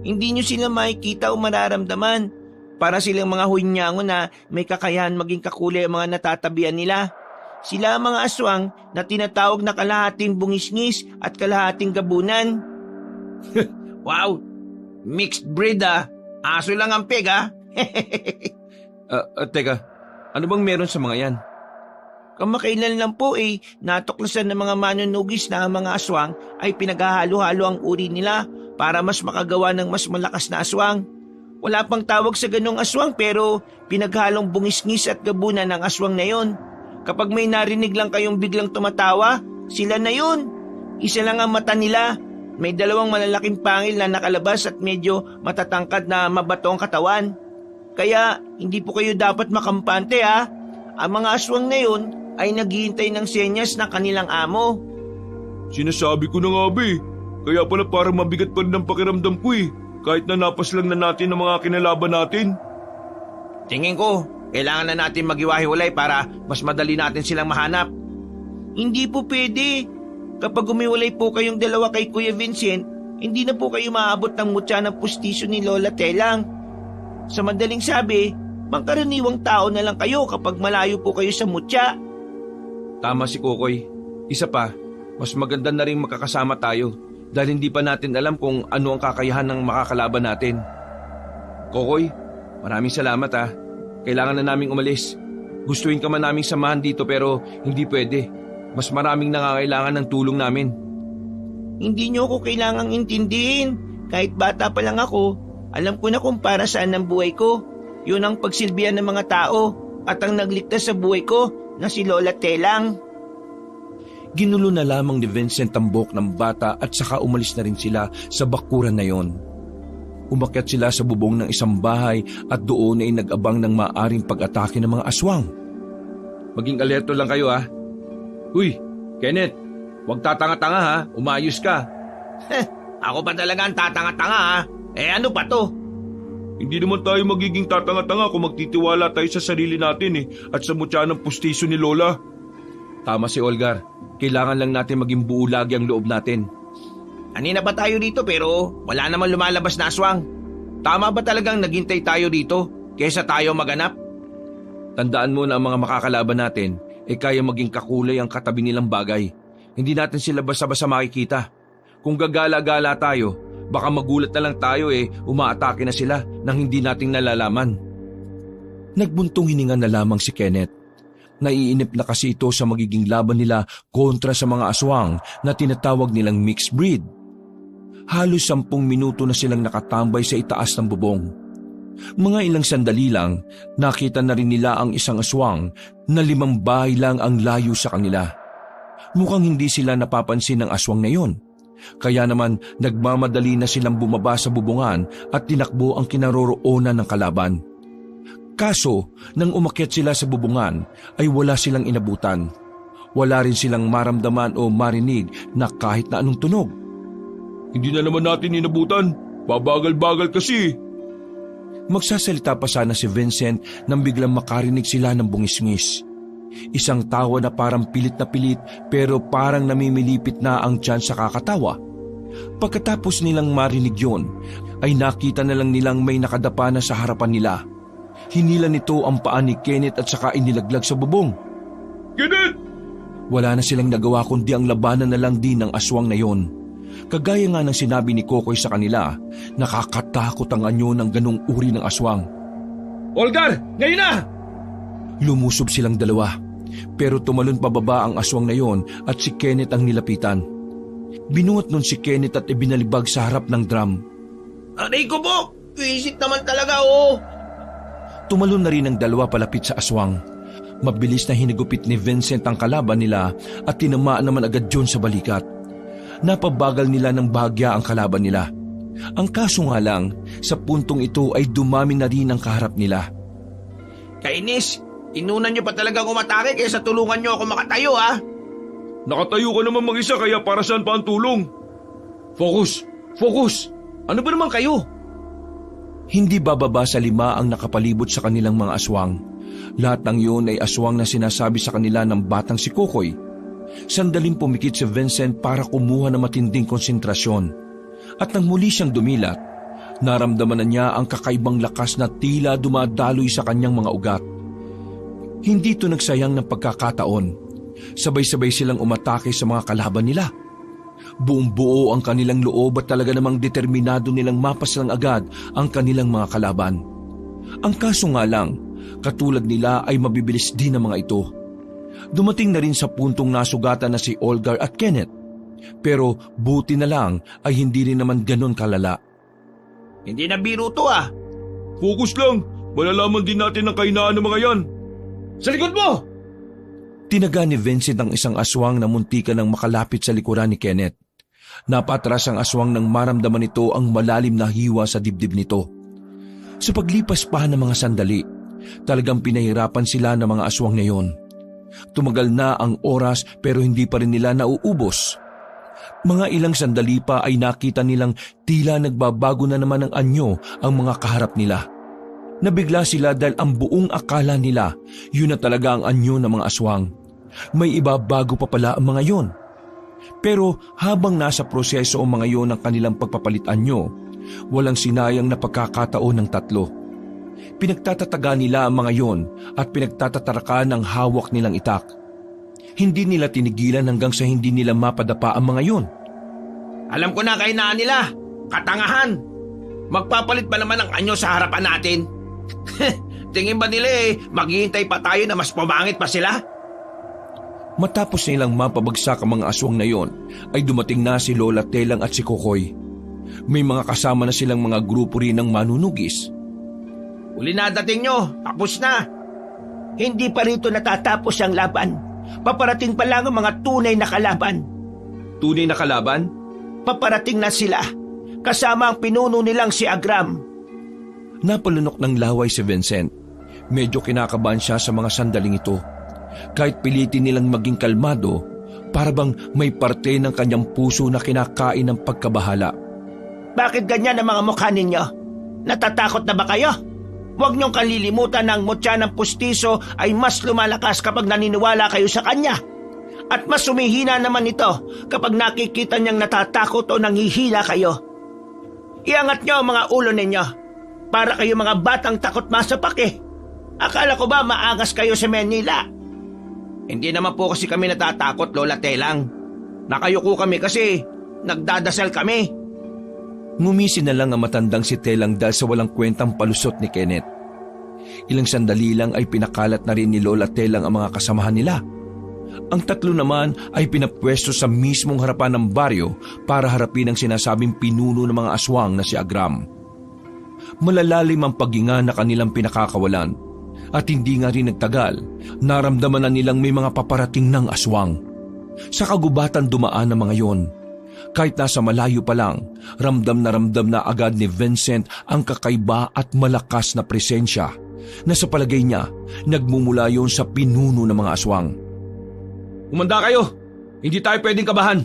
Hindi nyo sila makikita o mararamdaman. Para silang mga hunyango na may kakayahan maging kakulay ang mga natatabihan nila. Sila ang mga aswang na tinatawag na kalahating bungisngis at kalahating gabunan. Wow! Mixed breed Aso lang ang peg Teka, ano bang meron sa mga yan? Kamakailan lang po natuklasan ng mga manunugis na ang mga aswang ay pinaghahalo-halo ang uri nila para mas makagawa ng mas malakas na aswang. Wala pang tawag sa ganong aswang pero pinaghalong bungisngis at gabunan ng aswang na yon. Kapag may narinig lang kayong biglang tumatawa, sila na yun. Isa lang ang mata nila. May dalawang malalaking pangil na nakalabas at medyo matatangkad na mabato ang katawan. Kaya hindi po kayo dapat makampante Ang mga aswang na yun ay naghihintay ng senyas ng kanilang amo. Sinasabi ko na nga Kaya pala parang mabigat pa rin ang pakiramdam ko kahit na napas lang na natin ang mga kinalaban natin. Tingin ko, kailangan na natin maghiwa-hiwalay para mas madali natin silang mahanap. Hindi po pwede. Kapag umiwalay po kayong dalawa kay Kuya Vincent, hindi na po kayo maabot ng mutya ng pustisyo ni Lola Telang. Sa madaling sabi, pangkaraniwang tao na lang kayo kapag malayo po kayo sa mutya. Tama si Kokoy. Isa pa, mas maganda na rin makakasama tayo dahil hindi pa natin alam kung ano ang kakayahan ng makakalaban natin. Kokoy, maraming salamat Kailangan na naming umalis. Gustuin ka man naming samahan dito pero hindi pwede. Mas maraming nangangailangan ng tulong namin. Hindi niyo ako kailangang intindihin. Kahit bata pa lang ako, alam ko na kung para saan ang buhay ko. Yun ang pagsilbihan ng mga tao at ang nagligtas sa buhay ko na si Lola Telang. Ginulo na lamang ni Vincent ang buhok ng bata at saka umalis na rin sila sa bakuran na yon. Umakyat sila sa bubong ng isang bahay at doon ay nag-abang ng maaring pag-atake ng mga aswang. Maging alerto lang kayo ha. Uy, Kenneth, huwag tatanga-tanga ha. Umayos ka. Ako pa talaga ang tatanga-tanga ha. Ano pa to? Hindi naman tayo magiging tatanga-tanga kung magtitiwala tayo sa sarili natin at sa mutya ng pustiso ni Lola. Tama si Olgar. Kailangan lang natin maging buo lagi ang loob natin. Kanina pa tayo dito pero wala naman lumalabas na aswang. Tama ba talagang naghintay tayo dito kaysa tayo maganap? Tandaan mo na ang mga makakalaban natin kaya maging kakulay ang katabi nilang bagay. Hindi natin sila basta-basta makikita. Kung gagala-gala tayo, baka magulat na lang tayo umaatake na sila nang hindi nating nalalaman. Nagbuntong hininga na lamang si Kenneth. Naiinip na kasi ito sa magiging laban nila kontra sa mga aswang na tinatawag nilang mixed breed. Halos 10 minuto na silang nakatambay sa itaas ng bubong. Mga ilang sandali lang, nakita na rin nila ang isang aswang na 5 bahay lang ang layo sa kanila. Mukhang hindi sila napapansin ng aswang na yon. Kaya naman nagmamadali na silang bumaba sa bubungan at tinakbo ang kinaroroonan ng kalaban. Kaso, nang umakyat sila sa bubungan ay wala silang inabutan. Wala rin silang maramdaman o marinig na kahit na anong tunog. Hindi na naman natin inabutan. Babagal-bagal kasi. Magsasalita pa sana si Vincent nang biglang makarinig sila ng bungisngis. Isang tawa na parang pilit na pilit pero parang namimilipit na ang tiyan sa kakatawa. Pagkatapos nilang marinig yon, ay nakita na lang nilang may nakadapa na sa harapan nila. Hinila nito ang paa ni Kenneth at saka inilaglag sa bubong. Kenneth! Wala na silang nagawa kundi ang labanan na lang din ng aswang na yon. Kagaya nga ng sinabi ni Kokoy sa kanila, nakakatakot ang anyo ng ganong uri ng aswang. Olgar! Ngayon na! Lumusob silang dalawa, pero tumalon pababa ang aswang na yon at si Kenneth ang nilapitan. Binuhat nun si Kenneth at ibinalibag sa harap ng drum. Aray ko po! Visit naman talaga oh! Tumalon na rin ang dalawa palapit sa aswang. Mabilis na hinigupit ni Vincent ang kalaban nila at tinamaan naman agad yun sa balikat. Napabagal nila ng bahagya ang kalaban nila. Ang kaso nga lang, sa puntong ito ay dumami na rin ang kaharap nila. Kainis! Inunan niyo pa talagang umatake kaysa tulungan niyo ako makatayo ha? Nakatayo ka naman mag-isa kaya para saan pa ang tulong? Focus! Focus! Ano ba naman kayo? Hindi bababa sa 5 ang nakapalibot sa kanilang mga aswang. Lahat ng yun ay aswang na sinasabi sa kanila ng batang si Kokoy. Sandaling pumikit si Vincent para kumuha ng matinding konsentrasyon. At nang muli siyang dumilat, naramdaman na niya ang kakaibang lakas na tila dumadaloy sa kanyang mga ugat. Hindi ito nagsayang ng pagkakataon. Sabay-sabay silang umatake sa mga kalaban nila. Buong buo ang kanilang loob at talaga namang determinado nilang mapaslang agad ang kanilang mga kalaban. Ang kaso nga lang, katulad nila ay mabibilis din ang mga ito. Dumating na rin sa puntong nasugatan na si Olgar at Kenneth. Pero buti na lang ay hindi rin naman ganon kalala. Hindi na biro to ah. Focus lang. Malalaman din natin ang kahinaan ng mga yan. Sa likod mo! Tinaga ni Vincent ang isang aswang na muntikan ng makalapit sa likuran ni Kenneth. Napatras ang aswang nang maramdaman nito ang malalim na hiwa sa dibdib nito. Sa paglipas pa ng mga sandali, talagang pinahirapan sila ng mga aswang na yon. Tumagal na ang oras pero hindi pa rin nila nauubos. Mga ilang sandali pa ay nakita nilang tila nagbabago na naman ng anyo ang mga kaharap nila. Nabigla sila dahil ang buong akala nila yun na talaga ang anyo ng mga aswang. May iba bago pa pala ang mga yon. Pero habang nasa proseso ang mga yon ng kanilang pagpapalit anyo, walang sinayang na pagkakataon ng 3. Pinagtatataga nila ang mga yon at pinagtatatarakan ng hawak nilang itak. Hindi nila tinigilan hanggang sa hindi nila mapadapa ang mga yon. Alam ko na kahinaan nila. Katangahan. Magpapalit ba naman ang anyo sa harapan natin? Tingin ba nila maghihintay pa tayo na mas pumangit pa sila? Matapos nilang mapabagsak ang mga aswang na yon, ay dumating na si Lola Telang at si Kokoy. May mga kasama na silang mga grupo rin ng manunugis. Uli na dating nyo, tapos na. Hindi pa rito natatapos ang laban. Paparating pa lang ang mga tunay na kalaban. Tunay na kalaban? Paparating na sila. kasama ang pinuno nilang si Agram. Napalunok ng laway si Vincent. Medyo kinakabahan siya sa mga sandaling ito. Kahit pilitin nilang maging kalmado, para bang may parte ng kanyang puso na kinakain ng pagkabahala. Bakit ganyan ang mga mukha ninyo? Natatakot na ba kayo? Huwag niyong kalilimutan na ang mutya ng pustiso ay mas lumalakas kapag naniniwala kayo sa kanya. At mas sumihina naman ito kapag nakikita niyang natatakot o nanghihila kayo. Iangat niyo ang mga ulo ninyo para kayo mga batang takot masapak eh. Akala ko ba maangas kayo sa Manila? Hindi naman po kasi kami natatakot, Lola Telang. Nakayuko kami kasi nagdadasal kami. Ngumisi na lang ang matandang si Telang dahil sa walang kwentang palusot ni Kenneth. Ilang sandali lang ay pinakalat na rin ni Lola Telang ang mga kasamahan nila. Ang tatlo naman ay pinapwesto sa mismong harapan ng baryo para harapin ang sinasabing pinuno ng mga aswang na si Agram. Malalalim ang paghinga na kanilang pinakakawalan at hindi nga rin nagtagal, naramdaman na nilang may mga paparating ng aswang. Sa kagubatan dumaan ang mga yon. Kahit nasa malayo pa lang, ramdam na agad ni Vincent ang kakaiba at malakas na presensya na sa palagay niya nagmumula yon sa pinuno ng mga aswang. Umanda kayo! Hindi tayo pwedeng kabahan.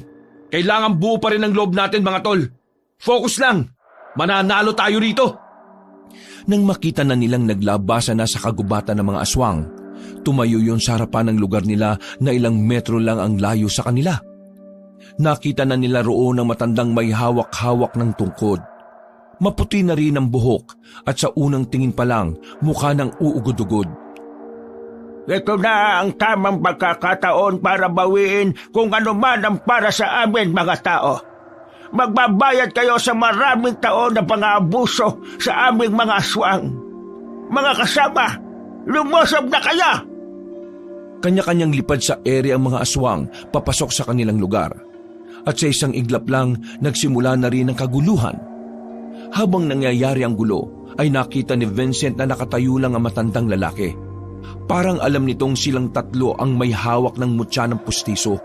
Kailangan buo pa rin ang loob natin mga tol. Focus lang! Mananalo tayo rito! Nang makita na nilang naglabasan na sa kagubatan ng mga aswang, tumayo yon sa harapan ng lugar nila na ilang metro lang ang layo sa kanila. Nakita na nila roon ang matandang may hawak-hawak ng tungkod. Maputi na rin ang buhok at sa unang tingin pa lang mukha ng uugod-ugod. Ito na ang tamang pagkakataon para bawiin kung ano man ang para sa amin mga tao. Magbabayad kayo sa maraming taon na pang-aabuso sa aming mga aswang. Mga kasama, lumusob na kayo! Kanya-kanyang lipad sa ere ang mga aswang papasok sa kanilang lugar. At sa isang iglap lang, nagsimula na rin ang kaguluhan. Habang nangyayari ang gulo, ay nakita ni Vincent na nakatayo lang ang matandang lalaki. Parang alam nitong silang tatlo ang may hawak ng mutya ng pustiso.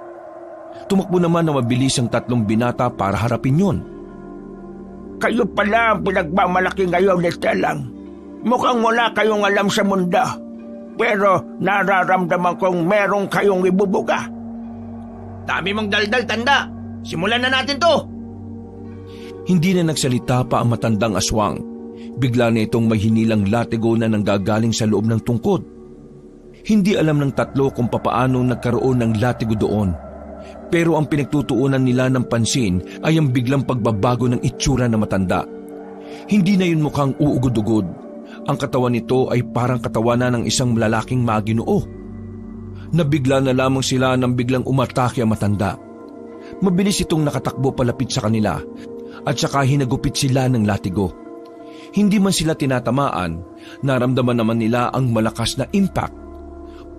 Tumakbo naman na mabilis ang tatlong binata para harapin yon. Kayo pala ang pinagmamalaki ngayon ni Telang. Mukhang wala kayong alam sa mundo. Pero nararamdaman kong merong kayong ibubuga. Dami mong daldal, tanda. Simulan na natin to. Hindi na nagsalita pa ang matandang aswang. Bigla na itong may hinilang latigo na nanggagaling sa loob ng tungkod. Hindi alam ng tatlo kung papaano nagkaroon ng latigo doon. Pero ang pinagtutuunan nila ng pansin ay ang biglang pagbabago ng itsura na matanda. Hindi na yun mukhang uugod-ugod. Ang katawan nito ay parang katawan na ng isang lalaking maginoo. Nabigla na lamang sila nang biglang umatake ang matanda. Mabilis itong nakatakbo palapit sa kanila at saka hinagupit sila ng latigo. Hindi man sila tinatamaan, naramdaman naman nila ang malakas na impact.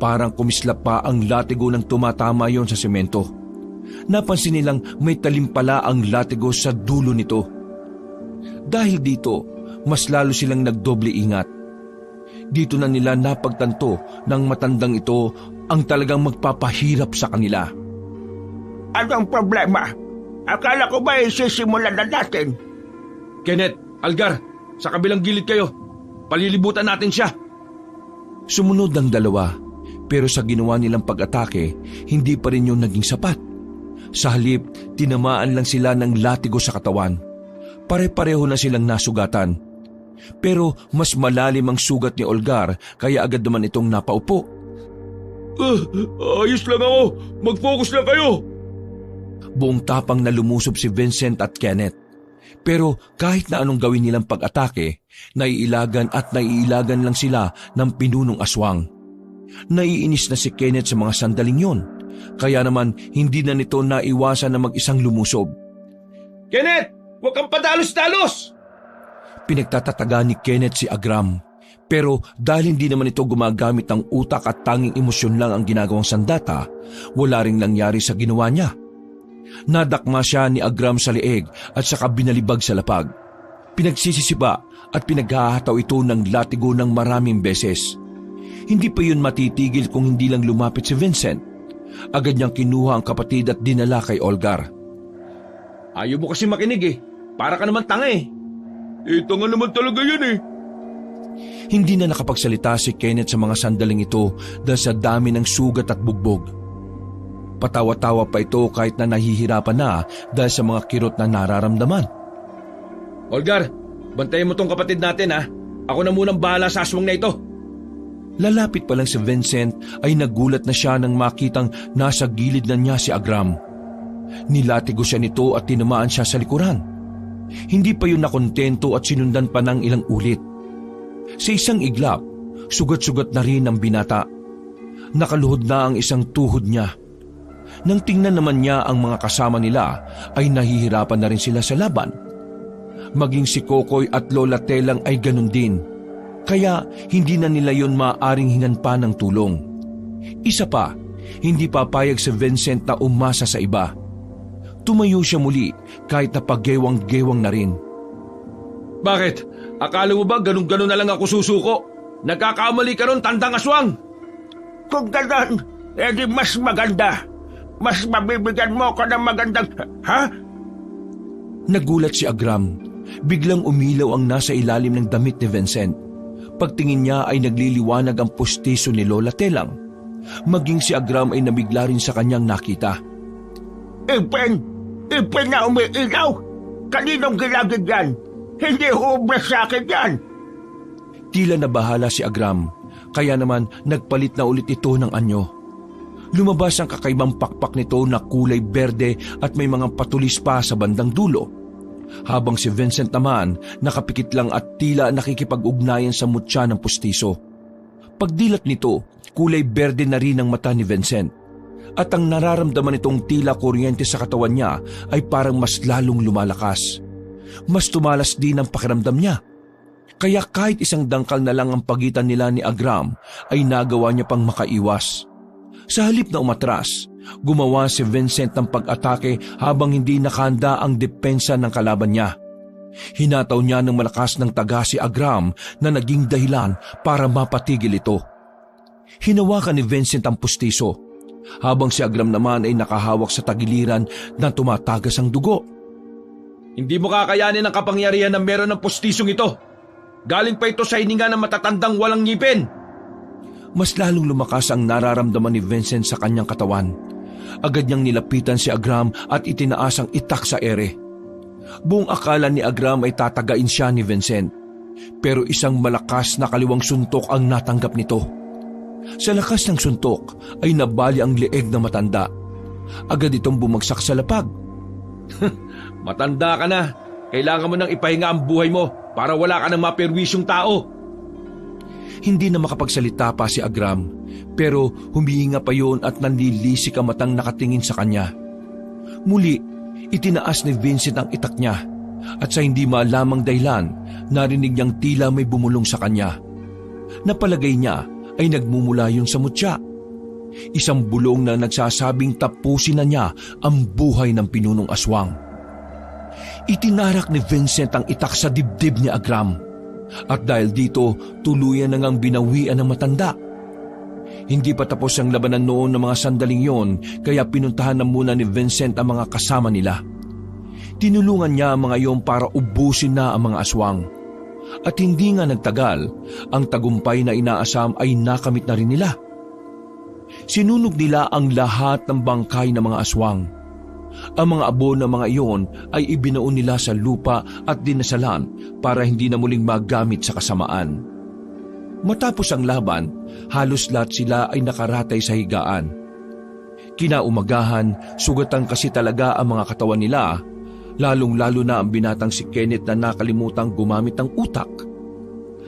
Parang kumislap pa ang latigo nang tumatama yon sa semento. Napansin nilang may talim pala ang latigo sa dulo nito. Dahil dito, mas lalo silang nagdoble ingat. Dito na nila napagtanto ng matandang ito ang talagang magpapahirap sa kanila. Anong problema? Akala ko ba isisimulan na natin? Kenneth, Algar, sa kabilang gilid kayo. Palilibutan natin siya. Sumunod ang dalawa, pero sa ginawa nilang pag-atake, hindi pa rin yun naging sapat. Sa halip, tinamaan lang sila ng latigo sa katawan. Pare-pareho na silang nasugatan. Pero mas malalim ang sugat ni Olgar kaya agad naman itong napaupo. Ayos lang ako. Mag-focus lang kayo. Buong tapang na lumusob si Vincent at Kenneth. Pero kahit na anong gawin nilang pag-atake, naiilagan lang sila ng pinunong aswang. Naiinis na si Kenneth sa mga sandaling yon. Kaya naman hindi na nito naiwasan na mag-isang lumusob. Kenneth, huwag kang padalos-dalos! Pinagtatataga ni Kenneth si Agram. Pero dahil hindi naman ito gumagamit ng utak at tanging emosyon lang ang ginagawang sandata, wala ring nangyari sa ginawa niya. Nadakma siya ni Agram sa leeg at saka binalibag sa lapag. Pinagsisisiba at pinaghahataw ito ng latigo ng maraming beses. Hindi pa yun matitigil kung hindi lang lumapit si Vincent. Agad niyang kinuha ang kapatid at dinala kay Olgar. Ayaw mo kasi makinig eh. Para ka naman tanga eh. Tanga naman talaga yan eh. Hindi na nakapagsalita si Kenneth sa mga sandaling ito dahil sa dami ng sugat at bugbog. Patawa-tawa pa ito kahit na nahihirapan na dahil sa mga kirot na nararamdaman. Olgar, bantayan mo tong kapatid natin ha. Ako na munang bahala sa aswang na ito. Lalapit pa lang si Vincent ay nagulat na siya nang makitang nasa gilid na niya si Agram. Nilatigo siya nito at tinamaan siya sa likuran. Hindi pa yun nakontento at sinundan pa ng ilang ulit. Sa isang iglap, sugat-sugat na rin ang binata. Nakaluhod na ang isang tuhod niya. Nang tingnan naman niya ang mga kasama nila, ay nahihirapan na rin sila sa laban. Maging si Kokoy at Lola Telang ay ganun din. Kaya hindi na nila yon maaaring hingan pa ng tulong. Isa pa, hindi papayag si Vincent na umasa sa iba. Tumayo siya muli kahit na paggewang-gewang na rin. Bakit? Akala mo ba ganun-ganun na lang ako susuko? Nagkakamali ka ron, tandang aswang! Kung ganun, edi mas maganda. Mas mabibigyan mo ako ng magandang... Ha? Nagulat si Agram. Biglang umilaw ang nasa ilalim ng damit ni Vincent. Pagtingin niya ay nagliliwanag ang pustiso ni Lola Telang. Maging si Agram ay nabigla rin sa kanyang nakita. Ipin na umiilaw! Kaninong gilagid yan? Hindi hubres sa akin yan! Tila nabahala si Agram, kaya naman nagpalit na ulit ito ng anyo. Lumabas ang kakaibang pakpak nito na kulay berde at may mga patulis pa sa bandang dulo. Habang si Vincent naman nakapikit lang at tila nakikipag-ugnayan sa mutya ng pustiso. Pagdilat nito, kulay berde na rin ang mata ni Vincent. At ang nararamdaman nitong tila kuryente sa katawan niya ay parang mas lalong lumalakas. Mas tumalas din ang pakiramdam niya. Kaya kahit isang dangkal na lang ang pagitan nila ni Agram ay nagawa niya pang makaiwas. Sa halip na umatras, gumawa si Vincent ng pag-atake habang hindi nakahanda ang depensa ng kalaban niya. Hinataw niya ng malakas ng taga si Agram na naging dahilan para mapatigil ito. Hinawakan ni Vincent ang pustiso, habang si Agram naman ay nakahawak sa tagiliran na tumatagas ang dugo. Hindi mo kakayanin ang kapangyarihan na meron ng pustisong ito. Galing pa ito sa hininga ng matatandang walang ngipin. Mas lalong lumakas ang nararamdaman ni Vincent sa kanyang katawan. Agad niyang nilapitan si Agram at itinaas ang itak sa ere. Buong akala ni Agram ay tatagain siya ni Vincent. Pero isang malakas na kaliwang suntok ang natanggap nito. Sa lakas ng suntok ay nabali ang leeg ng matanda. Agad itong bumagsak sa lapag. Matanda ka na. Kailangan mo nang ipahinga ang buhay mo para wala ka ng maperwisyong tao. Hindi na makapagsalita pa si Agram, pero humihinga pa yun at nanlilisik ang matang nakatingin sa kanya. Muli, itinaas ni Vincent ang itak niya at sa hindi malamang dahilan, narinig niyang tila may bumulong sa kanya. Napalagay niya ay nagmumula yun sa mutya. Isang bulong na nagsasabing tapusin na niya ang buhay ng pinunong aswang. Itinarak ni Vincent ang itak sa dibdib ni Agram. At dahil dito, tuluyan na ngang binawian ng matanda. Hindi pa tapos ang labanan noon ng mga sandaling yon, kaya pinuntahan na muna ni Vincent ang mga kasama nila. Tinulungan niya ang mga yon para ubusin na ang mga aswang. At hindi nga nagtagal, ang tagumpay na inaasam ay nakamit na rin nila. Sinunog nila ang lahat ng bangkay ng mga aswang. Ang mga abo ng mga iyon ay ibinaon nila sa lupa at dinasalan para hindi na muling magamit sa kasamaan. Matapos ang laban, halos lahat sila ay nakaratay sa higaan. Kinaumagahan, sugatan kasi talaga ang mga katawan nila, lalong-lalo na ang binatang si Kenneth na nakalimutang gumamit ng utak.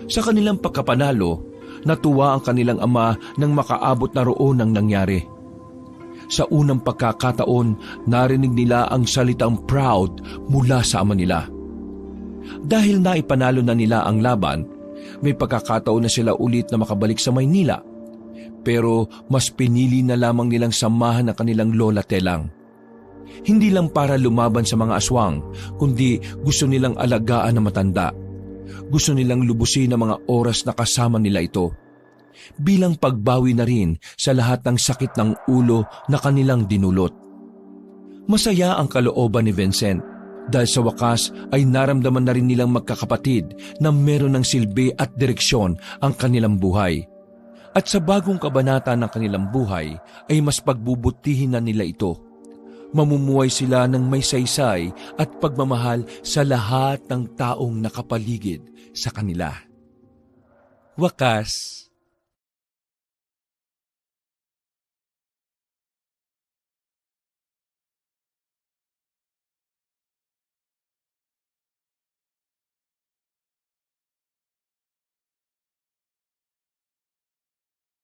Sa kanilang pagkapanalo, natuwa ang kanilang ama nang makaabot na roon ang nangyari. Sa unang pagkakataon, narinig nila ang salitang proud mula sa ama nila. Dahil naipanalo na nila ang laban, may pagkakataon na sila ulit na makabalik sa Maynila. Pero mas pinili na lamang nilang samahan ang kanilang Lola Telang. Hindi lang para lumaban sa mga aswang, kundi gusto nilang alagaan na matanda. Gusto nilang lubusin ang mga oras na kasama nila ito. Bilang pagbawi na rin sa lahat ng sakit ng ulo na kanilang dinulot. Masaya ang kalooban ni Vincent Dahil sa wakas ay naramdaman na rin nilang magkakapatid na meron ng silbi at direksyon ang kanilang buhay. At sa bagong kabanata ng kanilang buhay ay mas pagbubutihin na nila ito. Mamumuhay sila ng may saysay at pagmamahal sa lahat ng taong nakapaligid sa kanila. Wakas.